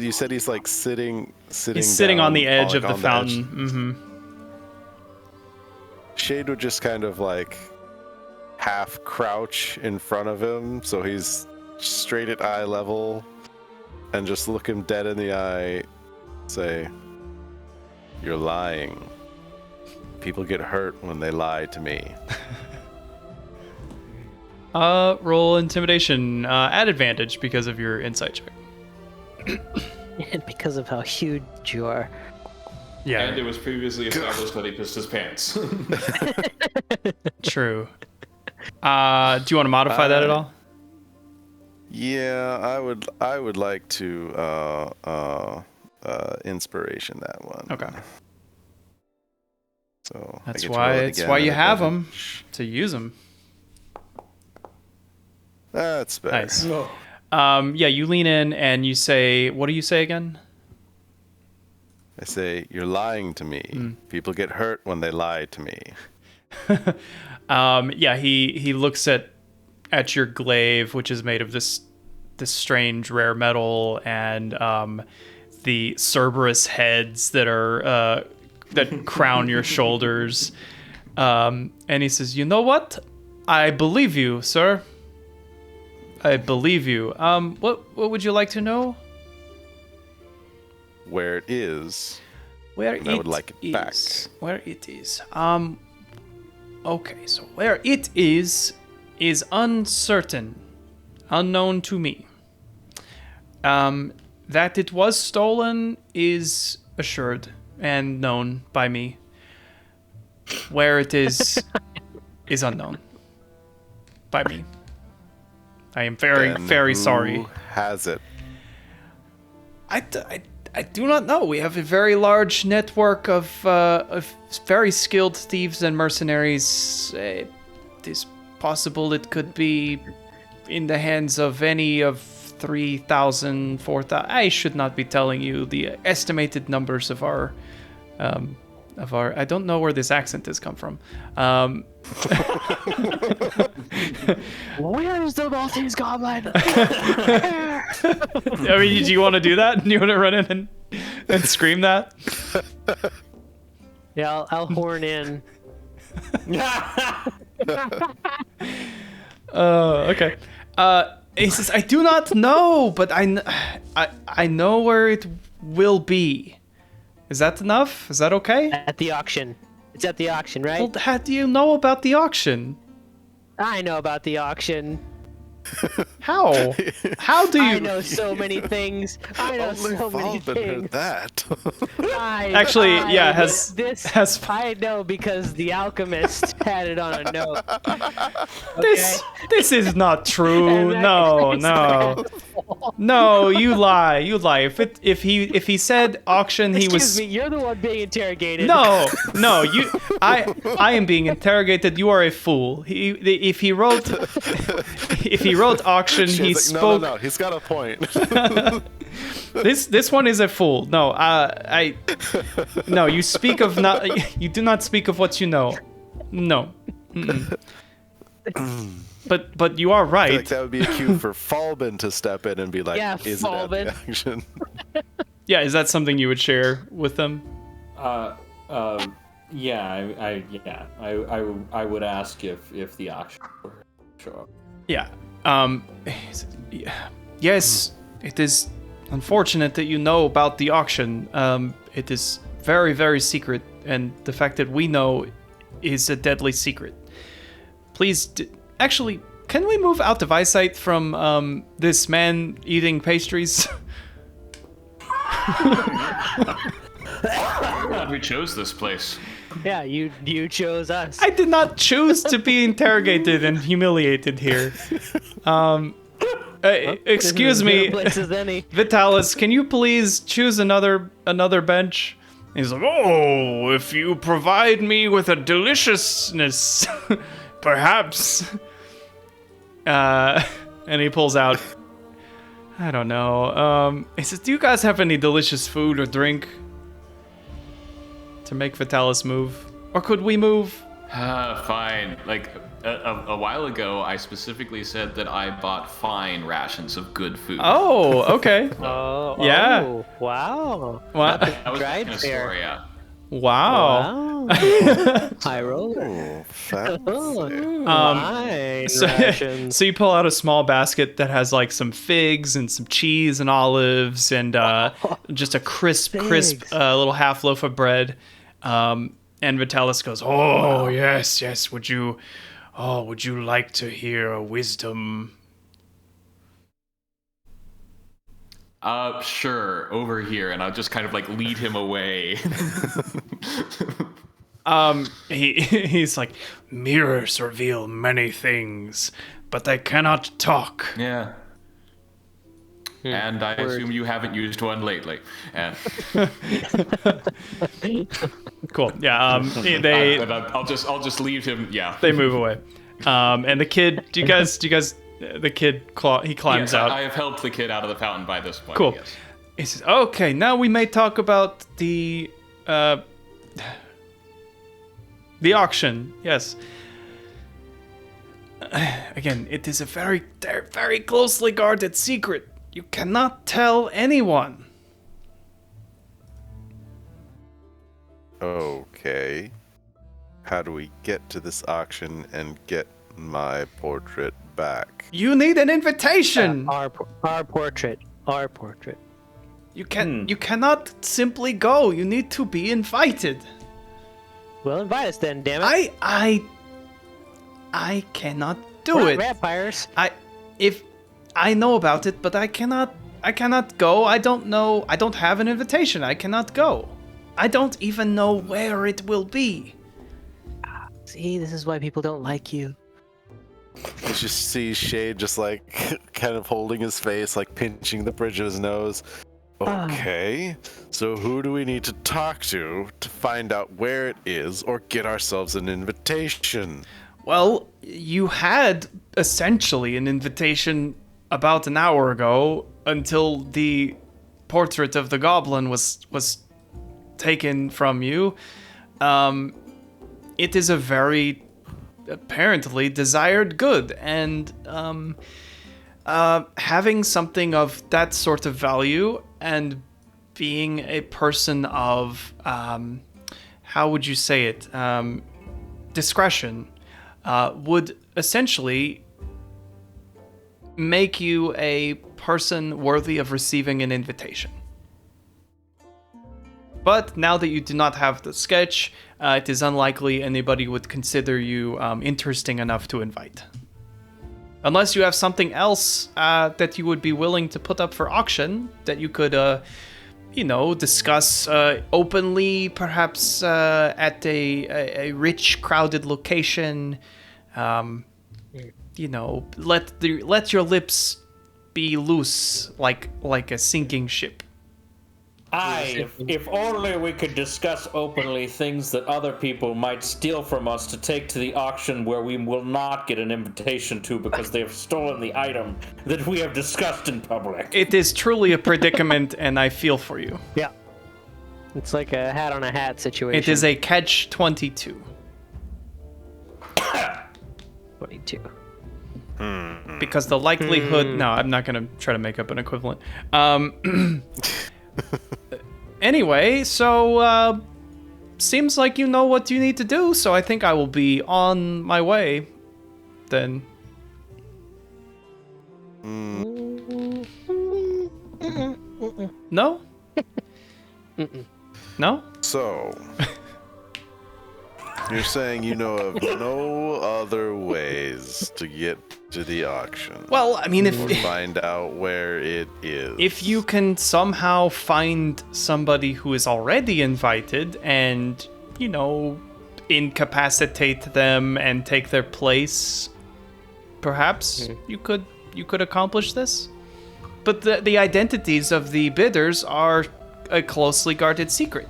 You said he's like sitting. He's sitting down, on the edge like of the on fountain. edge. Mm-hmm. Shade would just kind of like half crouch in front of him, so he's straight at eye level, and just look him dead in the eye, say, "You're lying. People get hurt when they lie to me." Roll intimidation at advantage because of your insight check. And because of how huge you are. Yeah, And it was previously established that he pissed his pants. true. Do you want to modify that at all? Yeah, I would like to inspiration that one. Okay. So I That's get to roll it why again you at have them advantage. to use them. That's better. Nice. Yeah, you lean in and you say, what do you say again? I say, "You're lying to me. People get hurt when they lie to me." Yeah, he looks at your glaive, which is made of this strange rare metal, and the Cerberus heads that are that crown your shoulders. And he says, "You know what? I believe you, sir. I believe you. What would you like to know?" Where it is. Where And I would like it back. Where it is. Okay, so where it is uncertain, unknown to me. That it was stolen is assured and known by me. Where it is unknown by me. I am very, Then very who sorry. has it? I do not know. We have a very large network of very skilled thieves and mercenaries. It is possible it could be in the hands of any of 3,000, 4,000. I should not be telling you the estimated numbers of our. I don't know where this accent has come from. Where is the Maltese goblin? I mean, do you want to do that? Do you want to run in and scream that? Yeah, I'll horn in. Okay. He says, I do not know, but I know where it will be. Is that enough? Is that okay? At the auction. It's at the auction, right? Well, how do you know about the auction? I know about the auction. How? How do you? I know so many things. I know Only so many Falben things. heard that. Actually, yeah, this has- I know because the alchemist had it on a note. This is not true. And that No, is no. No, you lie. You lie. If he said auction, he Excuse was. me, you're the one being interrogated. No, you. I am being interrogated. You are a fool. If he wrote auction, She's he like, spoke. No, he's got a point. This one is a fool. No, no. You speak of not. You do not speak of what you know. No. But you are I right. feel like that would be a cue for Falben to step in and be like, Yeah, is it at Falben. the action? Yeah, is that something you would share with them? Yeah, I would ask if the auction were show up. Yeah. Yes, it is unfortunate that you know about the auction. It is very, very secret, and the fact that we know is a deadly secret. Please, actually, can we move out of eyesight from this man eating pastries? God, we chose this place. Yeah, you chose us. I did not choose to be interrogated and humiliated here. Excuse me, Places any. Vitalis, can you please choose another bench? He's like, oh, if you provide me with a deliciousness, perhaps. And he pulls out, I don't know. He says, do you guys have any delicious food or drink to make Vitalis move? Or could we move? Fine. Like, a while ago, I specifically said that I bought fine rations of good food. Oh, okay. Yeah. Oh, wow. Wow. That was Dried in fare. Astoria. Wow. High roller. Oh, fancy. Wine rations. So you pull out a small basket that has like some figs and some cheese and olives and just a crisp little half loaf of bread. And Vitalis goes, "Oh yes. Would you like to hear a wisdom?" Sure, over here, and I'll just kind of like lead him away. He's like, mirrors reveal many things, but they cannot talk. Yeah. And I assume you haven't used one lately. And Cool. Yeah. I'll just leave him. Yeah. They move away. And the kid, the kid climbs Yes, out. I have helped the kid out of the fountain by this point. Cool. Yes. He says, okay, now we may talk about the auction. Yes. Again, it is a very, very closely guarded secret. You cannot tell anyone. Okay. How do we get to this auction and get my portrait back? You need an invitation. Our portrait. Our portrait. You cannot simply go. You need to be invited. Well, invite us then, damn it. I cannot do We're not it. vampires. If I know about it, but I cannot go. I don't know. I don't have an invitation. I cannot go. I don't even know where it will be. See, this is why people don't like you. You just see Shade just like kind of holding his face, like pinching the bridge of his nose. Okay, so who do we need to talk to find out where it is or get ourselves an invitation? Well, you had essentially an invitation about an hour ago until the portrait of the goblin was taken from you. It is a very apparently desired good, and having something of that sort of value and being a person of, how would you say it, discretion, would essentially make you a person worthy of receiving an invitation. But now that you do not have the sketch, it is unlikely anybody would consider you interesting enough to invite. Unless you have something else that you would be willing to put up for auction that you could, discuss openly, perhaps at a rich, crowded location. Let your lips be loose like a sinking ship. If only we could discuss openly things that other people might steal from us to take to the auction where we will not get an invitation to because they have stolen the item that we have discussed in public. It is truly a predicament, and I feel for you. Yeah. It's like a hat on a hat situation. It is a catch-22. 22. Because the likelihood... No, I'm not going to try to make up an equivalent. Anyway, so seems like you know what you need to do, so I think I will be on my way then. No? No? So, you're saying you know of no other ways to get to the auction? Well, I mean, or find out where it is. If you can somehow find somebody who is already invited and, incapacitate them and take their place, perhaps you could accomplish this. But the identities of the bidders are a closely guarded secret.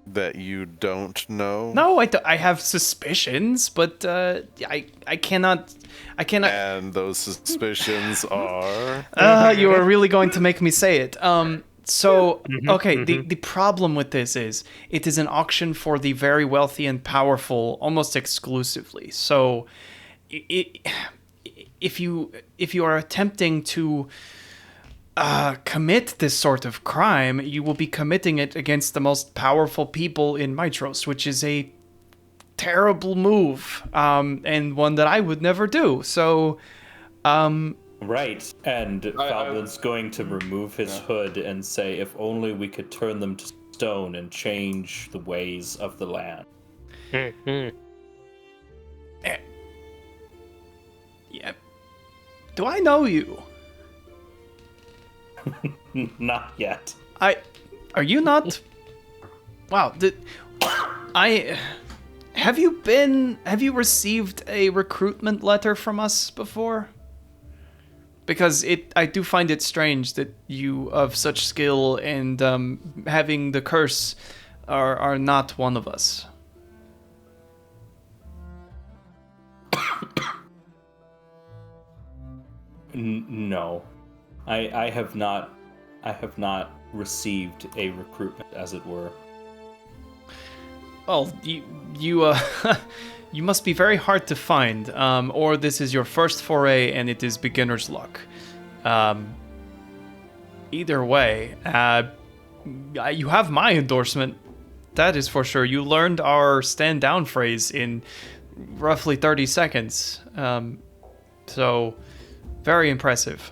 That you don't know? No, I have suspicions, but I cannot. And those suspicions are? You are really going to make me say it. Okay, the problem with this is it is an auction for the very wealthy and powerful almost exclusively. So if you are attempting to commit this sort of crime, you will be committing it against the most powerful people in Mitros, which is a terrible move, and one that I would never do. So, Right, and Falbin's going to remove his hood and say, if only we could turn them to stone and change the ways of the land. Yeah. Do I know you? Not yet. Are you not? Wow. Have you received a recruitment letter from us before? Because I do find it strange that you of such skill and having the curse are not one of us. No. I have not received a recruitment, as it were. Well, you you must be very hard to find, or this is your first foray and it is beginner's luck. Either way, you have my endorsement. That is for sure. You learned our stand down phrase in roughly 30 seconds. So, very impressive.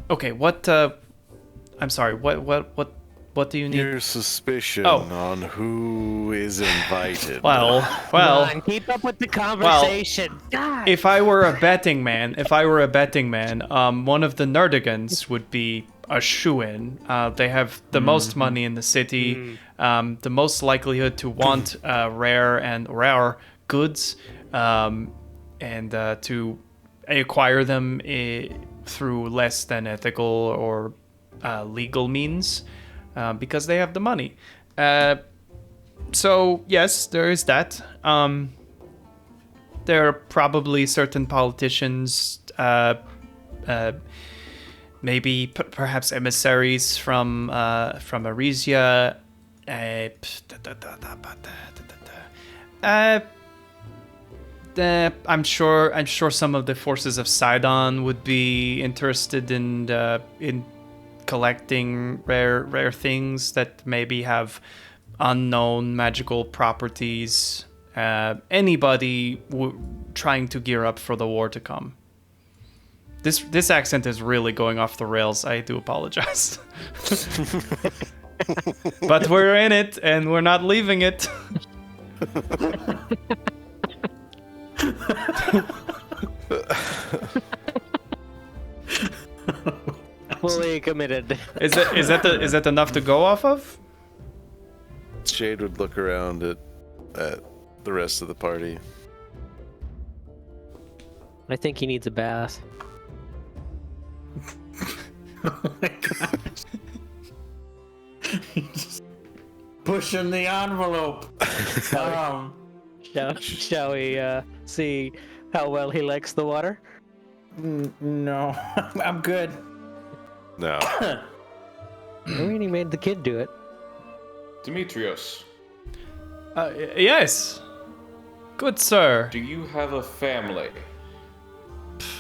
Okay, what I'm sorry, what do you need? Your suspicion on who is invited. Well. Come on, keep up with the conversation. God. If I were a betting man, one of the Nerdigans would be a shoo-in. They have the most money in the city, the most likelihood to want rare goods, and to acquire them through less than ethical or legal means, because they have the money. So yes, there is that. There are probably certain politicians, maybe perhaps emissaries from Arisia. I'm sure some of the forces of Sidon would be interested in collecting rare things that maybe have unknown magical properties. Anybody trying to gear up for the war to come. This accent is really going off the rails. I do apologize. But we're in it, and we're not leaving it. Fully committed. Is that enough to go off of? Shade would look around at the rest of the party. I think he needs a bath. Oh my gosh. Just pushing the envelope. Shall we see how well he likes the water? No, I'm good. No. I mean, he made the kid do it. Demetrios, Yes. Good sir. do you have a family?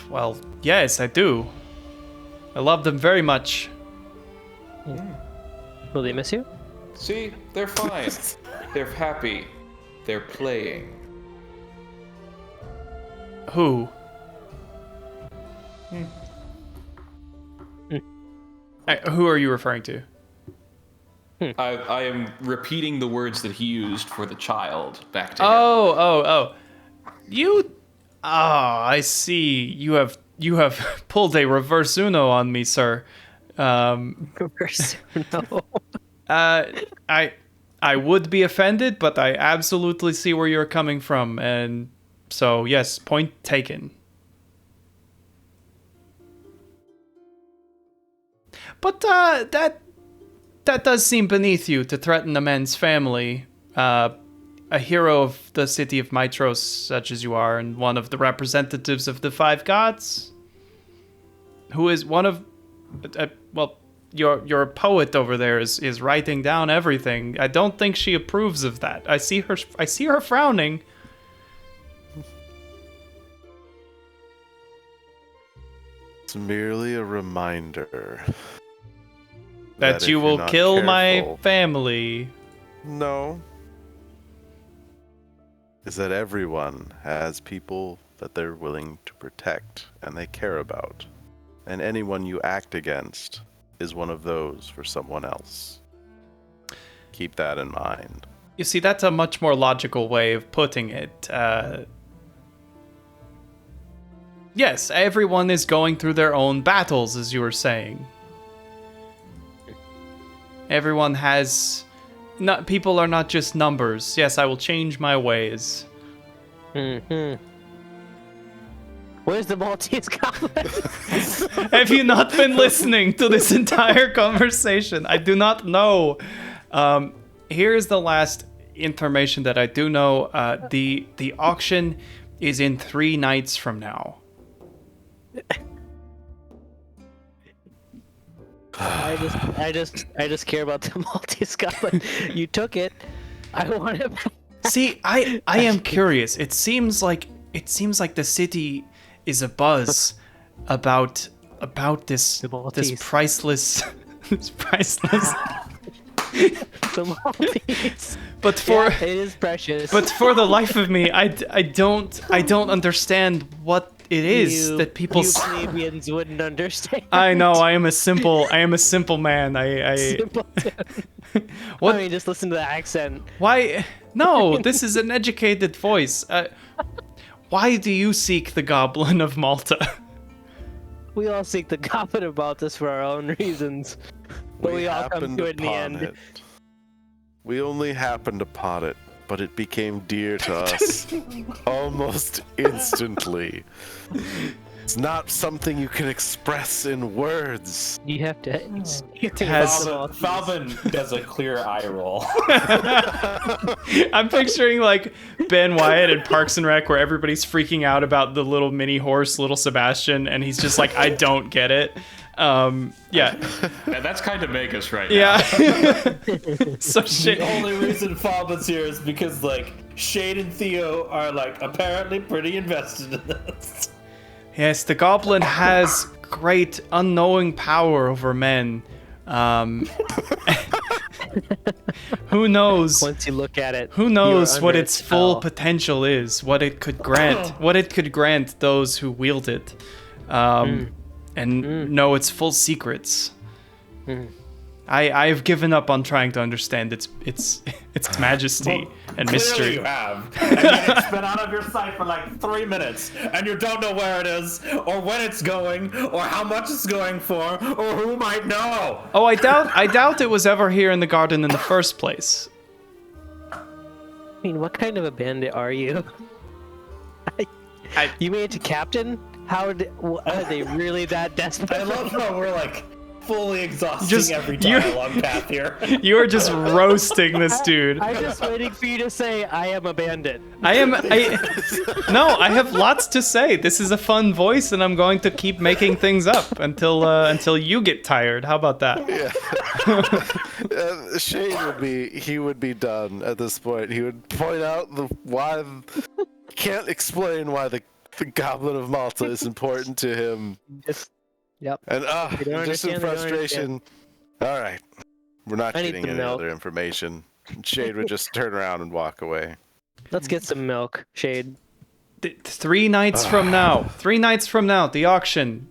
Well, yes, I do. I love them very much. Will they miss you? See, they're fine. They're happy. They're playing. Who? Who are you referring to? I am repeating the words that he used for the child back to him. Oh. You. I see. You have pulled a reverse Uno on me, sir. Reverse no. I would be offended, but I absolutely see where you're coming from, and so yes, point taken. But that does seem beneath you to threaten a man's family. A hero of the city of Mitros, such as you are, and one of the representatives of the five gods, who is one of, well, your poet over there is writing down everything. I don't think she approves of that. I see her frowning. It's merely a reminder That if you you're will not kill my careful- family. No. Is that everyone has people that they're willing to protect and they care about. And anyone you act against is one of those for someone else. Keep that in mind. You see, that's a much more logical way of putting it. Yes, everyone is going through their own battles, as you were saying. Everyone has... people are not just numbers. Yes, I will change my ways. Where's the Maltese goblin? Have you not been listening to this entire conversation? I do not know. Here's the last information that I do know. The auction is in 3 nights from now. I just care about the Maltese goblin. You took it. I want it back. See, I am curious. It seems like the city is abuzz about this priceless The Maltese. but for Yeah, it is precious. but for the life of me, I don't understand what it is that people you plebeians wouldn't understand. I know, I am a simple man. Simpleton. What? I mean, just listen to the accent. Why? No, this is an educated voice. Why do you seek the Goblin of Malta? We all seek the goblin about us for our own reasons, but we all come happened to it in the upon end. it. We only happened upon it, but it became dear to us almost instantly. It's not something you can express in words. You have to. Falvin does a clear eye roll. I'm picturing like Ben Wyatt in Parks and Rec, where everybody's freaking out about the little mini horse, little Sebastian, and he's just like, I don't get it. Yeah. That's kind of Magus right now. Yeah. So shit. The only reason Falvin's here is because, like, Shade and Theo are like apparently pretty invested in this. Yes, the goblin has great unknowing power over men. Who knows? Once you look at it, Who you knows are what under its full spell. potential potential is? What it could grant those who wield it, and know its full secrets. I've given up on trying to understand its majesty and Clearly mystery. you have. And yet it's been out of your sight for like 3 minutes, and you don't know where it is, or when it's going, or how much it's going for, or who might know. Oh, I doubt it was ever here in the garden in the first place. I mean, what kind of a bandit are you? You made it to captain? Are they really that desperate? I love how we're like fully exhausting Just- every you're- dialogue path here. You are just roasting this dude. I'm just waiting for you to say, I am a bandit. No, I have lots to say. This is a fun voice, and I'm going to keep making things up until you get tired. How about that? Shane would be done at this point. He would point out can't explain why the Goblet of Malta is important to him. Yep. And If you don't just in understand, they don't frustration. All right, we're not I need getting some any milk. other information. Shade would just turn around and walk away. Let's get some milk, Shade. 3 nights from now. 3 nights from now, the auction.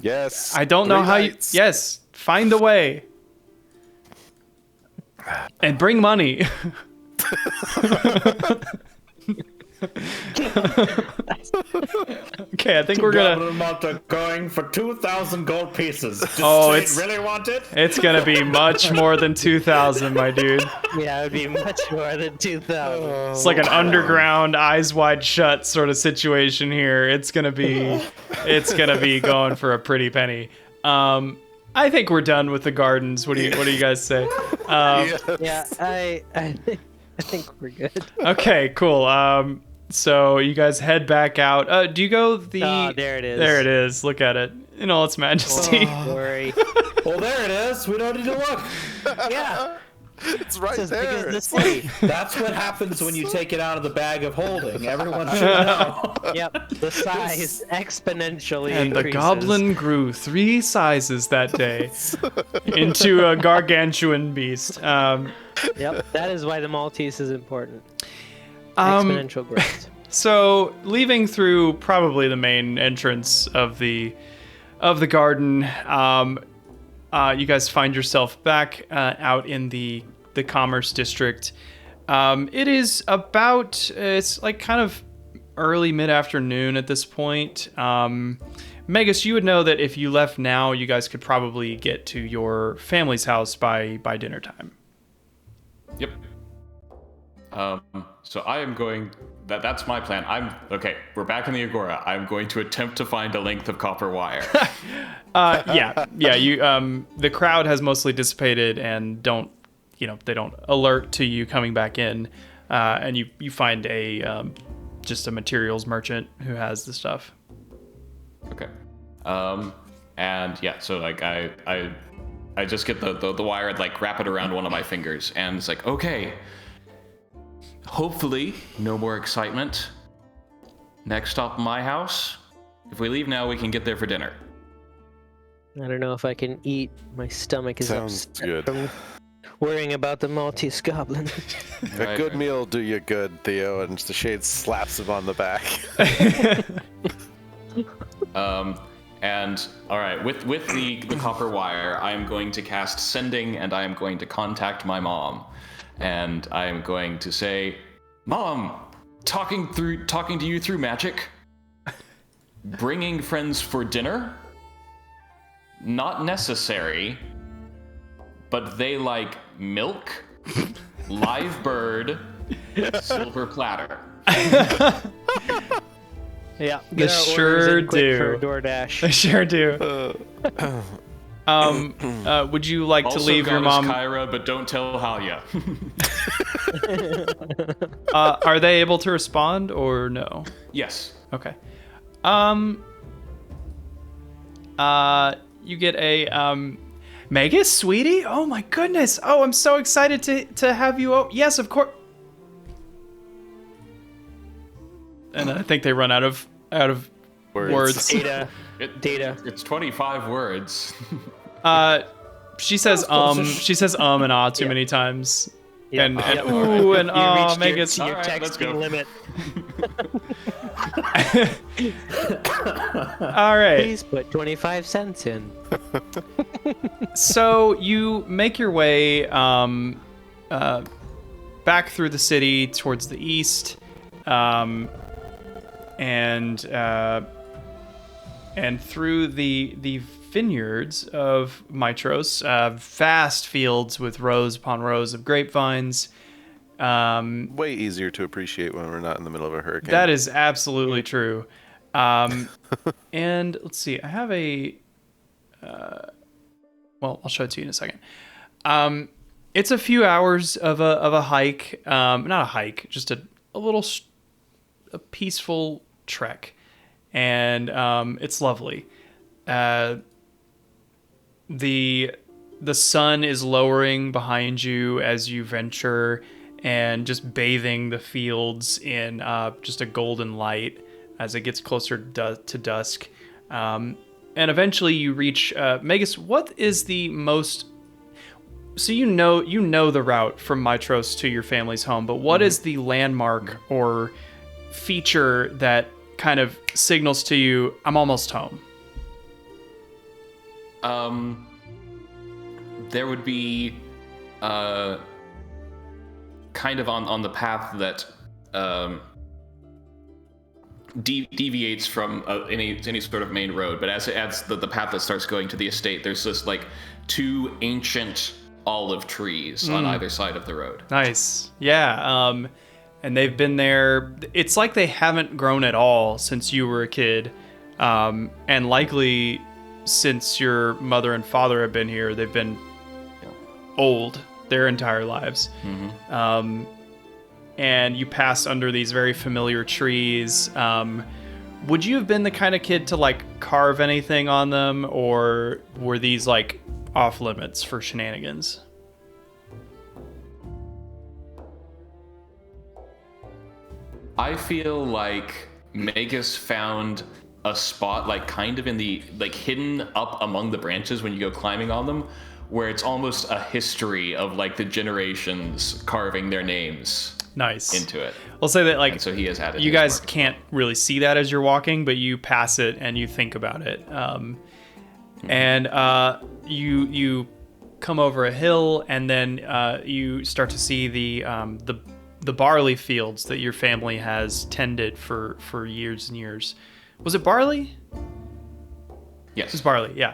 Yes. I don't know 3 how nights. you. Yes, find a way. And bring money. Okay, I think we're gonna. Goblet of Malta going for 2,000 gold pieces. Does Oh, Shade it's- really want it? It's gonna be much more than 2,000, my dude. Yeah, it would be much more than 2,000. It's like an underground, eyes wide shut sort of situation here. It's gonna be going for a pretty penny. I think we're done with the gardens. What do you guys say? Yeah, I think we're good. Okay, cool. So you guys head back out. Do you go the? Ah, there it is. There it is. Look at it in all its majesty. Worry. Well, there it is. We don't need to look. Yeah, It's right it's as big there. as the city. That's what happens when you take it out of the bag of holding. Everyone should know. Yep, the size exponentially And the increases. goblin grew 3 sizes that day into a gargantuan beast. Yep, that is why the Maltese is important. Um, Exponential growth. So, leaving through probably the main entrance of the garden, you guys find yourself back out in the commerce district. It is about it's like kind of early mid-afternoon at this point. Magus, you would know that if you left now, you guys could probably get to your family's house by dinner time. Yep. So I am going. That's my plan. Okay. We're back in the Agora. I'm going to attempt to find a length of copper wire. Yeah. You the crowd has mostly dissipated and they don't alert to you coming back in, and you find just a materials merchant who has the stuff. Okay. And yeah. So like I just get the wire and like wrap it around one of my fingers, and it's like, okay. Hopefully, no more excitement. Next stop, my house. If we leave now, we can get there for dinner. I don't know if I can eat. My stomach is Sounds upset good. from worrying about the Maltese goblin. A good meal will do you good, Theo, and the Shade slaps him on the back. And all right, with the copper wire, I am going to cast sending, and I am going to contact my mom, and I am going to say, "Mom, talking to you through magic, bringing friends for dinner, not necessary, but they like milk, live bird, silver platter." Yeah, They get our orders sure in quick do. for DoorDash. I sure do. Would you like Also to leave your goddess mom? Kyra, but don't tell Halia. Are they able to respond or no? Yes. Okay. You get a Magus, sweetie. Oh my goodness. Oh, I'm so excited to have you. Oh, yes, of course. and I think they run out of words. Data. It's 25 words. She says and ah too many times. Yep. And Yep. ooh and You ah, reached Magus. your Alright, let's texting go. limit. All right. Please put 25 cents in. So you make your way back through the city towards the east, and through the vineyards of Mitros, vast fields with rows upon rows of grapevines. Way easier to appreciate when we're not in the middle of a hurricane. That is absolutely true. And let's see, I have a. Well, I'll show it to you in a second. It's a few hours of a hike, not a hike, just a little a peaceful trek, and it's lovely. The sun is lowering behind you as you venture, and just bathing the fields in just a golden light as it gets closer to dusk. And eventually you reach Magus. What is the most? So you know the route from Mitros to your family's home, but what is the landmark or feature that kind of signals to you, I'm almost home? There would be kind of on the path that deviates from any sort of main road, but as the path that starts going to the estate, there's this like two ancient olive trees on either side of the road. Nice. Yeah. And they've been there. It's like they haven't grown at all since you were a kid. And likely since your mother and father have been here, they've been old their entire lives. And you pass under these very familiar trees. Would you have been the kind of kid to like carve anything on them, or were these like off limits for shenanigans? I feel like Magus found a spot like kind of in the like hidden up among the branches when you go climbing on them, where it's almost a history of like the generations carving their names into it. I'll say that like, and so he has added. You guys can't really see that as you're walking, but you pass it and you think about it. And you come over a hill, and then you start to see the barley fields that your family has tended for years and years. Was it barley? Yes. It was barley, yeah.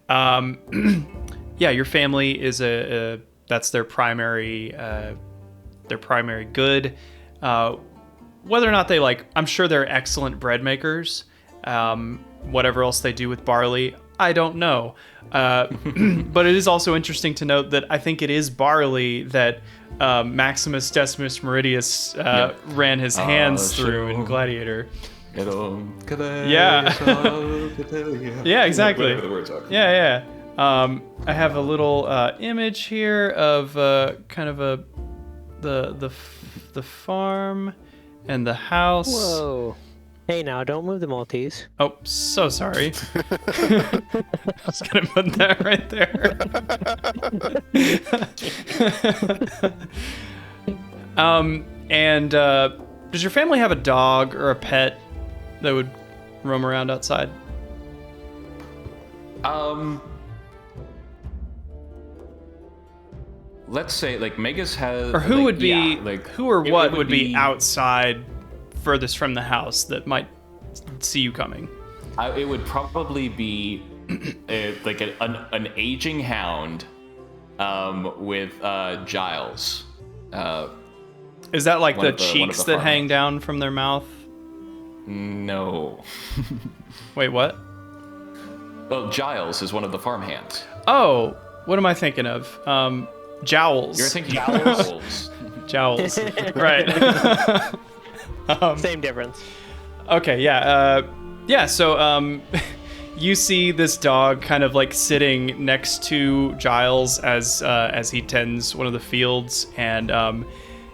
Yeah, your family is that's their primary good. Whether or not they like, I'm sure they're excellent bread makers. Whatever else they do with barley, I don't know. But it is also interesting to note that I think it is barley that Maximus Decimus Meridius ran his hands through in Gladiator. Yeah. Yeah, exactly. Whatever the words are. Yeah. I have a little image here of kind of the farm and the house. Whoa. Hey, now, don't move the Maltese. Oh, so sorry. I was going to put that right there. And does your family have a dog or a pet that would roam around outside? Let's say like Magus has, or who like, would be, yeah, like who or it what would be outside furthest from the house that might see you coming? It would probably be like an aging hound with Giles. Is that like one the of the cheeks that hang down from their mouth? No. Wait, what? Well, Giles is one of the farmhands. Oh, what am I thinking of? Jowls. You're thinking Jowls. Jowls. Right. Same difference. Okay, yeah. So you see this dog kind of like sitting next to Giles as he tends one of the fields, and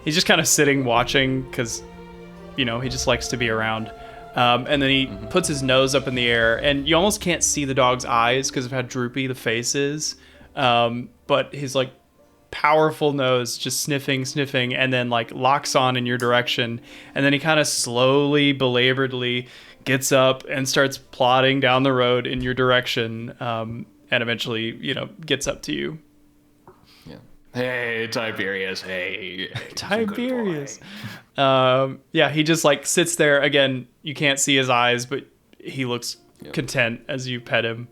he's just kind of sitting watching because he just likes to be around. And then he puts his nose up in the air, and you almost can't see the dog's eyes because of how droopy the face is. But his like powerful nose just sniffing, and then like locks on in your direction. And then he kind of slowly, belaboredly gets up and starts plodding down the road in your direction. And eventually, gets up to you. Yeah. Hey, Tiberius. Hey. Tiberius. He just like sits there again. You can't see his eyes, but he looks content as you pet him.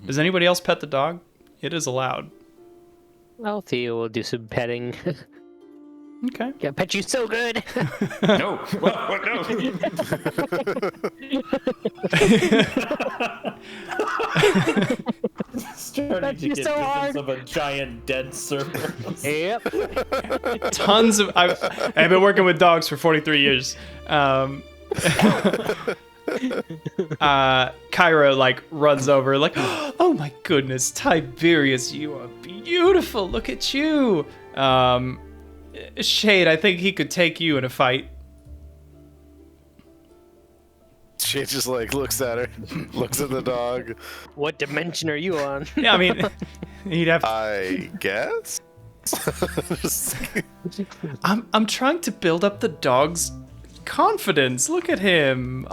Does anybody else pet the dog? It is allowed. Well, Theo will do some petting. Okay. Yeah, pet you so good. No. What? No. Starting to you get so visions hard. of a giant dead server. Yep. Tons of. I've been working with dogs for 43 years. Kyra like runs over like, oh my goodness, Tiberius, you are beautiful. Look at you. Shade, I think he could take you in a fight. She just like looks at her, looks at the dog. What dimension are you on? Yeah, I mean, he'd have. I guess. I'm trying to build up the dog's confidence. Look at him.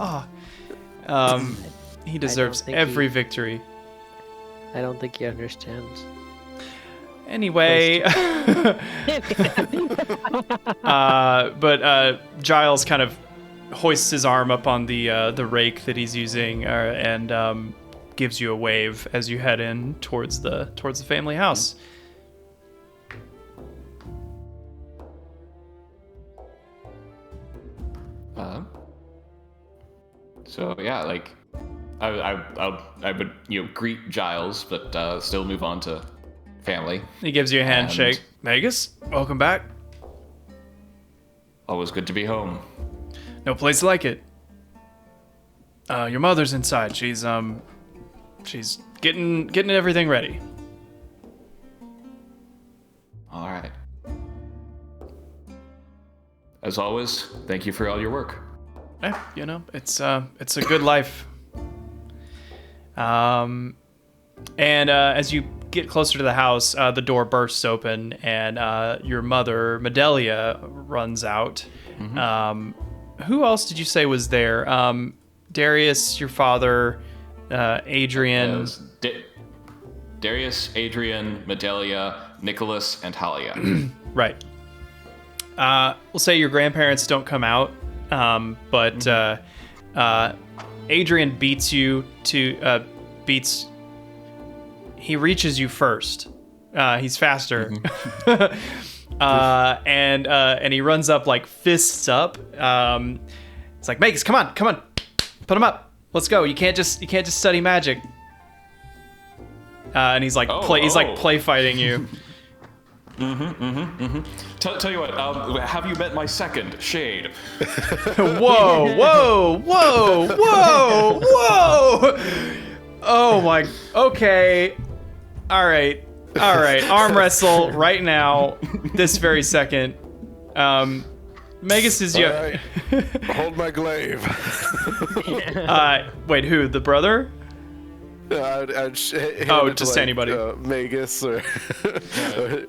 He deserves think every victory. I don't think he understands. Anyway, but Giles kind of hoists his arm up on the rake that he's using, and gives you a wave as you head in towards the family house. So yeah, like I would greet Giles, but still move on to family. He gives you a handshake. Magus, welcome back. Always good to be home. No place like it. Your mother's inside. She's getting everything ready. All right. As always, thank you for all your work. Yeah, it's a good life. And as you get closer to the house, the door bursts open, and your mother, Medelia, runs out. Who else did you say was there? Darius, your father, Adrian. Darius, Adrian, Medelia, Nicholas, and Halia. Right. We'll say your grandparents don't come out, but Adrian beats you to he reaches you first. He's faster. And he runs up like fists up. It's like, Magus, come on, put him up. Let's go. You can't just study magic. And he's like play fighting you. Tell you what, have you met my second, Shade? Whoa. Oh my, okay. All right. Arm wrestle right now, this very second. Magus is All right. Hold my glaive. Wait, who? The brother? I'd just anybody. Magus or Theo.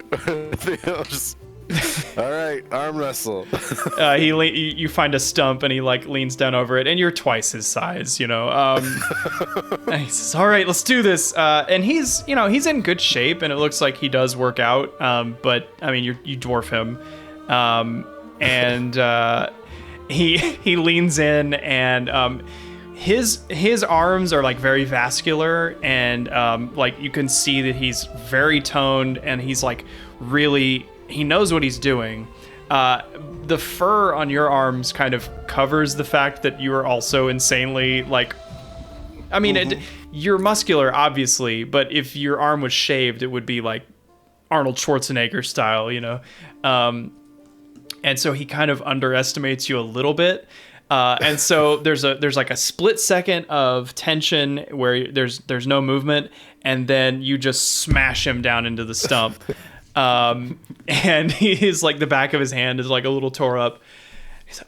All right, arm wrestle. You find a stump and he like leans down over it, and you're twice his size, and he says, "All right, let's do this." And he's in good shape, and it looks like he does work out. But I mean, you dwarf him, and he leans in, and his arms are like very vascular, and like you can see that he's very toned, and he's like really. He knows what he's doing. The fur on your arms kind of covers the fact that you are also insanely like. I mean, you're muscular, obviously, but if your arm was shaved, it would be like Arnold Schwarzenegger style, And so he kind of underestimates you a little bit. And so there's like a split second of tension where there's no movement, and then you just smash him down into the stump. And he's like, the back of his hand is like a little tore up.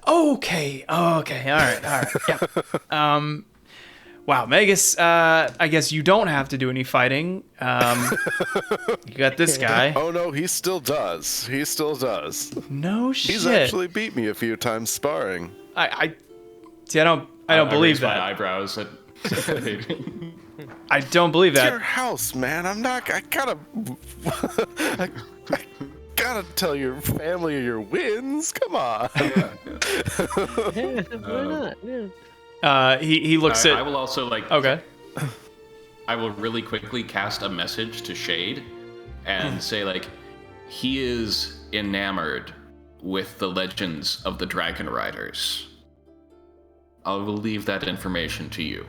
Okay, all right. Yeah. Wow, Magus, I guess you don't have to do any fighting. You got this guy. Oh no, he still does. No shit. He's actually beat me a few times sparring. See, I don't believe raise that. my eyebrows at I don't believe It's that. your house, man. I gotta tell your family your wins. Come on. Why not? Yeah. He looks at. I will also Okay. I will really quickly cast a message to Shade and say he is enamored with the legends of the Dragon Riders. I will leave that information to you.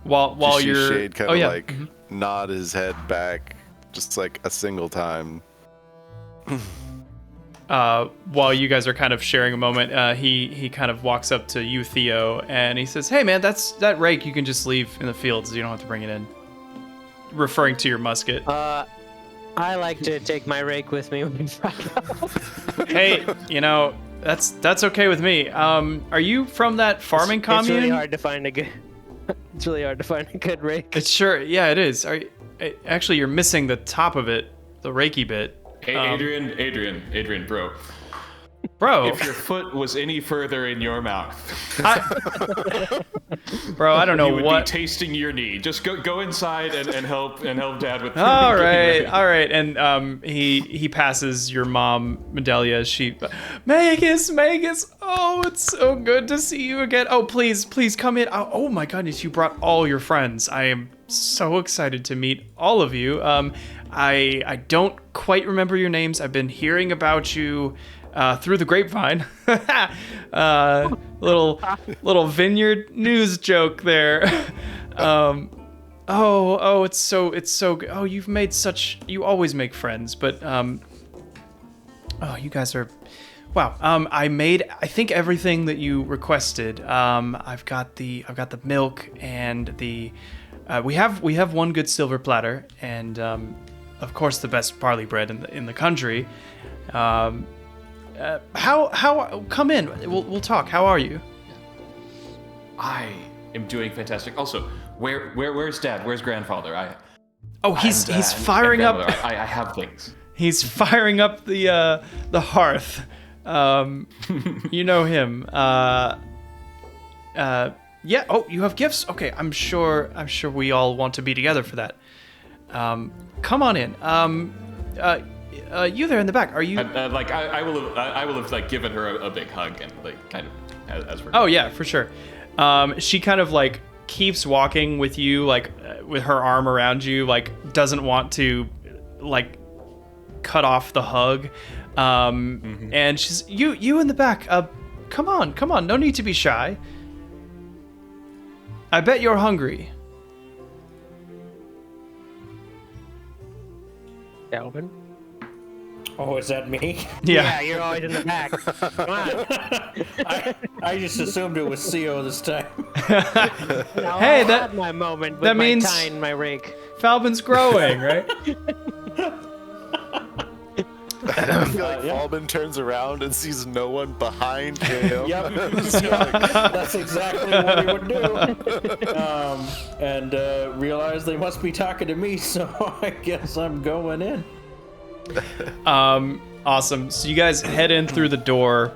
Just While see you're. Shade kind Oh of yeah. nod his head back, just a single time. While you guys are kind of sharing a moment, he kind of walks up to you, Theo, and he says, "Hey, man, that rake you can just leave in the fields. You don't have to bring it in." Referring to your musket. I like to take my rake with me when I Hey, that's okay with me. Are you from that farming commune? It's really hard to find a good. It's really hard to find a good rake. It's sure, yeah, it is. Actually, you're missing the top of it, the rakey bit. Hey, Adrian, bro. Bro, If your foot was any further in your mouth, bro, I don't know you would what. be tasting your knee. Just go inside and help Dad with. All getting right, ready. and he passes your mom, Medelia. Magus, oh, it's so good to see you again. Oh, please come in. Oh my goodness, you brought all your friends. I am so excited to meet all of you. I don't quite remember your names. I've been hearing about you through the grapevine. Little vineyard news joke there. It's so good. Oh, you always make friends, but you guys are, wow. I made, I think, everything that you requested. I've got the milk and the, we have one good silver platter and of course the best barley bread in the country. How come in? We'll talk. How are you? I am doing fantastic. Also, where's Dad? Where's Grandfather? He's firing up. I have things. He's firing up the hearth. You know him. Yeah. Oh, you have gifts. Okay. I'm sure we all want to be together for that. Come on in. You there in the back? Are you? I will have given her a big hug and kind of as we're. Oh yeah, for sure. She kind of keeps walking with you, with her arm around you, doesn't want to cut off the hug. And she's you in the back. Come on. No need to be shy. I bet you're hungry. Alvin? Oh, is that me? Yeah, you're always in the back. Come on. I just assumed it was CO this time. No, Hey, I that- had my moment with that my means- tie and my rake. Falbin's growing, right? I feel like Falbin turns around and sees no one behind him. Yep. That's exactly what he would do. And realize they must be talking to me, so I guess I'm going in. Awesome. So you guys head in through the door,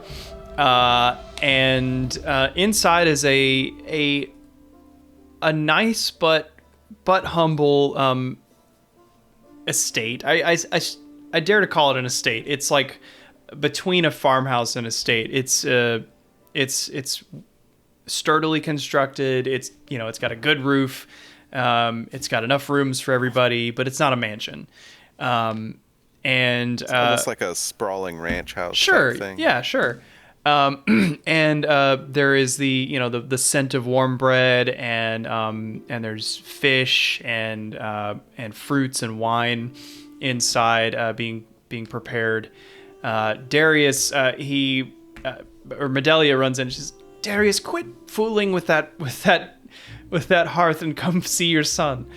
and inside is a nice but humble estate. I dare to call it an estate. It's between a farmhouse and estate. It's sturdily constructed. It's got a good roof. It's got enough rooms for everybody, but it's not a mansion. And Almost like a sprawling ranch house. sure, type thing. yeah, sure. And there is the scent of warm bread, and there's fish and fruits and wine inside being prepared. Darius, or Medelia runs in. And she's, Darius, quit fooling with that hearth and come see your son.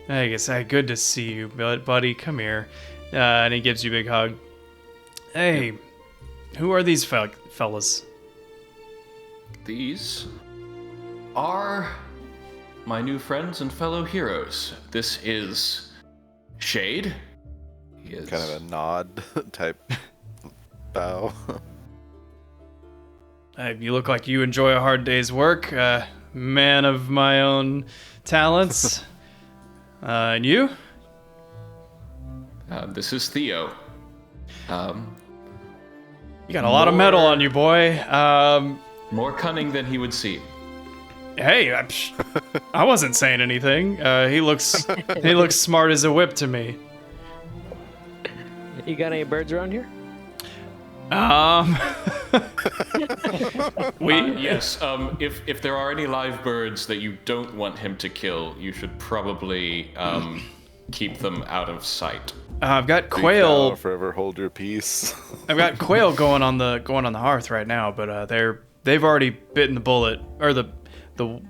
Magus, good to see you, buddy. Come here. And he gives you a big hug. Hey, who are these fellas? These are my new friends and fellow heroes. This is Shade. He is Kind of a nod type bow. You look like you enjoy a hard day's work. Man of my own talents. And you? This is Theo. You got a lot of metal on you, boy. More cunning than he would seem. Hey, I wasn't saying anything. He looks smart as a whip to me. You got any birds around here? Yes. If there are any live birds that you don't want him to kill, you should probably keep them out of sight. I've got quail. Thou forever hold your peace. I've got quail going on the hearth right now, but they've already bitten the bullet or the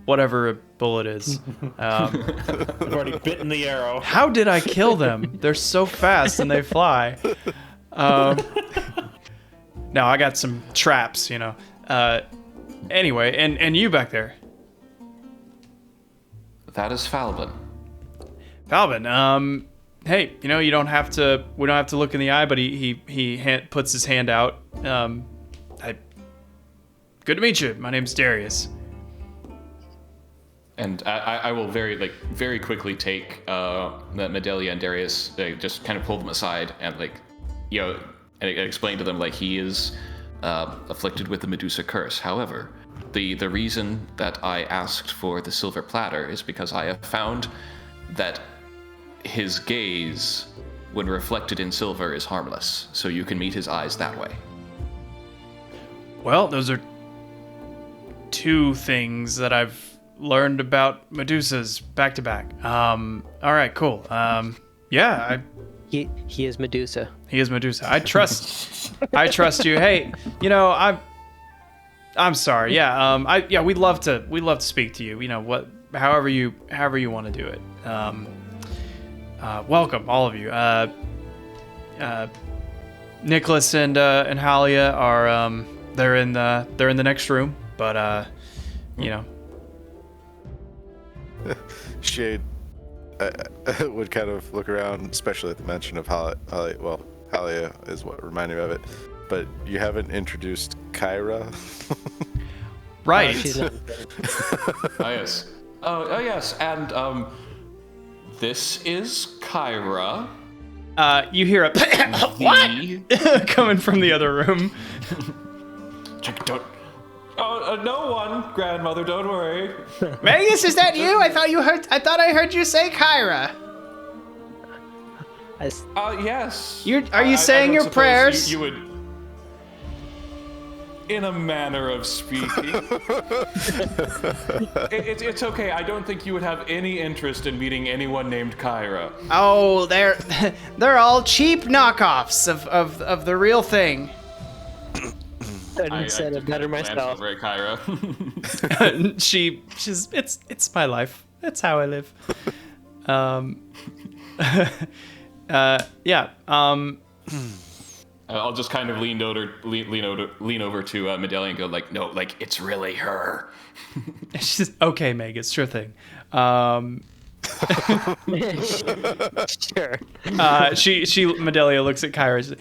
whatever a bullet is. I've already bitten the arrow. How did I kill them? They're so fast and they fly. No, I got some traps, you know. Anyway, and you back there, That is Falbin. Falbin. Hey, you know, we don't have to look in the eye, but he puts his hand out. Good to meet you. My name's Darius. And I will very quickly take Medelia and Darius, just kind of pull them aside and and explain to them he is afflicted with the Medusa curse. However, the reason that I asked for the silver platter is because I have found that his gaze, when reflected in silver, is harmless. So you can meet his eyes that way. Well, those are two things that I've learned about Medusas back to back. All right, cool. Yeah, He is Medusa. he is Medusa. I trust you. Hey, you know, I'm sorry. Yeah, we'd love to speak to you. You know, however you want to do it. Welcome, all of you. Nicholas and Halia are they're in the next room, but you know. Shade would kind of look around, especially at the mention of Halia. Well, Halia is what reminded me of it, but you haven't introduced Kyra. Right. She's not. Oh yes. Oh yes. And this is Kyra. You hear a what coming from the other room. Don't. Oh, no one, grandmother. Don't worry. Magus, is that you? I thought I heard you say Kyra. Yes. Are you saying don't your suppose prayers? You would, in a manner of speaking. It's okay. I don't think you would have any interest in meeting anyone named Kyra. Oh, they're all cheap knockoffs of the real thing. Couldn't said it better myself. Over at Kyra. It's my life. That's how I live. Yeah. I'll just kind of lean over to Medelia and go no, it's really her. She's just, okay, Magus, sure thing. Sure. Medelia looks at Kyra.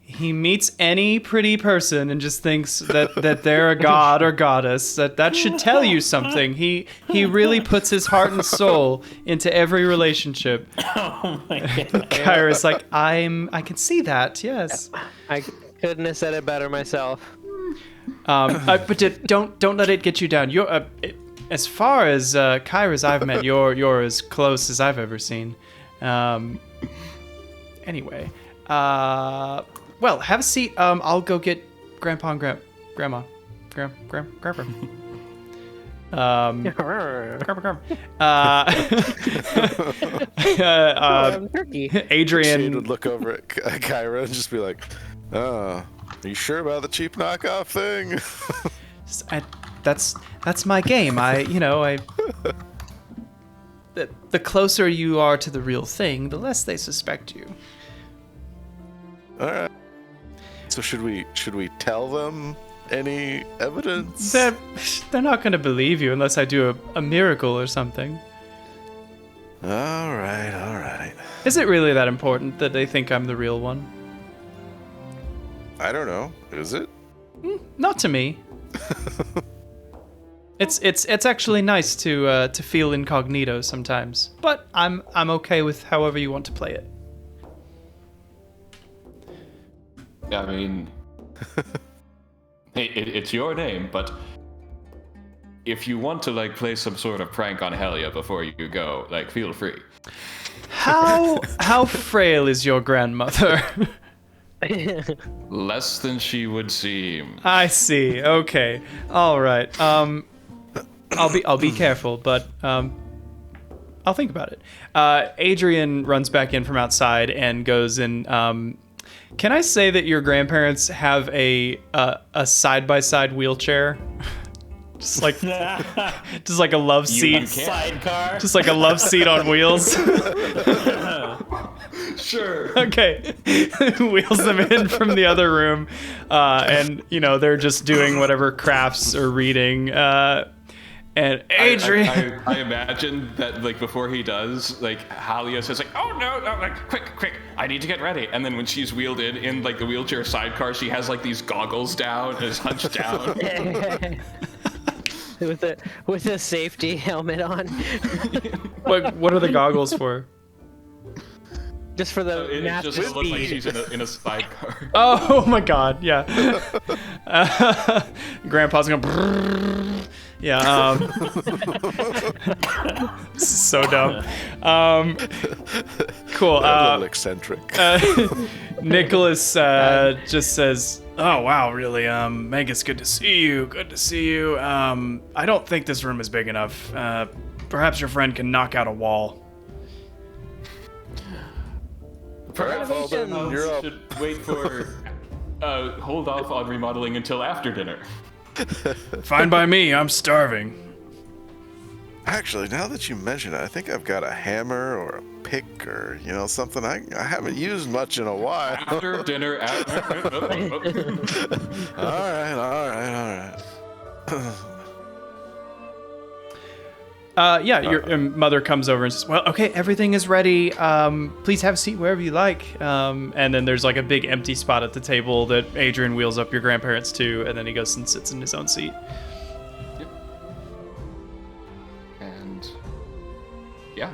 He meets any pretty person and just thinks that they're a god or goddess. That should tell you something. He really puts his heart and soul into every relationship. Oh my god. Kyra's like, I can see that. Yes. I couldn't have said it better myself. But don't let it get you down. You're as far as Kyra's I've met, you're as close as I've ever seen. Anyway. Well, have a seat. I'll go get Grandpa and Grandma. Grandpa. Turkey. Adrian Shade would look over at Kyra and just be like, "Oh, are you sure about the cheap knockoff thing?" That's my game. the closer you are to the real thing, the less they suspect you. All right. So should we tell them any evidence? They're not going to believe you unless I do a miracle or something. All right. Is it really that important that they think I'm the real one? I don't know. Is it? Not to me. It's actually nice to feel incognito sometimes, but I'm okay with however you want to play it. I mean, hey, it's your name, but if you want to like play some sort of prank on Helia before you go, like feel free. How frail is your grandmother? Less than she would seem. I see. Okay. All right. I'll be careful, but I'll think about it. Adrian runs back in from outside and goes in. Can I say that your grandparents have a side-by-side wheelchair? just like a love seat. Sidecar. Just like a love seat on wheels. Sure. Okay. Wheels them in from the other room, and they're just doing whatever crafts or reading. And Adrian, I imagine that like before he does, like Halia says like, "Oh no, like quick, I need to get ready." And then when she's wheeled in like the wheelchair sidecar, she has like these goggles down and is hunched down. with a safety helmet on. what are the goggles for? Just for the It master just looks like speed. she's in a sidecar. Oh my god, yeah. Grandpa's going. Yeah. So dumb. Cool. A little eccentric. Nicholas just says, "Oh wow, really? Magus, good to see you. Good to see you. I don't think this room is big enough. Perhaps your friend can knock out a wall." Perhaps Alden, you're up. should wait for hold off on remodeling until after dinner. Fine by me. I'm starving. Actually, now that you mention it, I think I've got a hammer or a pick or something I haven't used much in a while. After dinner. All right. Your mother comes over and says, "Well, okay, everything is ready. Please have a seat wherever you like." And then there's like a big empty spot at the table that Adrian wheels up your grandparents to, and then he goes and sits in his own seat. Yep. And yeah,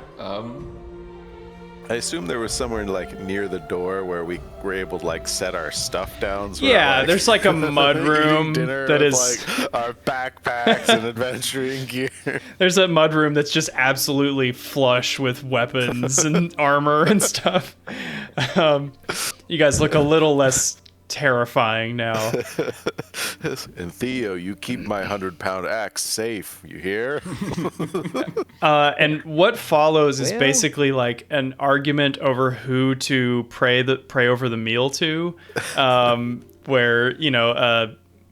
I assume there was somewhere like near the door where we were able to like set our stuff down. So Yeah, there's like a mud room that is like our backpacks and adventuring gear. There's a mud room that's just absolutely flush with weapons and armor and stuff. You guys look a little less terrifying now. And Theo, you keep my 100-pound axe safe. You hear? And what follows is basically like an argument over who to pray over the meal to, where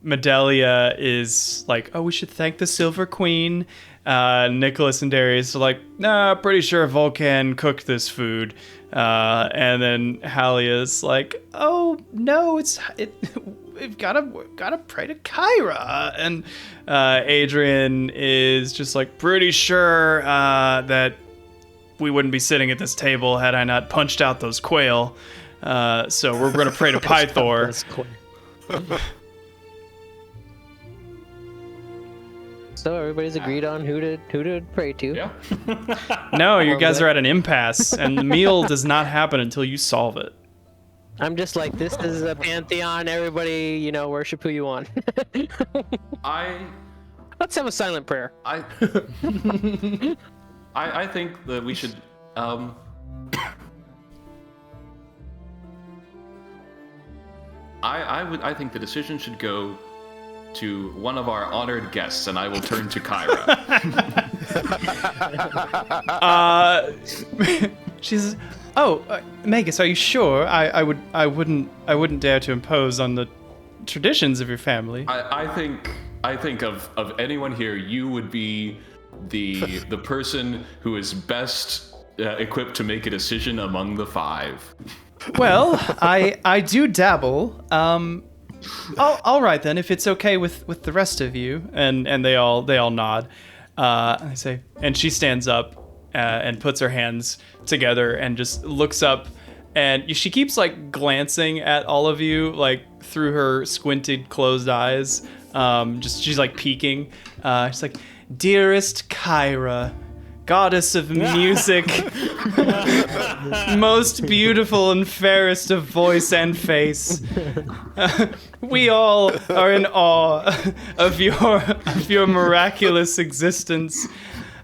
Medelia is like, "Oh, we should thank the Silver Queen." Nicholas and Darius are like, "Nah, pretty sure Vulcan cooked this food." And then Halia's like, "Oh no, we've gotta pray to Kyra." And Adrian is just like, "Pretty sure that we wouldn't be sitting at this table had I not punched out those quail. So we're gonna pray to Pythor." So everybody's agreed on who to pray to. yeah. No, you guys are at an impasse, and the meal does not happen until you solve it. I'm just like, this is a pantheon. Everybody, worship who you want. Let's have a silent prayer. I think that we should I think the decision should go to one of our honored guests, and I will turn to Kyra. She says, Magus, are you sure? I wouldn't dare to impose on the traditions of your family. I think of anyone here, you would be the person who is best equipped to make a decision among the 5. Well, I do dabble. All right then, if it's okay with the rest of you, and they all nod. I say, and she stands up and puts her hands together and just looks up, and she keeps like glancing at all of you like through her squinted closed eyes. She's like peeking. She's like, dearest Kyra, goddess of music, most beautiful and fairest of voice and face. We all are in awe of your miraculous existence.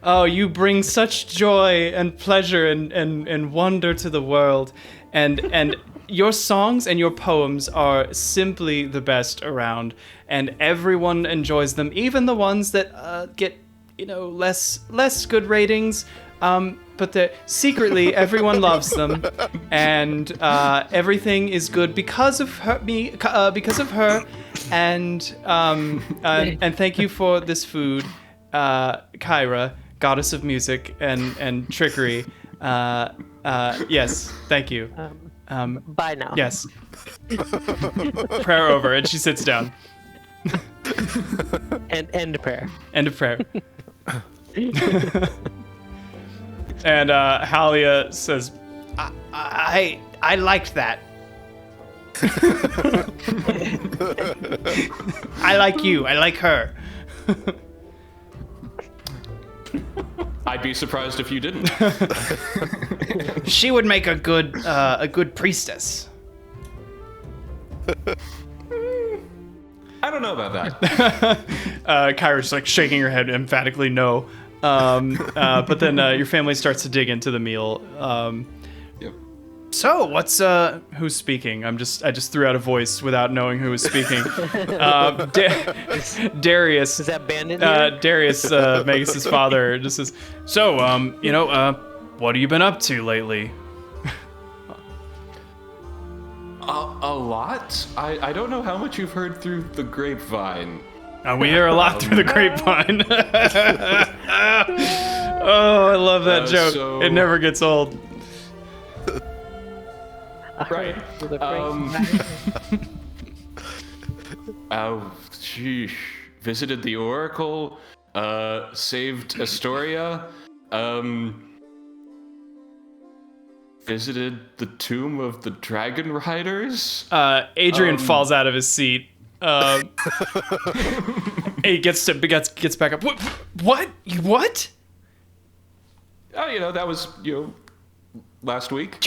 Oh, you bring such joy and pleasure and wonder to the world. And your songs and your poems are simply the best around, and everyone enjoys them, even the ones that get less good ratings, but secretly everyone loves them, and everything is good because of her, and thank you for this food, Kyra, goddess of music and trickery. Yes, thank you. Bye now. Yes. Prayer over, and she sits down. And end prayer. End of prayer. And Halia says, I liked that. I like you. I like her. I'd be surprised if you didn't. She would make a good priestess. I don't know about that. Kyra's like shaking her head emphatically no. But then your family starts to dig into the meal. Yep. So what's who's speaking? I just threw out a voice without knowing who was speaking. Darius. Is that bandit here? Darius, Magus' father, just says, so what have you been up to lately? A lot? I don't know how much you've heard through the grapevine. We hear a lot through the grapevine. Oh, I love that joke. So- It never gets old. Right. With a Sheesh. Visited the Oracle, saved Astoria, visited the tomb of the Dragon Riders. Adrian falls out of his seat. He gets back up. What? Oh, that was last week.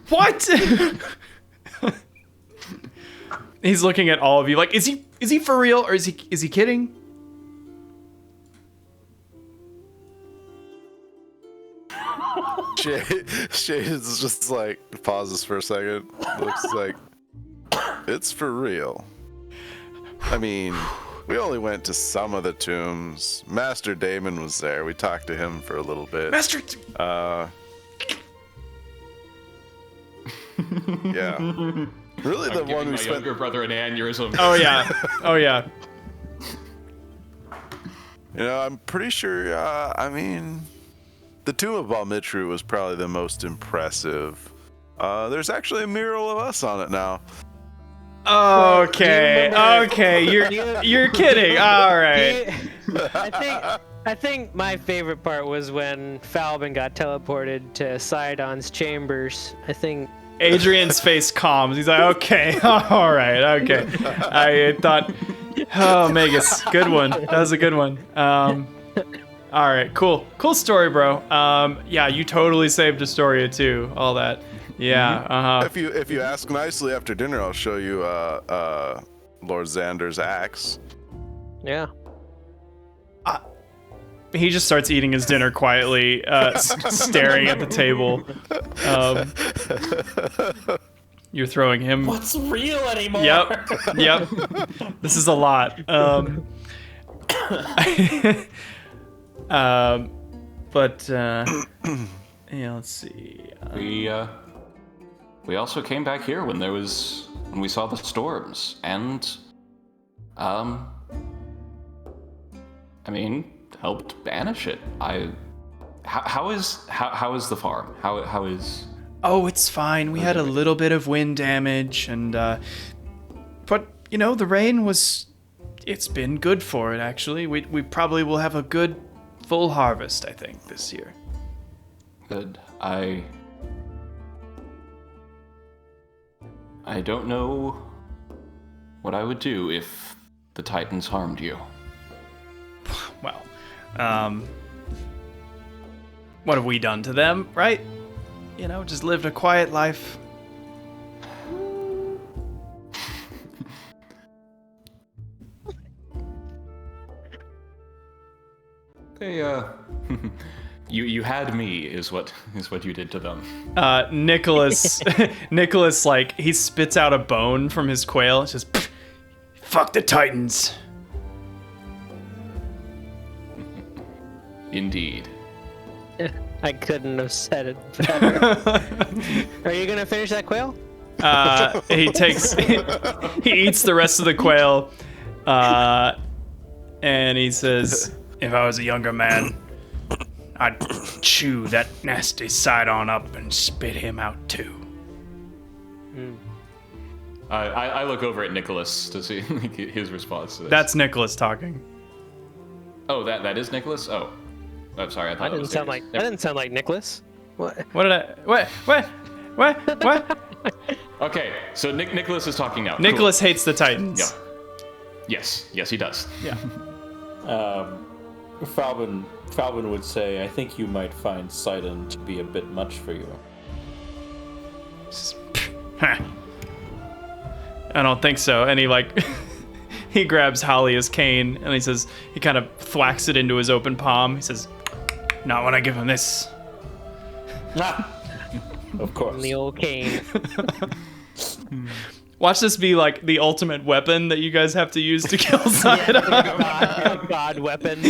What? He's looking at all of you like, is he for real or is he kidding? Shade is just like pauses for a second. Looks like it's for real. I mean, we only went to some of the tombs. Master Damon was there. We talked to him for a little bit. Yeah. Really, the one we my spent. younger brother an aneurysm. Oh yeah. I'm pretty sure. I mean, the tomb of Balmitru was probably the most impressive. There's actually a mural of us on it now. Okay, you're kidding. All right. I think my favorite part was when Falbin got teleported to Sidon's chambers. I think Adrian's face calms. He's like, okay, all right, okay. I thought, oh, Magus, good one. That was a good one. All right, cool story, bro. Yeah, you totally saved Astoria too. All that. Yeah. If you ask nicely after dinner, I'll show you Lord Xander's axe. yeah. He just starts eating his dinner quietly, staring at the table. You're throwing him. What's real anymore? Yep. This is a lot. But yeah, let's see. We also came back here when we saw the storms, and I mean, helped banish it. How is the farm? How is? Oh, it's fine. We had a little bit of wind damage, and but the rain it's been good for it actually. We probably will have a good full harvest, I think, this year. Good. I don't know what I would do if the Titans harmed you. Well, what have we done to them, right? Just lived a quiet life. They you had me is what you did to them. Nicholas like he spits out a bone from his quail. It's just fuck the Titans. Indeed. I couldn't have said it better. Are you gonna finish that quail? He eats the rest of the quail, and he says, "If I was a younger man, I'd chew that nasty Sidon up and spit him out too." I look over at Nicholas to see his response to this. That's Nicholas talking. Oh, that is Nicholas? Oh. I'm sorry, I thought That it was didn't sound like Nicholas. What? What? Okay, so Nicholas is talking now. Nicholas hates the Titans. Yeah. Yes, he does. Yeah. Falvin would say, I think you might find Sidon to be a bit much for you. I don't think so. And he he grabs Halia's cane and he kind of thwacks it into his open palm. He says, "Not when I give him this." Of course. The old cane. Watch this be like the ultimate weapon that you guys have to use to kill Sidon. God weapon.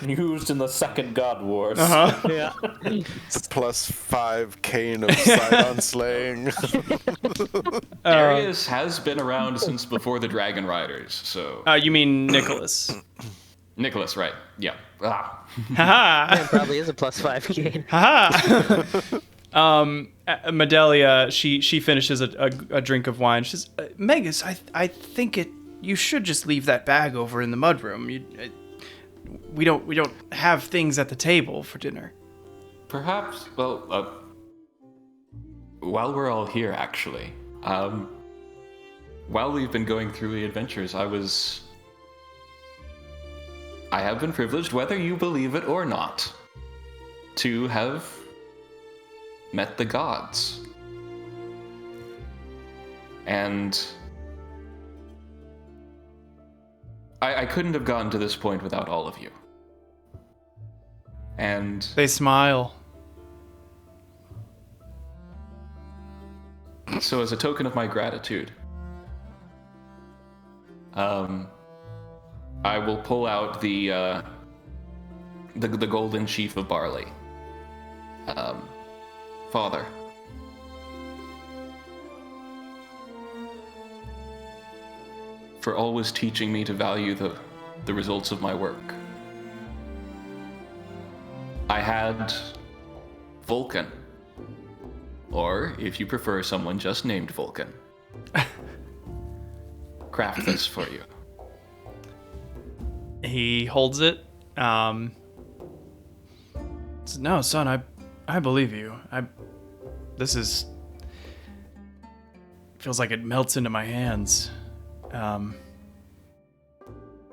Used in the Second God Wars. Yeah. +5 cane of Sidon slaying. Darius has been around since before the Dragon Riders, so... You mean Nicholas? Nicholas, right. Yeah. Ah. Haha! It probably is a +5 cane. Haha! Medelia, she finishes a drink of wine. She says, "Magus, I think you should just leave that bag over in the mudroom. We don't have things at the table for dinner." Perhaps, well, while we're all here, actually, while we've been going through the adventures, I have been privileged, whether you believe it or not, to have met the gods. And I couldn't have gotten to this point without all of you. And They smile. so as a token of my gratitude, I will pull out the golden sheaf of barley. Father, for always teaching me to value the results of my work. I had Vulcan, or if you prefer someone just named Vulcan, craft this for you. He holds it. Says, "No, son, I believe you. This feels like it melts into my hands.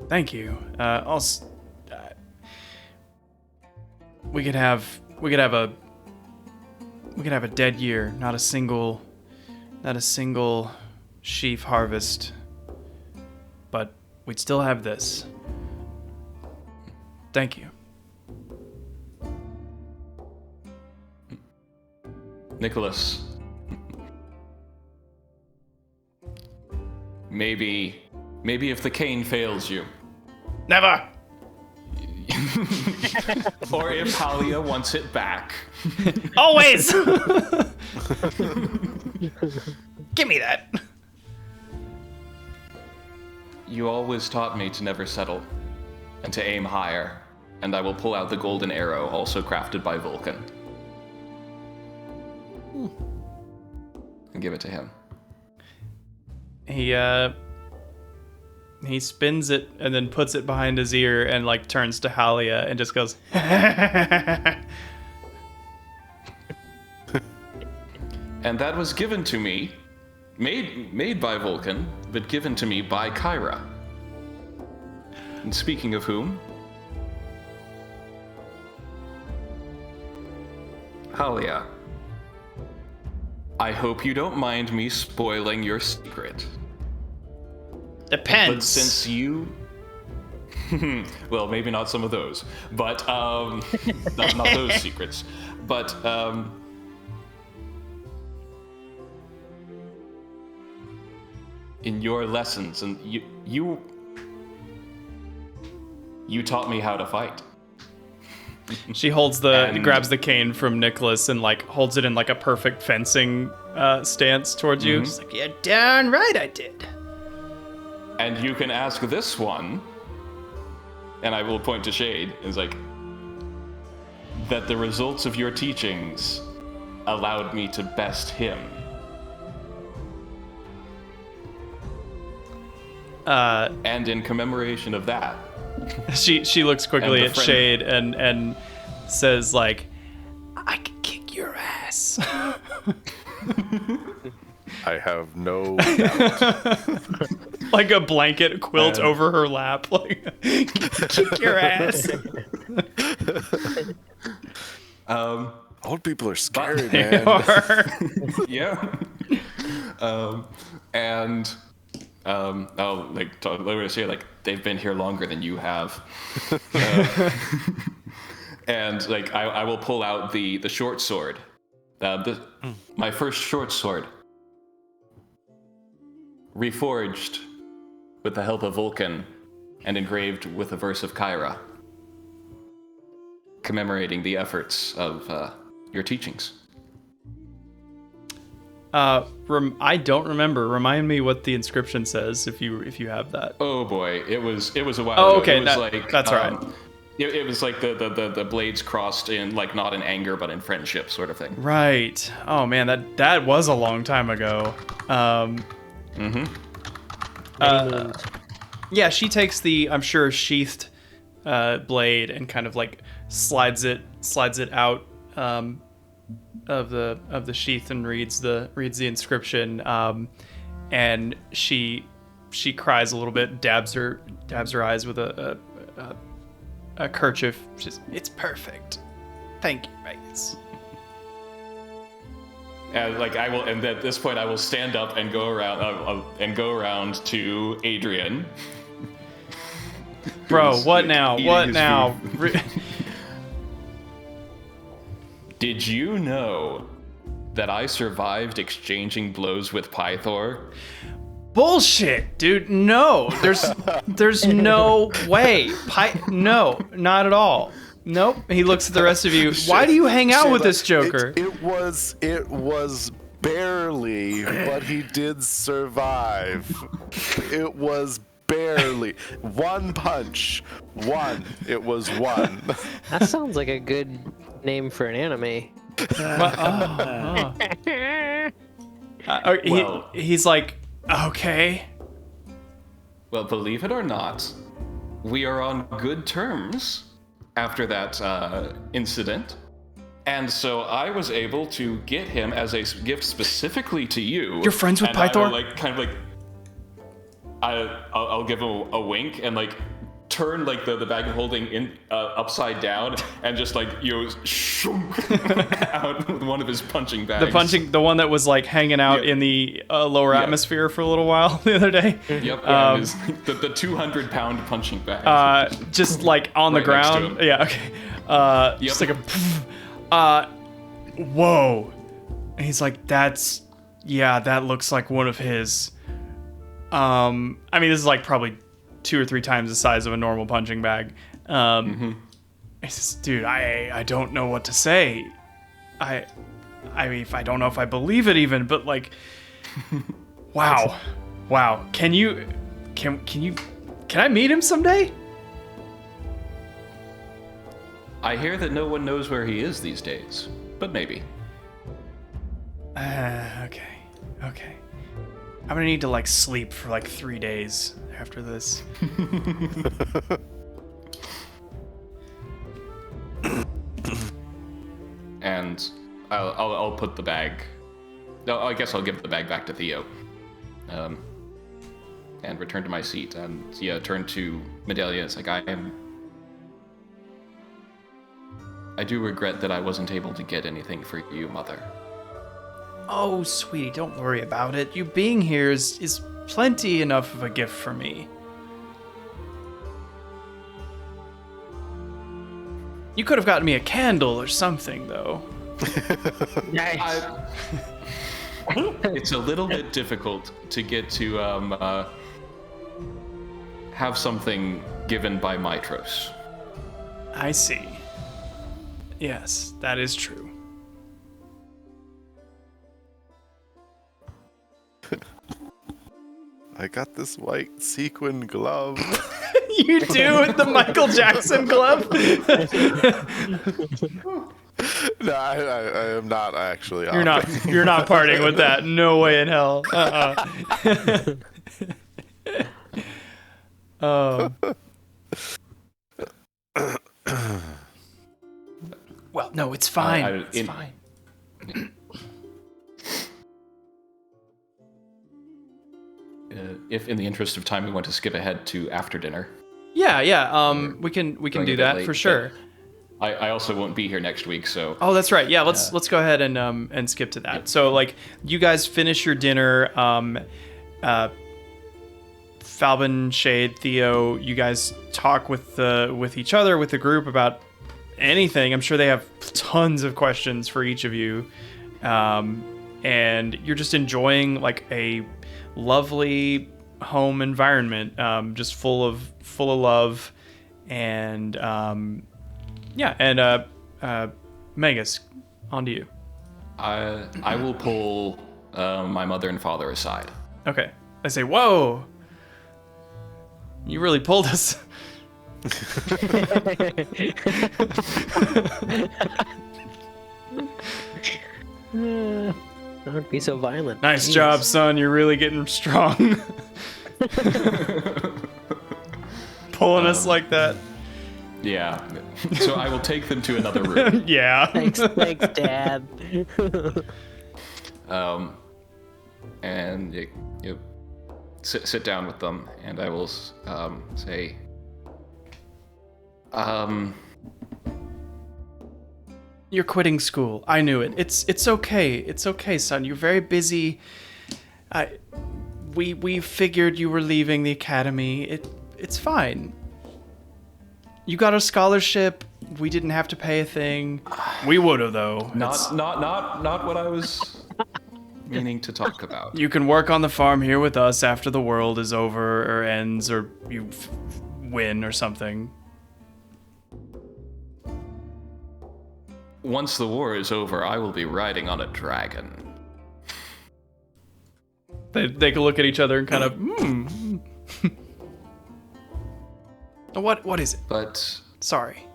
Thank you. Also, we could have a dead year, not a single sheaf harvest, but we'd still have this. Thank you." Nicholas, maybe if the cane fails you, Never. or if Halia wants it back, Always. Give me that. You always taught me to never settle, and to aim higher, and I will pull out the golden arrow, also crafted by Vulcan. And give it to him. He spins it and then puts it behind his ear and like turns to Halia and just goes And that was given to me, made by Vulcan, but given to me by Kyra. And speaking of whom, Halia, I hope you don't mind me spoiling your secret. Depends. But since you... well, maybe not some of those, but not those secrets. But in your lessons, and you taught me how to fight. She holds grabs the cane from Nicholas and like holds it in like a perfect fencing stance towards you. She's like, "Yeah, darn right I did." And you can ask this one, and I will point to Shade, is like, that the results of your teachings allowed me to best him. And in commemoration of that, she looks quickly And at the friend- Shade and says like, "I can kick your ass." I have no doubt. Like a blanket quilt over her lap, like kick your ass. Old people are scary, They man. are. yeah. I'll like later say like they've been here longer than you have. And like I will pull out the short sword, my first short sword, reforged with the help of Vulcan and engraved with a verse of Kyra, commemorating the efforts of your teachings. I don't remember. Remind me what the inscription says if you have that. Oh boy, it was a while Oh, ago. okay, It was that's all right. It was like the blades crossed in like not in anger but in friendship sort of thing. Right. Oh man, that was a long time ago. Yeah, she takes the, I'm sure, sheathed blade and kind of like slides it out of the sheath and reads the inscription. And she cries a little bit, dabs her eyes with a kerchief. She's, "It's perfect. Thank you, Magus." And like I will, and at this point I will stand up and go around to Adrian. Bro, who's, what like, now? eating What his now? food. Did you know that I survived exchanging blows with Pythor? Bullshit, dude. No, there's no way. No, not at all. Nope. He looks at the rest of you. Why do you hang out with this Joker? It was barely, but he did survive. It was barely. One punch. It was one. That sounds like a good name for an anime. He's like, okay. Well, believe it or not, we are on good terms after that incident. And so I was able to get him as a gift specifically to you. You're friends with and I Pythor? will, like, kind of like, I'll give him a wink and like turn like the bag of holding in upside down and just like out with one of his punching bags. The one that was like hanging out in the lower atmosphere for a little while the other day. Yep, the 200-pound punching bag. Just like on the Right next to ground. him. Yeah, okay. Just like a whoa. And he's like, that looks like one of his. I mean, this is like probably 2 or 3 times the size of a normal punching bag. He says, dude, I don't know what to say. I mean, I don't know if I believe it even, but like, wow. Can you Can I meet him someday? I hear that no one knows where he is these days, but maybe. Okay. I'm gonna need to like sleep for like 3 days after this. And I'll put the bag. No, I guess I'll give the bag back to Theo. And return to my seat, and turn to Medelia. It's like, I do regret that I wasn't able to get anything for you, Mother. Oh, sweetie, don't worry about it. You being here is plenty enough of a gift for me. You could have gotten me a candle or something, though. Nice. It's a little bit difficult to get to have something given by Mitros. I see. Yes, that is true. I got this white sequin glove. You do with the Michael Jackson glove? No, I am not actually. You're not parting with that. No way in hell. Well, no, it's fine. It's fine. If in the interest of time we want to skip ahead to after dinner. Yeah. We can Going do a bit that late, for sure. I also won't be here next week, so. Oh, that's right. Yeah, let's go ahead and skip to that. Yep. So like you guys finish your dinner. Falbin, Shade, Theo, you guys talk with each other, with the group about anything. I'm sure they have tons of questions for each of you, and you're just enjoying like a lovely home environment, just full of love, and Magus, on to you. I will pull my mother and father aside. Okay, I say, whoa, you really pulled us. Don't be so violent. Nice Jeez. job, son. You're really getting strong. Pulling us like that. Yeah. So I will take them to another room. Yeah. Thanks, Dad. And you sit down with them, and I will say, You're quitting school. I knew it. It's okay. It's okay, son. You're very busy. We figured you were leaving the academy. It's fine. You got a scholarship. We didn't have to pay a thing. We would have though. not what I was meaning to talk about. You can work on the farm here with us after the world is over or ends or you win or something. Once the war is over, I will be riding on a dragon. They can look at each other and kind of, What is it? But Sorry.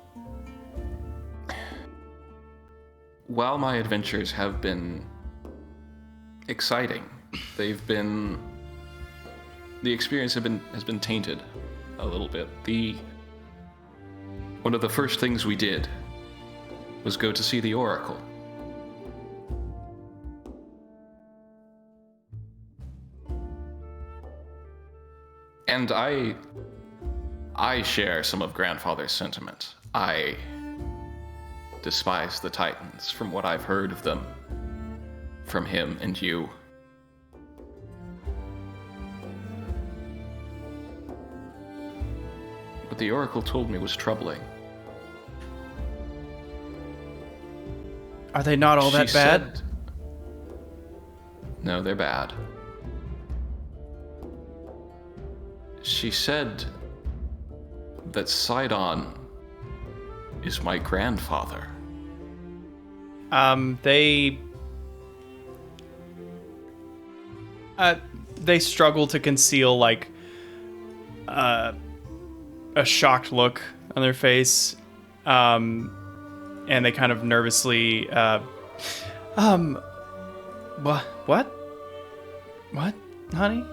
while my adventures have been exciting, the experience has been tainted a little bit. One of the first things we did was go to see the Oracle. And I share some of Grandfather's sentiment. I despise the Titans from what I've heard of them, from him and you. What the Oracle told me was troubling. Are they not all that She bad? said- No, they're bad. She said that Sidon is my grandfather. They struggle to conceal like a shocked look on their face, and they kind of nervously, what, honey?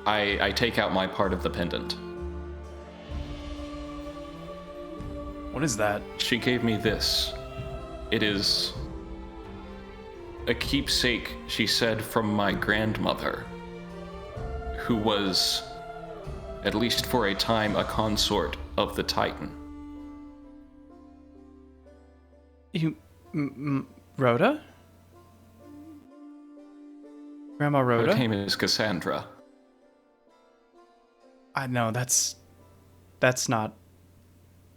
I take out my part of the pendant. What is that? She gave me this. It is a keepsake, she said, from my grandmother, who was, at least for a time, a consort of the Titan. Rhoda? Grandma Rhoda? Her name is Cassandra. I know that's not.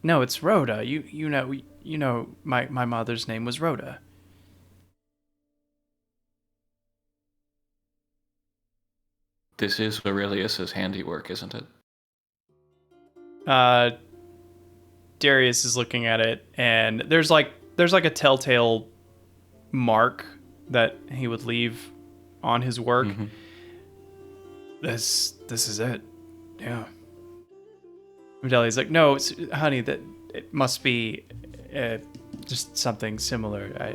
No, it's Rhoda. You know my mother's name was Rhoda. This is Aurelius's handiwork, isn't it? Darius is looking at it, and there's like a telltale mark that he would leave on his work. Mm-hmm. This is it. Yeah. Medelia's like, no, honey, that it must be just something similar.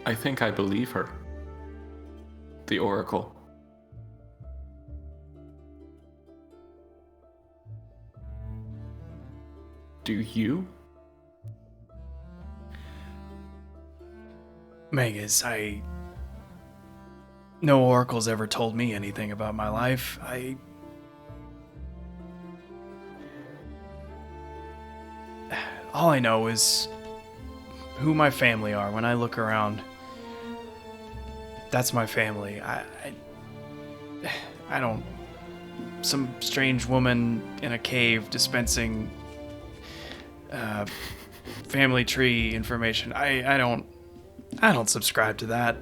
I think I believe her. The Oracle. Do you? Magus, no oracle's ever told me anything about my life. All I know is who my family are. When I look around, that's my family. I don't... Some strange woman in a cave dispensing family tree information. I don't subscribe to that.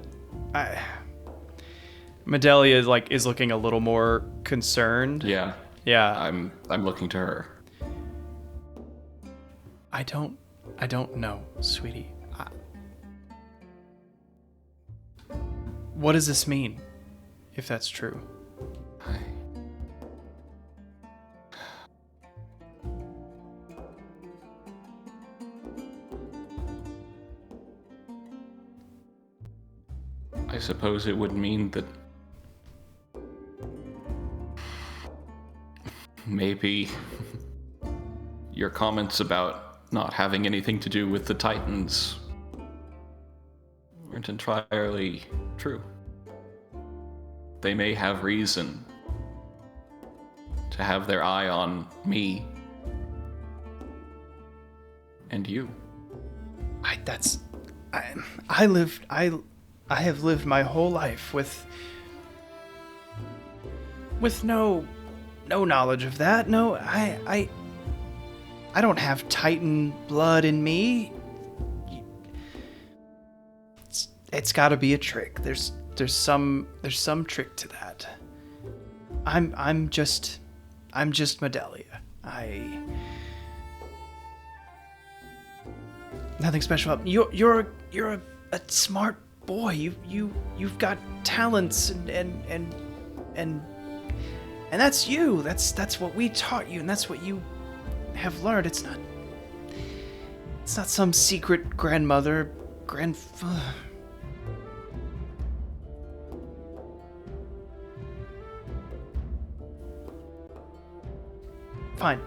Medelia is looking a little more concerned. Yeah. Yeah. I'm looking to her. I don't know, sweetie. What does this mean, if that's true? I suppose it would mean that maybe your comments about not having anything to do with the Titans weren't entirely true. They may have reason to have their eye on me and you. I have lived my whole life with no knowledge of that. No, I don't have Titan blood in me. It's got to be a trick. There's some trick to that. I'm just Medelia. Nothing special. You're a smart boy. You've got talents and that's you. That's what we taught you, and that's what you have learned. It's not some secret grandmother, Fine.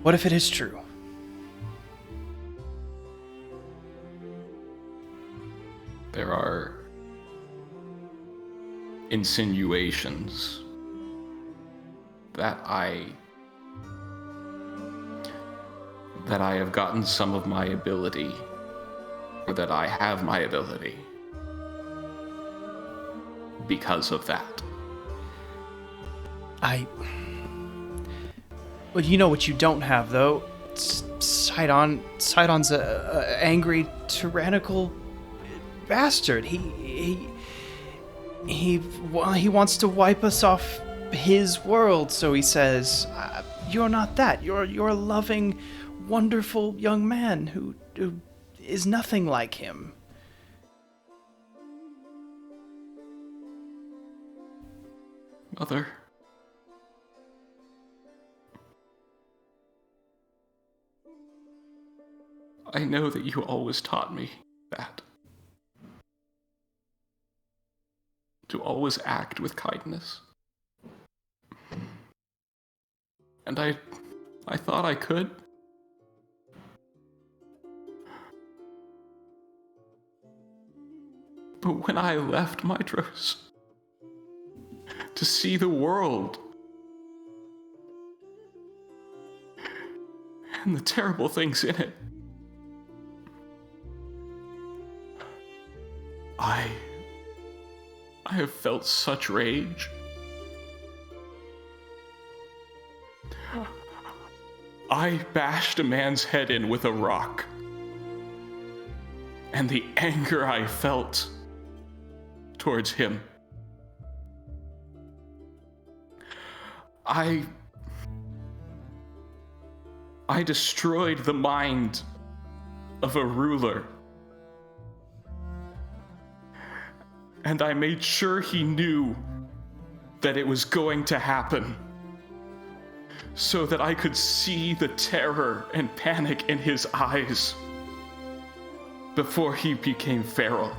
What if it is true? There are insinuations that I have gotten some of my ability, or that I have my ability because of that. Well, you know what you don't have, though. Sidon's a angry, tyrannical bastard. he wants to wipe us off his world, so he says. You're not that. You're a loving, wonderful young man who is nothing like him. Mother. I know that you always taught me that. To always act with kindness. And I thought I could. But when I left Mitros to see the world and the terrible things in it, I have felt such rage. I bashed a man's head in with a rock. And the anger I felt towards him. I destroyed the mind of a ruler. And I made sure he knew that it was going to happen. So that I could see the terror and panic in his eyes before he became feral.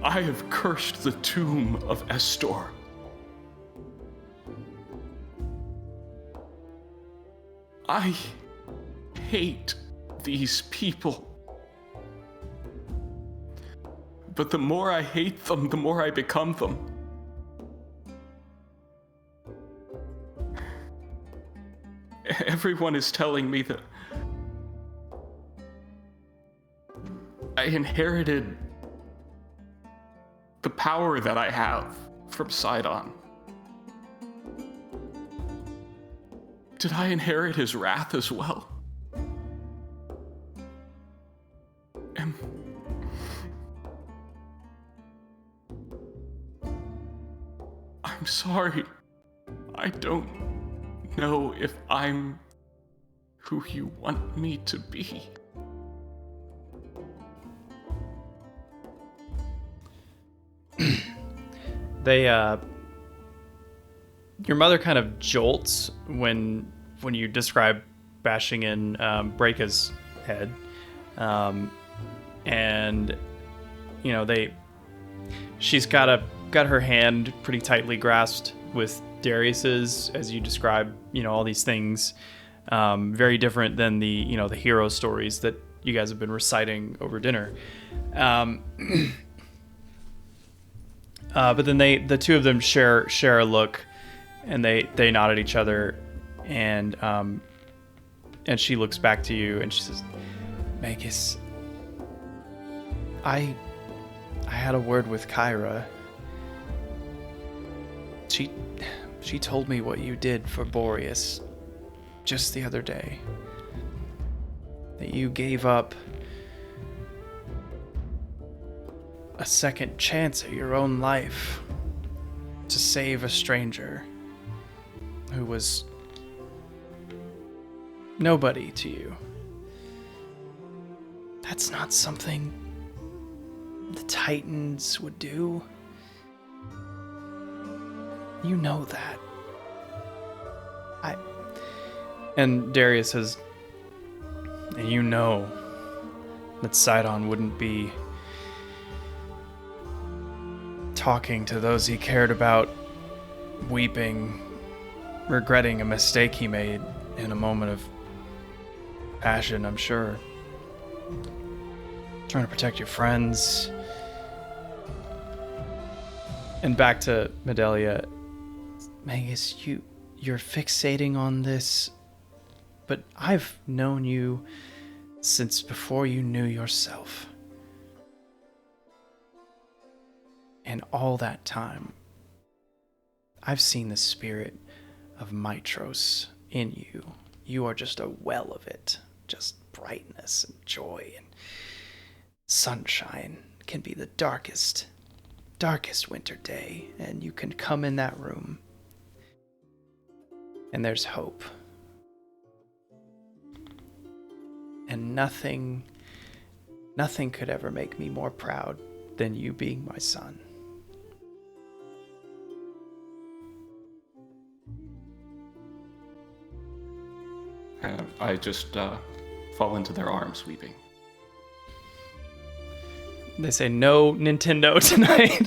I have cursed the tomb of Estor. I hate these people. But the more I hate them, the more I become them. Everyone is telling me that I inherited the power that I have from Sidon. Did I inherit his wrath as well? I'm sorry. I don't know if I'm who you want me to be. Your mother kind of jolts when you describe bashing in Breaka's head, and you know she's got her hand pretty tightly grasped with Darius's as you describe, all these things, very different than the the hero stories that you guys have been reciting over dinner. But then the two of them share a look, and they nod at each other, and she looks back to you and she says, "Magus, I had a word with Kyra. She told me what you did for Boreas just the other day. That you gave up a second chance at your own life to save a stranger who was nobody to you. That's not something the Titans would do. You know that." And Darius says, "And you know that Sidon wouldn't be talking to those he cared about, weeping, regretting a mistake he made in a moment of passion, I'm sure. Trying to protect your friends." And back to Medelia. "Magus, you're fixating on this, but I've known you since before you knew yourself. And all that time, I've seen the spirit of Mitros in you. You are just a well of it, just brightness and joy. And sunshine can be the darkest winter day, and you can come in that room, and there's hope. And nothing could ever make me more proud than you being my son. I just fall into their arms weeping. They say no Nintendo tonight.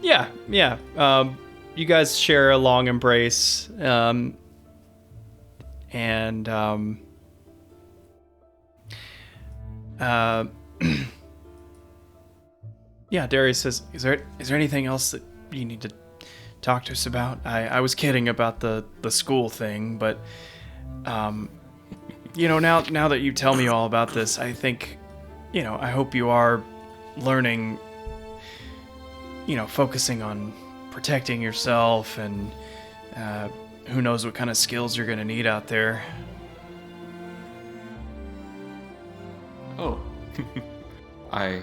Yeah. You guys share a long embrace, yeah, Darius says, is there anything else that you need to talk to us about? I was kidding about the school thing, but now that you tell me all about this, I think, I hope you are learning, focusing on protecting yourself, and who knows what kind of skills you're going to need out there. Oh, I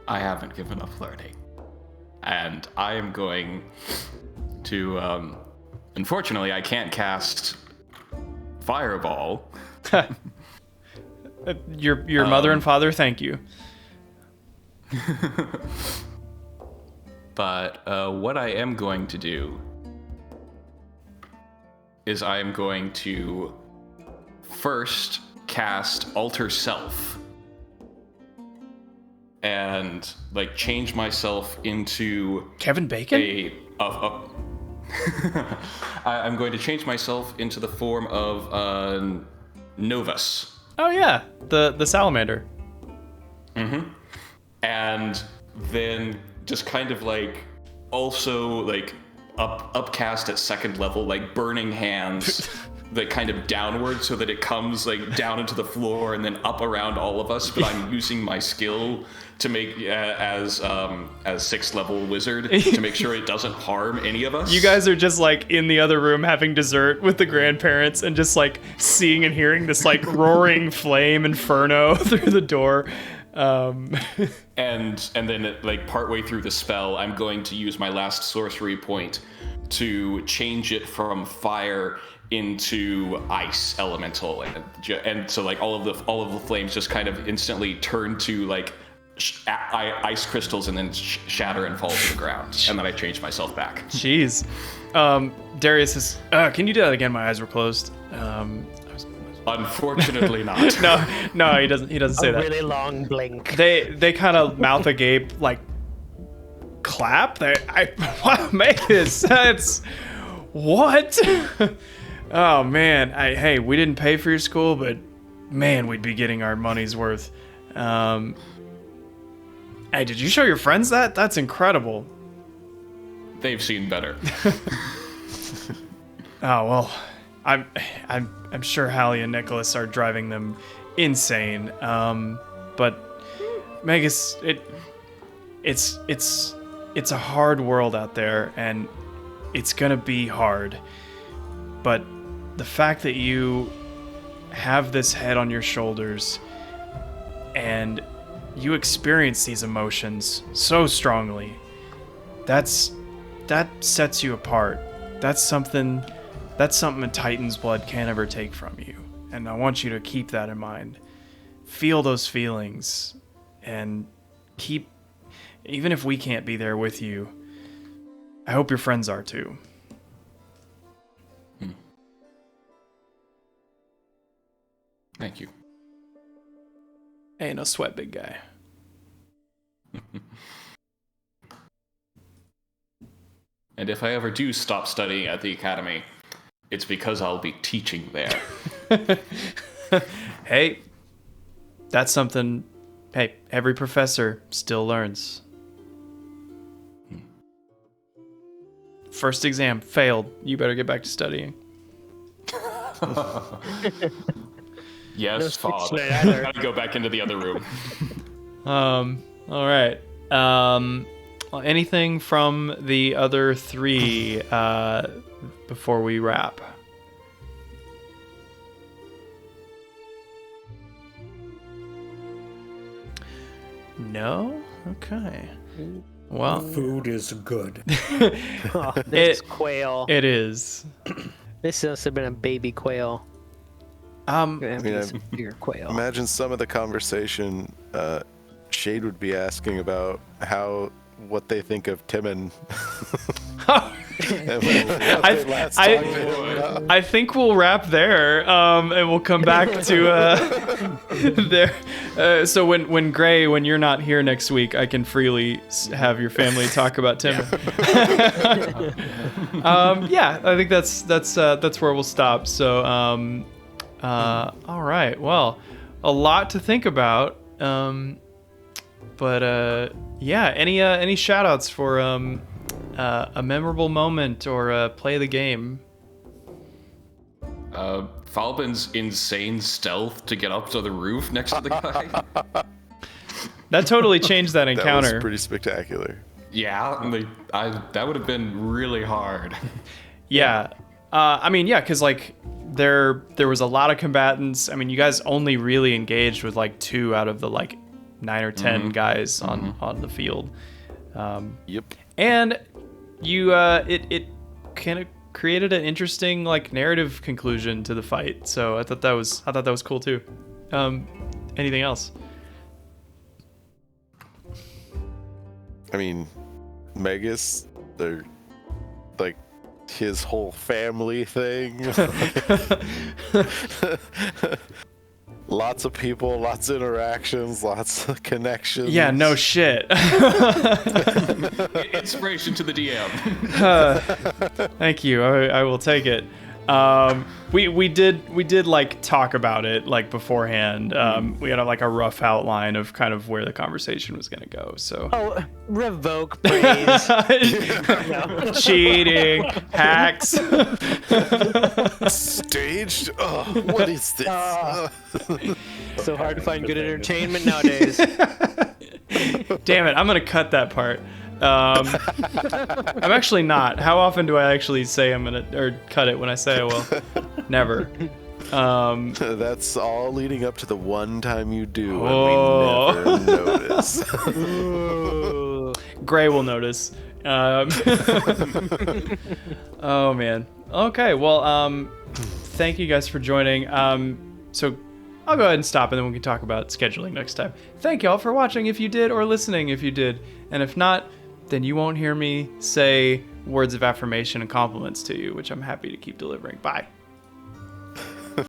haven't given up learning, and I am going to, unfortunately, I can't cast Fireball. Your mother and father, thank you. But what I am going to do is I am going to first cast Alter Self and change myself into Kevin Bacon? I'm going to change myself into the form of Novus. Oh yeah, the salamander. Mm-hmm. And then just kind of also upcast at second level, burning hands, kind of downward so that it comes down into the floor and then up around all of us. But I'm using my skill to make as sixth level wizard to make sure it doesn't harm any of us. You guys are just in the other room having dessert with the grandparents and just seeing and hearing this roaring flame inferno through the door. And then partway through the spell, I'm going to use my last sorcery point to change it from fire into ice elemental, and so all of the flames just kind of instantly turn to ice crystals and then shatter and fall to the ground, and then I change myself back. Jeez. Darius says, can you do that again? My eyes were closed. Unfortunately not. No, he doesn't say a that. really long blink. They kind of mouth agape, clap. What make this sense? What? Oh man, hey, we didn't pay for your school, but man, we'd be getting our money's worth. Hey, did you show your friends that? That's incredible. They've seen better. Oh well, I'm sure Hallie and Nicholas are driving them insane. But Magus, it's a hard world out there, and it's gonna be hard. But the fact that you have this head on your shoulders and you experience these emotions so strongly, that sets you apart. That's something a Titan's blood can't ever take from you. And I want you to keep that in mind. Feel those feelings, and even if we can't be there with you, I hope your friends are too. Thank you. Hey, no sweat, big guy. And if I ever do stop studying at the academy, it's because I'll be teaching there. Hey, that's something. Hey, every professor still learns. First exam, failed. You better get back to studying. Yes, Father. I gotta go back into the other room. All right. anything from the other three before we wrap? No? Okay. Well, Food is good. Oh, this quail. it is. This must have been a baby quail. Gonna have to get some bigger quail. Imagine some of the conversation Shade would be asking about what they think of Timon. I think we'll wrap there, and we'll come back to there. So when Gray, when you're not here next week, I can freely have your family talk about Timon. Yeah, I think that's where we'll stop. So, all right. Well, a lot to think about. But yeah, any shout outs for a memorable moment or play the game? Falbin's insane stealth to get up to the roof next to the guy. That totally changed that That encounter. was pretty spectacular. Yeah, that would have been really hard. Yeah. I mean, yeah, because like there was a lot of combatants. I mean, you guys only really engaged with like 2 out of the like 9 or 10 guys on the field. Yep. And you it kind of created an interesting like narrative conclusion to the fight. So I thought that was cool too. Anything else? I mean, Magus, they're like his whole family thing. Lots of people, lots of interactions, lots of connections. Yeah, no shit. Inspiration to the DM. Thank you. I will take it. We did like talk about it like beforehand. We had like a rough outline of kind of where the conversation was gonna go. So Oh, revoke praise. cheating, hacks. Staged? Oh, what is this? So hard to find good entertainment nowadays. Damn it! I'm gonna cut that part. I'm actually not. How often do I actually say I'm gonna or cut it when I say I will? Never. That's all leading up to the one time you do, Oh. and we never notice. Gray will notice. Oh man. Okay. Well, thank you guys for joining. So I'll go ahead and stop, and then we can talk about scheduling next time. Thank y'all for watching if you did, or listening if you did, and if not, then you won't hear me say words of affirmation and compliments to you, which I'm happy to keep delivering. Bye.